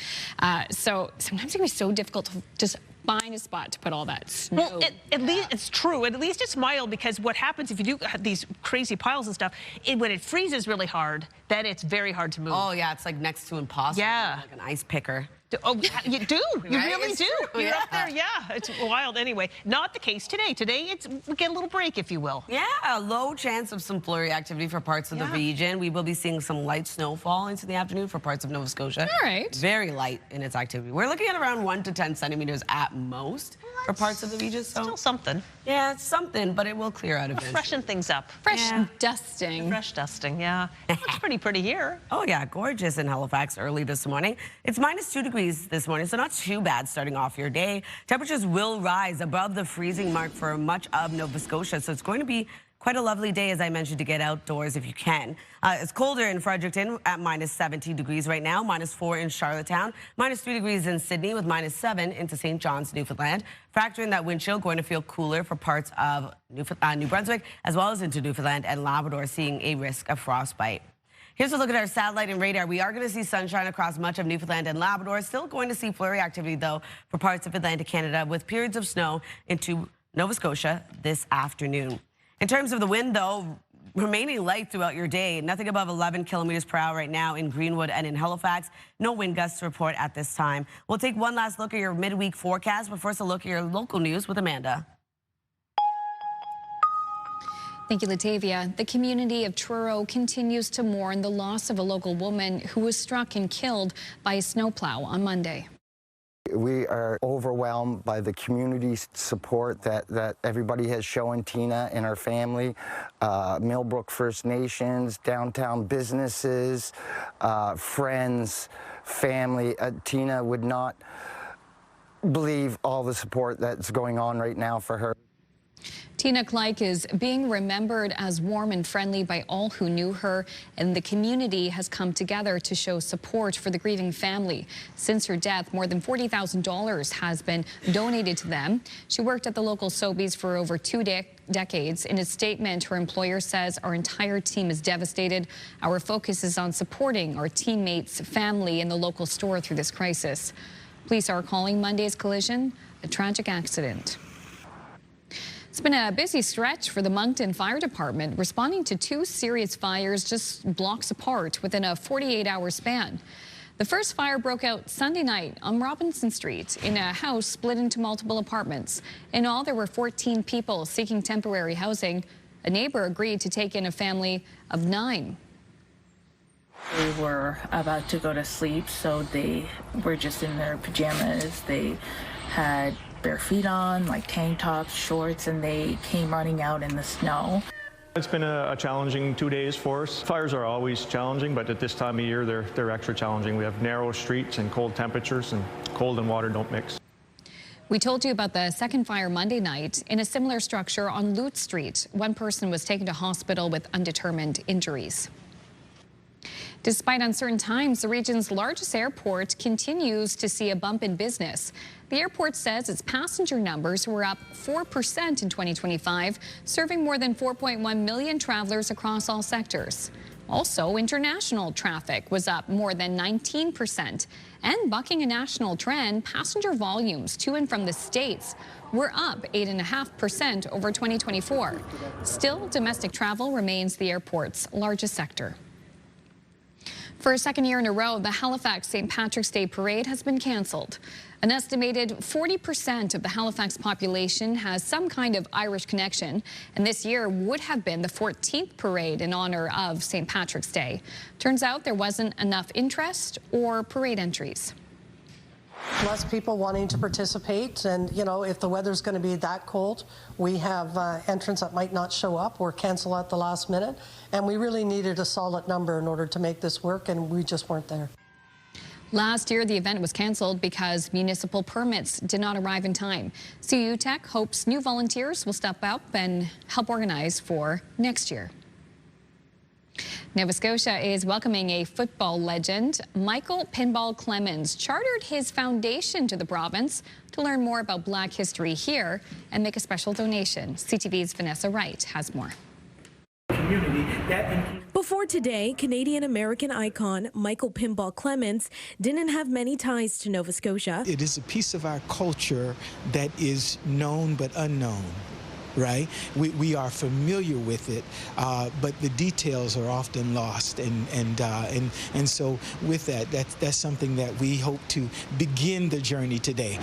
So sometimes it can be so difficult to just find a spot to put all that snow. Well, at least it's true. At least it's mild, because what happens if you do have these crazy piles and stuff, when it freezes really hard, then it's very hard to move. Oh yeah, it's like next to impossible. Yeah, like an ice picker. Oh, you do. You Right? really It's do. true, You're yeah. up there. Yeah, it's wild. Anyway, not the case today. Today, we get a little break, if you will. Yeah, a low chance of some flurry activity for parts of the region. We will be seeing some light snowfall into the afternoon for parts of Nova Scotia. All right. Very light in its activity. We're looking at around 1 to 10 centimeters at most for parts of the region. So still something. Yeah, it's something, but it will clear out eventually. Freshen things up. Fresh dusting. Fresh dusting, yeah. Looks pretty here. Oh, yeah, gorgeous in Halifax early this morning. It's -2 degrees this morning, so not too bad starting off your day. Temperatures will rise above the freezing mark for much of Nova Scotia, so it's going to be quite a lovely day, as I mentioned, to get outdoors if you can. It's colder in Fredericton at -17 degrees right now, -4 in Charlottetown, -3 degrees in Sydney with -7 into St. John's, Newfoundland. Factor in that wind chill, going to feel cooler for parts of New Brunswick, as well as into Newfoundland and Labrador, seeing a risk of frostbite. Here's a look at our satellite and radar. We are going to see sunshine across much of Newfoundland and Labrador. Still going to see flurry activity, though, for parts of Atlantic Canada, with periods of snow into Nova Scotia this afternoon. In terms of the wind, though, remaining light throughout your day. Nothing above 11 kilometers per hour right now in Greenwood and in Halifax. No wind gusts to report at this time. We'll take one last look at your midweek forecast, but first a look at your local news with Amanda. Thank you, Latavia. The community of Truro continues to mourn the loss of a local woman who was struck and killed by a snowplow on Monday. We are overwhelmed by the community support that everybody has shown Tina and her family, Millbrook First Nations, downtown businesses, friends, family. Tina would not believe all the support that's going on right now for her. Tina Kleik is being remembered as warm and friendly by all who knew her, and the community has come together to show support for the grieving family. Since her death, more than $40,000 has been donated to them. She worked at the local Sobeys for over 2 decades. In a statement, her employer says, "Our entire team is devastated. Our focus is on supporting our teammates, family, and the local store through this crisis." Police are calling Monday's collision a tragic accident. It's been a busy stretch for the Moncton Fire Department, responding to 2 serious fires just blocks apart within a 48-hour span. The first fire broke out Sunday night on Robinson Street in a house split into multiple apartments. In all, there were 14 people seeking temporary housing. A neighbor agreed to take in a family of 9. They were about to go to sleep, so they were just in their pajamas. They had bare feet on, like tank tops, shorts, and they came running out in the snow. It's been a challenging 2 days for us. Fires are always challenging, but at this time of year, they're extra challenging. We have narrow streets and cold temperatures, and cold and water don't mix. We told you about the second fire Monday night in a similar structure on Lute Street. One person was taken to hospital with undetermined injuries. Despite uncertain times, the region's largest airport continues to see a bump in business. The airport says its passenger numbers were up 4% in 2025, serving more than 4.1 million travelers across all sectors. Also, international traffic was up more than 19%. And bucking a national trend, passenger volumes to and from the States were up 8.5% over 2024. Still, domestic travel remains the airport's largest sector. For a second year in a row, the Halifax St. Patrick's Day Parade has been canceled. An estimated 40% of the Halifax population has some kind of Irish connection, and this year would have been the 14th parade in honor of St. Patrick's Day. Turns out there wasn't enough interest or parade entries. Less people wanting to participate, and you know, if the weather's going to be that cold, we have entrants that might not show up or cancel at the last minute, and we really needed a solid number in order to make this work, and we just weren't there. Last year, the event was canceled because municipal permits did not arrive in time. CU Tech hopes new volunteers will step up and help organize for next year. Nova Scotia is welcoming a football legend. Michael Pinball Clemens chartered his foundation to the province to learn more about Black history here and make a special donation. CTV's Vanessa Wright has more. Before today, Canadian-American icon Michael Pinball Clemens didn't have many ties to Nova Scotia. It is a piece of our culture that is known but unknown. right? We are familiar with it, but the details are often lost, and so with that, that's something that we hope to begin the journey today.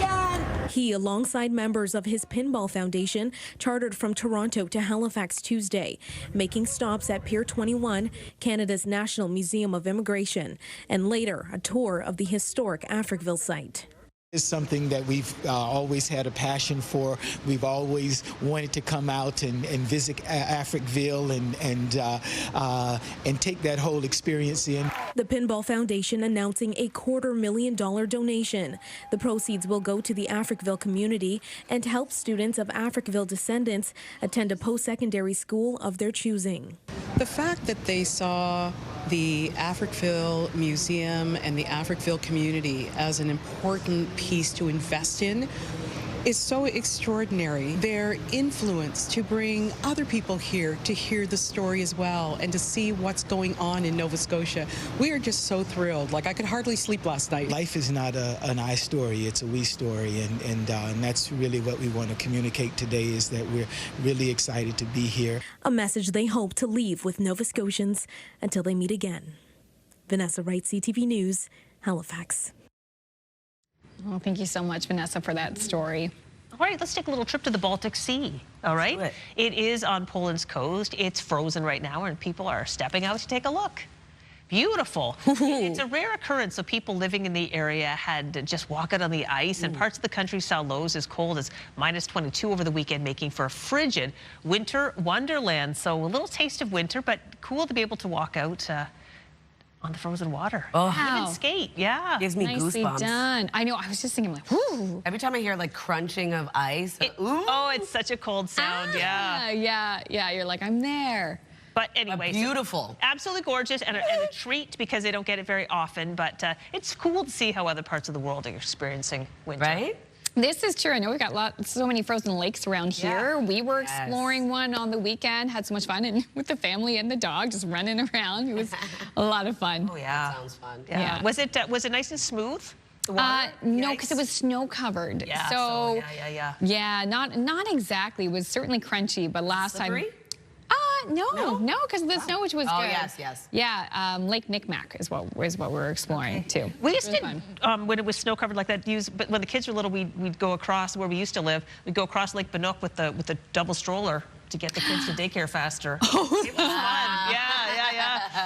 He, alongside members of his Pinball Foundation, chartered from Toronto to Halifax Tuesday, making stops at Pier 21, Canada's National Museum of Immigration, and later a tour of the historic Africville site. It's something that we've always had a passion for. We've always wanted to come out and visit Africville and take that whole experience in. The Pinball Foundation announcing a $250,000 donation. The proceeds will go to the Africville community and help students of Africville descendants attend a post-secondary school of their choosing. The fact that they saw the Africville Museum and the Africville community as an important piece to invest in is so extraordinary. Their influence to bring other people here to hear the story as well and to see what's going on in Nova Scotia. We are just so thrilled. Like, I could hardly sleep last night. Life is not an I story, it's a we story, and that's really what we want to communicate today, is that we're really excited to be here. A message they hope to leave with Nova Scotians until they meet again. Vanessa Wright, CTV News, Halifax. Well, thank you so much, Vanessa, for that story. All right, let's take a little trip to the Baltic Sea. All right, it is on Poland's coast. It's frozen right now, and people are stepping out to take a look. Beautiful. It's a rare occurrence, so people living in the area had to just walk out on the ice, and parts of the country saw lows as cold as -22 over the weekend, making for a frigid winter wonderland. So a little taste of winter, but cool to be able to walk out on the frozen water. Oh, even skate, yeah. Gives me Nicely goosebumps. done. I know, I was just thinking, like, whoo. Every time I hear like crunching of ice, Oh, it's such a cold sound, yeah. Yeah, you're like, I'm there. But anyway, beautiful. Absolutely gorgeous, and a treat because they don't get it very often, but it's cool to see how other parts of the world are experiencing winter. Right? This is true. I know we've got so many frozen lakes around here. We were exploring one on the weekend, had so much fun, and with the family and the dog just running around. It was a lot of fun. Oh yeah, that sounds fun. Yeah. Was it nice and smooth? The water? No, because it was snow covered. Yeah. So yeah. Yeah, not exactly. It was certainly crunchy, but last time. No, because the snow which was good. Yes. Yeah, Lake Nicmac is what we're exploring too. We used to, when it was snow covered like that, but when the kids were little, we'd go across where we used to live. We'd go across Lake Binook with the double stroller to get the kids to daycare faster. It was fun. Yeah.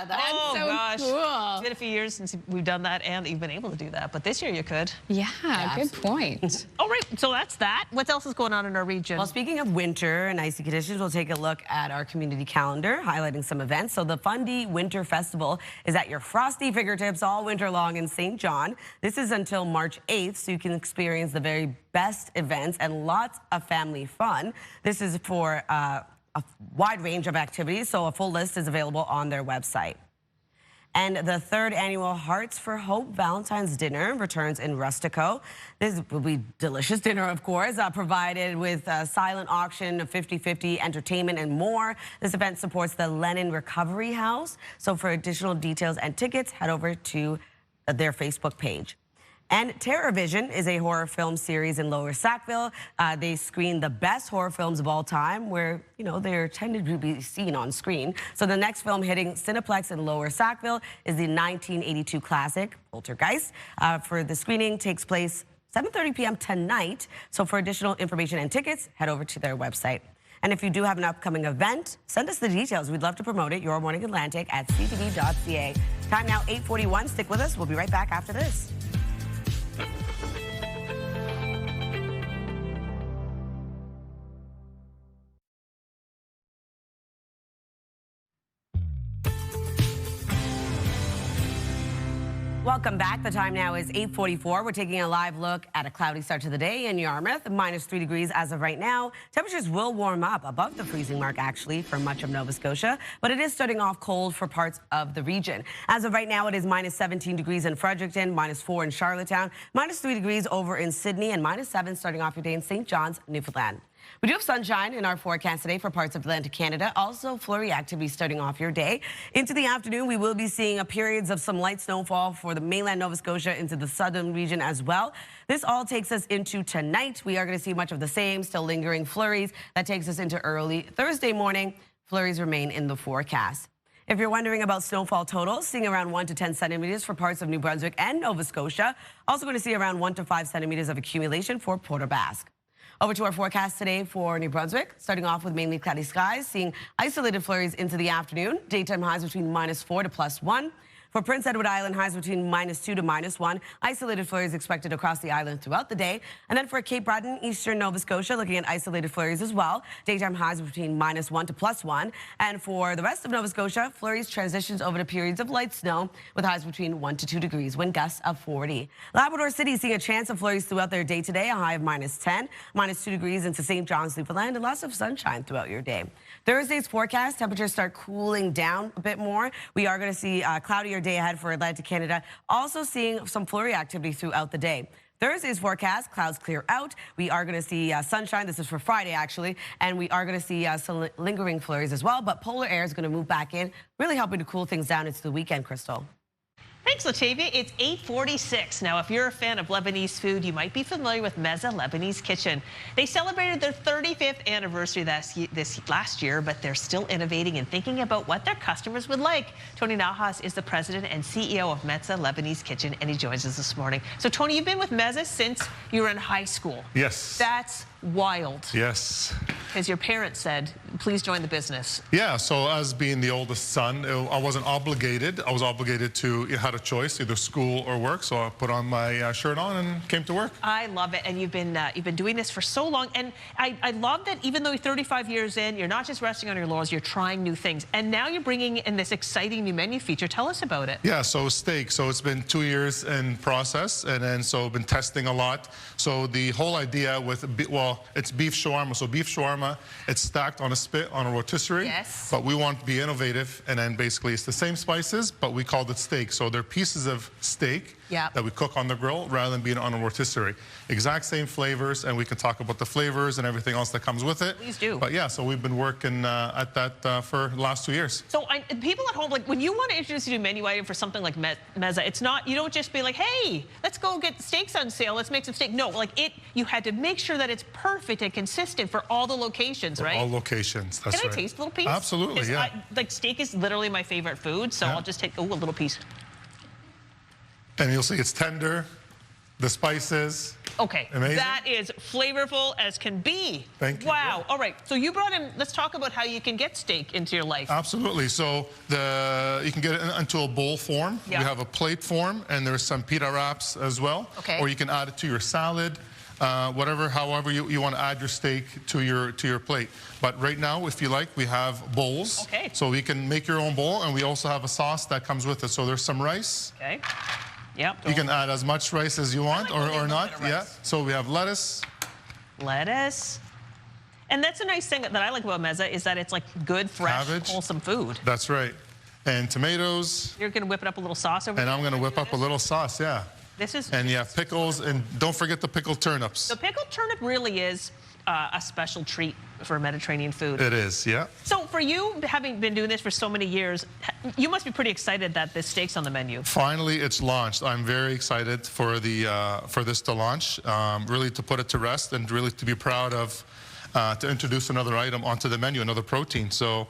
That's so gosh. cool. It's been a few years since we've done that, and you've been able to do that. But this year you could. Yeah, good point. All right, so that's that. What else is going on in our region? Well, speaking of winter and icy conditions, we'll take a look at our community calendar, highlighting some events. So the Fundy Winter Festival is at your frosty fingertips all winter long in St. John. This is until March 8th, so you can experience the very best events and lots of family fun. This is for a wide range of activities, so a full list is available on their website. And the third annual Hearts for Hope Valentine's Dinner returns in Rustico. This will be delicious dinner, of course, provided with a silent auction, 50-50 entertainment, and more. This event supports the Lennon Recovery House. So for additional details and tickets, head over to their Facebook page. And Terror Vision is a horror film series in Lower Sackville. They screen the best horror films of all time where, they're tended to be seen on screen. So the next film hitting Cineplex in Lower Sackville is the 1982 classic, Poltergeist. For the screening takes place 7:30 p.m. tonight. So for additional information and tickets, head over to their website. And if you do have an upcoming event, send us the details. We'd love to promote it. Your Morning Atlantic at ctv.ca. Time now 8:41. Stick with us. We'll be right back after this. Welcome back. The time now is 8:44. We're taking a live look at a cloudy start to the day in Yarmouth. -3 degrees as of right now. Temperatures will warm up above the freezing mark, actually, for much of Nova Scotia, but it is starting off cold for parts of the region. As of right now, it is -17 degrees in Fredericton, -4 in Charlottetown, -3 degrees over in Sydney, and -7 starting off your day in St. John's, Newfoundland. We do have sunshine in our forecast today for parts of Atlantic Canada. Also, flurry activity starting off your day. Into the afternoon, we will be seeing periods of some light snowfall for the mainland Nova Scotia into the southern region as well. This all takes us into tonight. We are going to see much of the same, still lingering flurries. That takes us into early Thursday morning. Flurries remain in the forecast. If you're wondering about snowfall totals, seeing around 1 to 10 centimeters for parts of New Brunswick and Nova Scotia. Also going to see around 1 to 5 centimeters of accumulation for Port aux Basques. Over to our forecast today for New Brunswick, starting off with mainly cloudy skies, seeing isolated flurries into the afternoon. Daytime highs between -4 to +1. For Prince Edward Island, highs between -2 to -1. Isolated flurries expected across the island throughout the day. And then for Cape Breton, eastern Nova Scotia, looking at isolated flurries as well. Daytime highs between -1 to +1. And for the rest of Nova Scotia, flurries transitions over to periods of light snow with highs between 1 to 2 degrees, wind gusts of 40. Labrador City seeing a chance of flurries throughout their day today, a high of -10, -2 degrees into St. John's, Newfoundland, and lots of sunshine throughout your day. Thursday's forecast, temperatures start cooling down a bit more. We are going to see a cloudier day ahead for Atlantic Canada, also seeing some flurry activity throughout the day. Thursday's forecast, clouds clear out. We are going to see sunshine. This is for Friday, actually. And we are going to see some lingering flurries as well. But polar air is going to move back in, really helping to cool things down into the weekend, Crystal. Thanks, Latavia. It's 8:46. Now, if you're a fan of Lebanese food, you might be familiar with Meza Lebanese Kitchen. They celebrated their 35th anniversary this last year, but they're still innovating and thinking about what their customers would like. Tony Nahas is the president and CEO of Meza Lebanese Kitchen, and he joins us this morning. So, Tony, you've been with Meza since you were in high school. Yes. That's wild. Yes. Because your parents said, please join the business. Yeah, so as being the oldest son, I wasn't obligated. I was obligated to, had a choice, either school or work. So I put on my shirt on and came to work. I love it. And you've been doing this for so long. And I love that even though you're 35 years in, you're not just resting on your laurels, you're trying new things. And now you're bringing in this exciting new menu feature. Tell us about it. Yeah, so steak. So it's been 2 years in process. And then so been testing a lot. So the whole idea with, well, it's beef shawarma. So beef shawarma, it's stacked on a spit on a rotisserie. Yes. But we want to be innovative, and then basically it's the same spices, but we called it steak. So they're pieces of steak that we cook on the grill rather than being on a rotisserie. Exact same flavors, and we can talk about the flavors and everything else that comes with it. Please do. But yeah, so we've been working at that for the last 2 years. So people at home, like when you want to introduce a new menu item for something like Meza, it's not, you don't just be like, hey, let's go get steaks on sale, let's make some steak. No, like you had to make sure that it's perfect and consistent for all the locations, right? All locations, that's right. Can I taste a little piece? Absolutely, yeah. Like steak is literally my favorite food, so I'll just take a little piece. And you'll see it's tender, the spices. Okay, amazing. That is flavorful as can be. Thank you. Wow. All right, so you brought in, let's talk about how you can get steak into your life. Absolutely. So you can get it into a bowl form. Yeah. We have a plate form, and there's some pita wraps as well. Okay. Or you can add it to your salad. However you want to add your steak to your plate. But right now, if you like, we have bowls. Okay. So you can make your own bowl, and we also have a sauce that comes with it. So there's some rice. Okay. Yep. You can add as much rice as you want, or not. Yeah. So we have lettuce. Lettuce. And that's a nice thing that I like about Meza is that it's like good, fresh, wholesome food. That's right. And tomatoes. You're going to whip it up a little sauce over there? And I'm going to whip up a little sauce, yeah. This is. And you have pickles, and don't forget the pickled turnips. The pickled turnip really is a special treat for Mediterranean food. It is, yeah. So for you, having been doing this for so many years, you must be pretty excited that this steak's on the menu. Finally, it's launched. I'm very excited for this to launch, really to put it to rest, and really to be proud of to introduce another item onto the menu, another protein. So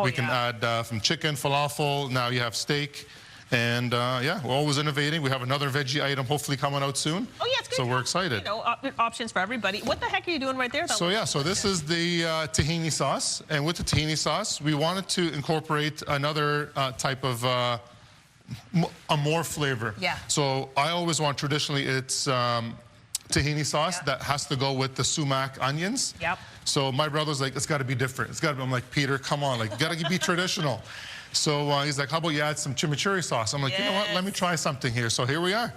we can add from chicken, falafel. Now you have steak. And yeah, we're always innovating. We have another veggie item hopefully coming out soon. Oh yeah, it's good. So we're excited. You know, options for everybody. What the heck are you doing right there? So yeah, so this is the tahini sauce, and with the tahini sauce, we wanted to incorporate another type of more flavor. Yeah. So I always want, traditionally, it's tahini sauce that has to go with the sumac onions. Yep. So my brother's like, it's got to be different. It's got to be. I'm like, Peter, come on, like, got to be traditional. So he's like, how about you add some chimichurri sauce? I'm like, you know what? Let me try something here. So here we are.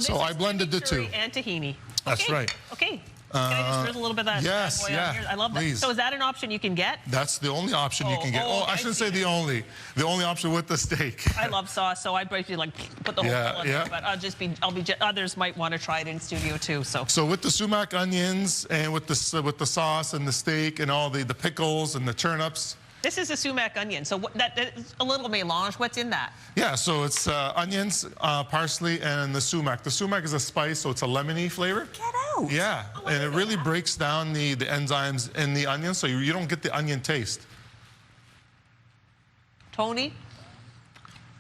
So I blended the two. And tahini. That's right. Okay. Can I just drizzle a little bit of that Yes, bad boy yeah, on here? I love that. please. So is that an option you can get? That's the only option you can get. I shouldn't say the only. The only option with the steak. I love sauce, so I'd basically like put the whole thing in there. But others might want to try it in studio too. So with the sumac onions and with the sauce and the steak and all the pickles and the turnips. This is a sumac onion. So that's a little melange. What's in that? Yeah, so it's onions, parsley, and the sumac. The sumac is a spice, so it's a lemony flavor. Get out. Yeah, and it really breaks down the enzymes in the onion, so you don't get the onion taste. Tony,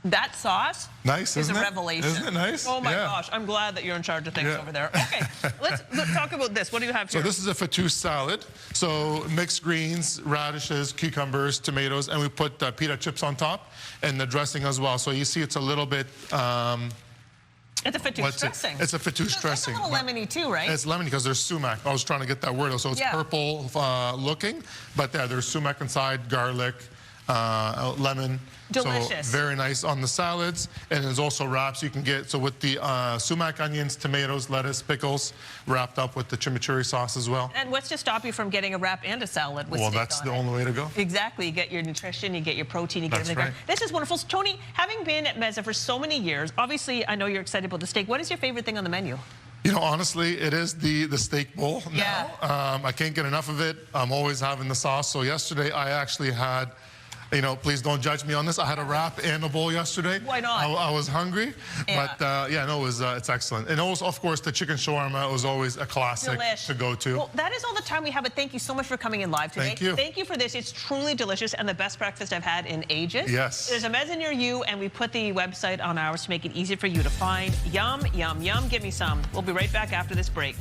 that sauce is a revelation. Isn't it nice? Oh my gosh, I'm glad that you're in charge of things over there. Okay, let's talk about this. What do you have here? So this is a fattoush salad. So mixed greens, radishes, cucumbers, tomatoes, and we put pita chips on top and the dressing as well. So you see it's a little bit... it's a fattoush dressing. It's a fattoush dressing. It's a little lemony too, right? It's lemony because there's sumac. I was trying to get that word. So it's purple looking, but there's sumac inside, garlic, lemon. Delicious. So very nice on the salads, and there's also wraps you can get. So with the sumac, onions, tomatoes, lettuce, pickles, wrapped up with the chimichurri sauce as well. And what's to stop you from getting a wrap and a salad with steak that's on the it? only way to go. Exactly. You get your nutrition, you get your protein, you get everything. Right. This is wonderful. So, Tony, having been at Mezza for so many years, obviously I know you're excited about the steak. What is your favorite thing on the menu? You know, honestly, it is the steak bowl now. Yeah. I can't get enough of it. I'm always having the sauce. So yesterday I actually had... You know, please don't judge me on this. I had a wrap and a bowl yesterday. Why not? I was hungry, but it's excellent. And also, of course, the chicken shawarma was always a classic to go to. Well, that is all the time we have, but thank you so much for coming in live today. Thank you. Thank you for this. It's truly delicious and the best breakfast I've had in ages. Yes. There's a Mezza near you, and we put the website on ours to make it easy for you to find. Yum, yum, yum. Give me some. We'll be right back after this break.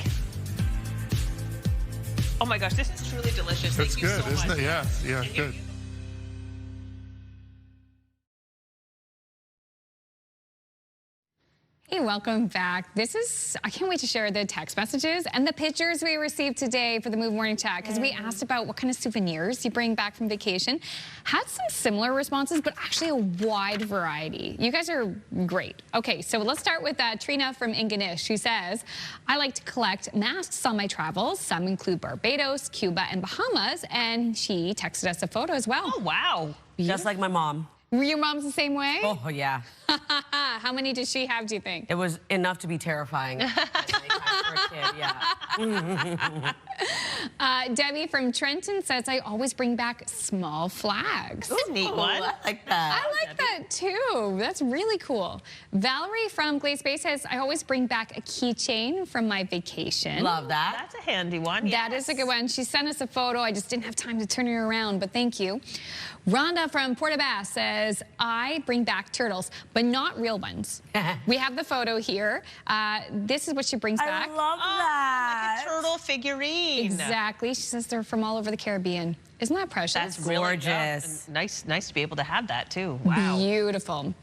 Oh my gosh, this is truly delicious. It's good, so isn't much. it? Yeah, good. Hey, welcome back. I can't wait to share the text messages and the pictures we received today for the Move Morning Chat, because we asked about what kind of souvenirs you bring back from vacation. Had some similar responses, but actually a wide variety. You guys are great. Okay, so let's start with Trina from Ingonish, who says, I like to collect masks on my travels. Some include Barbados, Cuba, and Bahamas, and she texted us a photo as well. Oh, wow. Just like my mom. Your mom's the same way? Oh, yeah. How many does she have, do you think? It was enough to be terrifying. For a kid, yeah. Debbie from Trenton says, I always bring back small flags. That's a neat one. I like that. I like that too. That's really cool. Valerie from Glaze Bay says, I always bring back a keychain from my vacation. Love that. That's a handy one. That is a good one. She sent us a photo. I just didn't have time to turn it around, but thank you. Rhonda from Port-au-Basque says, I bring back turtles, but not real ones. We have the photo here. This is what she brings back. I love that. Like a turtle figurine. Exactly. She says they're from all over the Caribbean. Isn't that precious? That's gorgeous. Really nice to be able to have that too. Wow. Beautiful.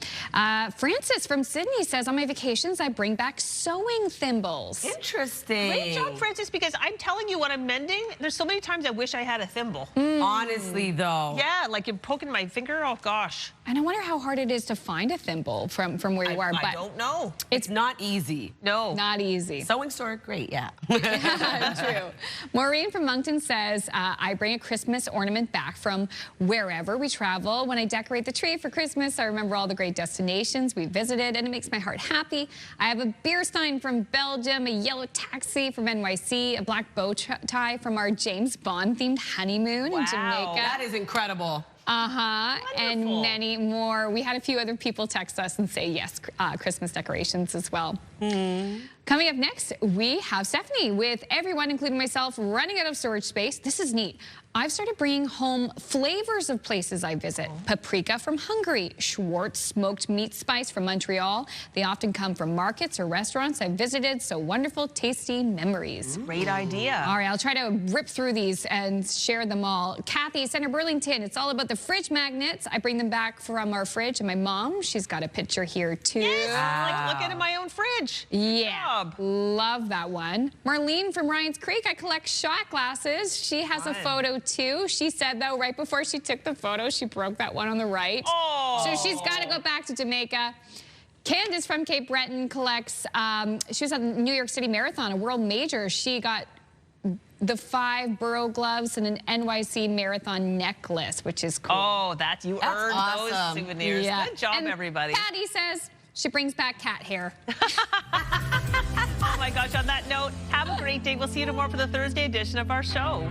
Francis from Sydney says, on my vacations, I bring back sewing thimbles. Interesting. Great job, Francis, because I'm telling you, when I'm mending, there's so many times I wish I had a thimble. Honestly, though. Yeah, like you're poking my finger. Oh, gosh. And I wonder how hard it is to find a thimble from where you are. I don't know. It's not easy. No. Not easy. Sewing store, great, yeah. True. Maureen from Moncton says, I bring a Christmas ornament back from wherever we travel. When I decorate the tree for Christmas, I remember all the great destinations we visited, and it makes my heart happy. I have a beer stein from Belgium, a yellow taxi from NYC, a black bow tie from our James Bond-themed honeymoon in Jamaica. That is incredible. And many more. We had a few other people text us and say yes, Christmas decorations as well. Coming up next, we have Stephanie with everyone, including myself, running out of storage space. This is neat. I've started bringing home flavors of places I visit. Paprika from Hungary, Schwartz smoked meat spice from Montreal. They often come from markets or restaurants I've visited, so wonderful, tasty memories. Great idea. All right, I'll try to rip through these and share them all. Kathy, Center Burlington, it's all about the fridge magnets. I bring them back from our fridge, and my mom, she's got a picture here too. Yes, like looking at my own fridge. Yeah, love that one. Marlene from Ryan's Creek, I collect shot glasses. She has a photo too. She said, though, right before she took the photo, she broke that one on the right. Oh. So she's got to go back to Jamaica. Candace from Cape Breton collects, she was at the New York City Marathon, a world major. She got the 5 Burrow gloves and an NYC Marathon necklace, which is cool. Oh, you earned awesome. those souvenirs. Yeah. Good job, and everybody. Patty says she brings back cat hair. Oh my gosh, on that note, have a great day. We'll see you tomorrow for the Thursday edition of our show.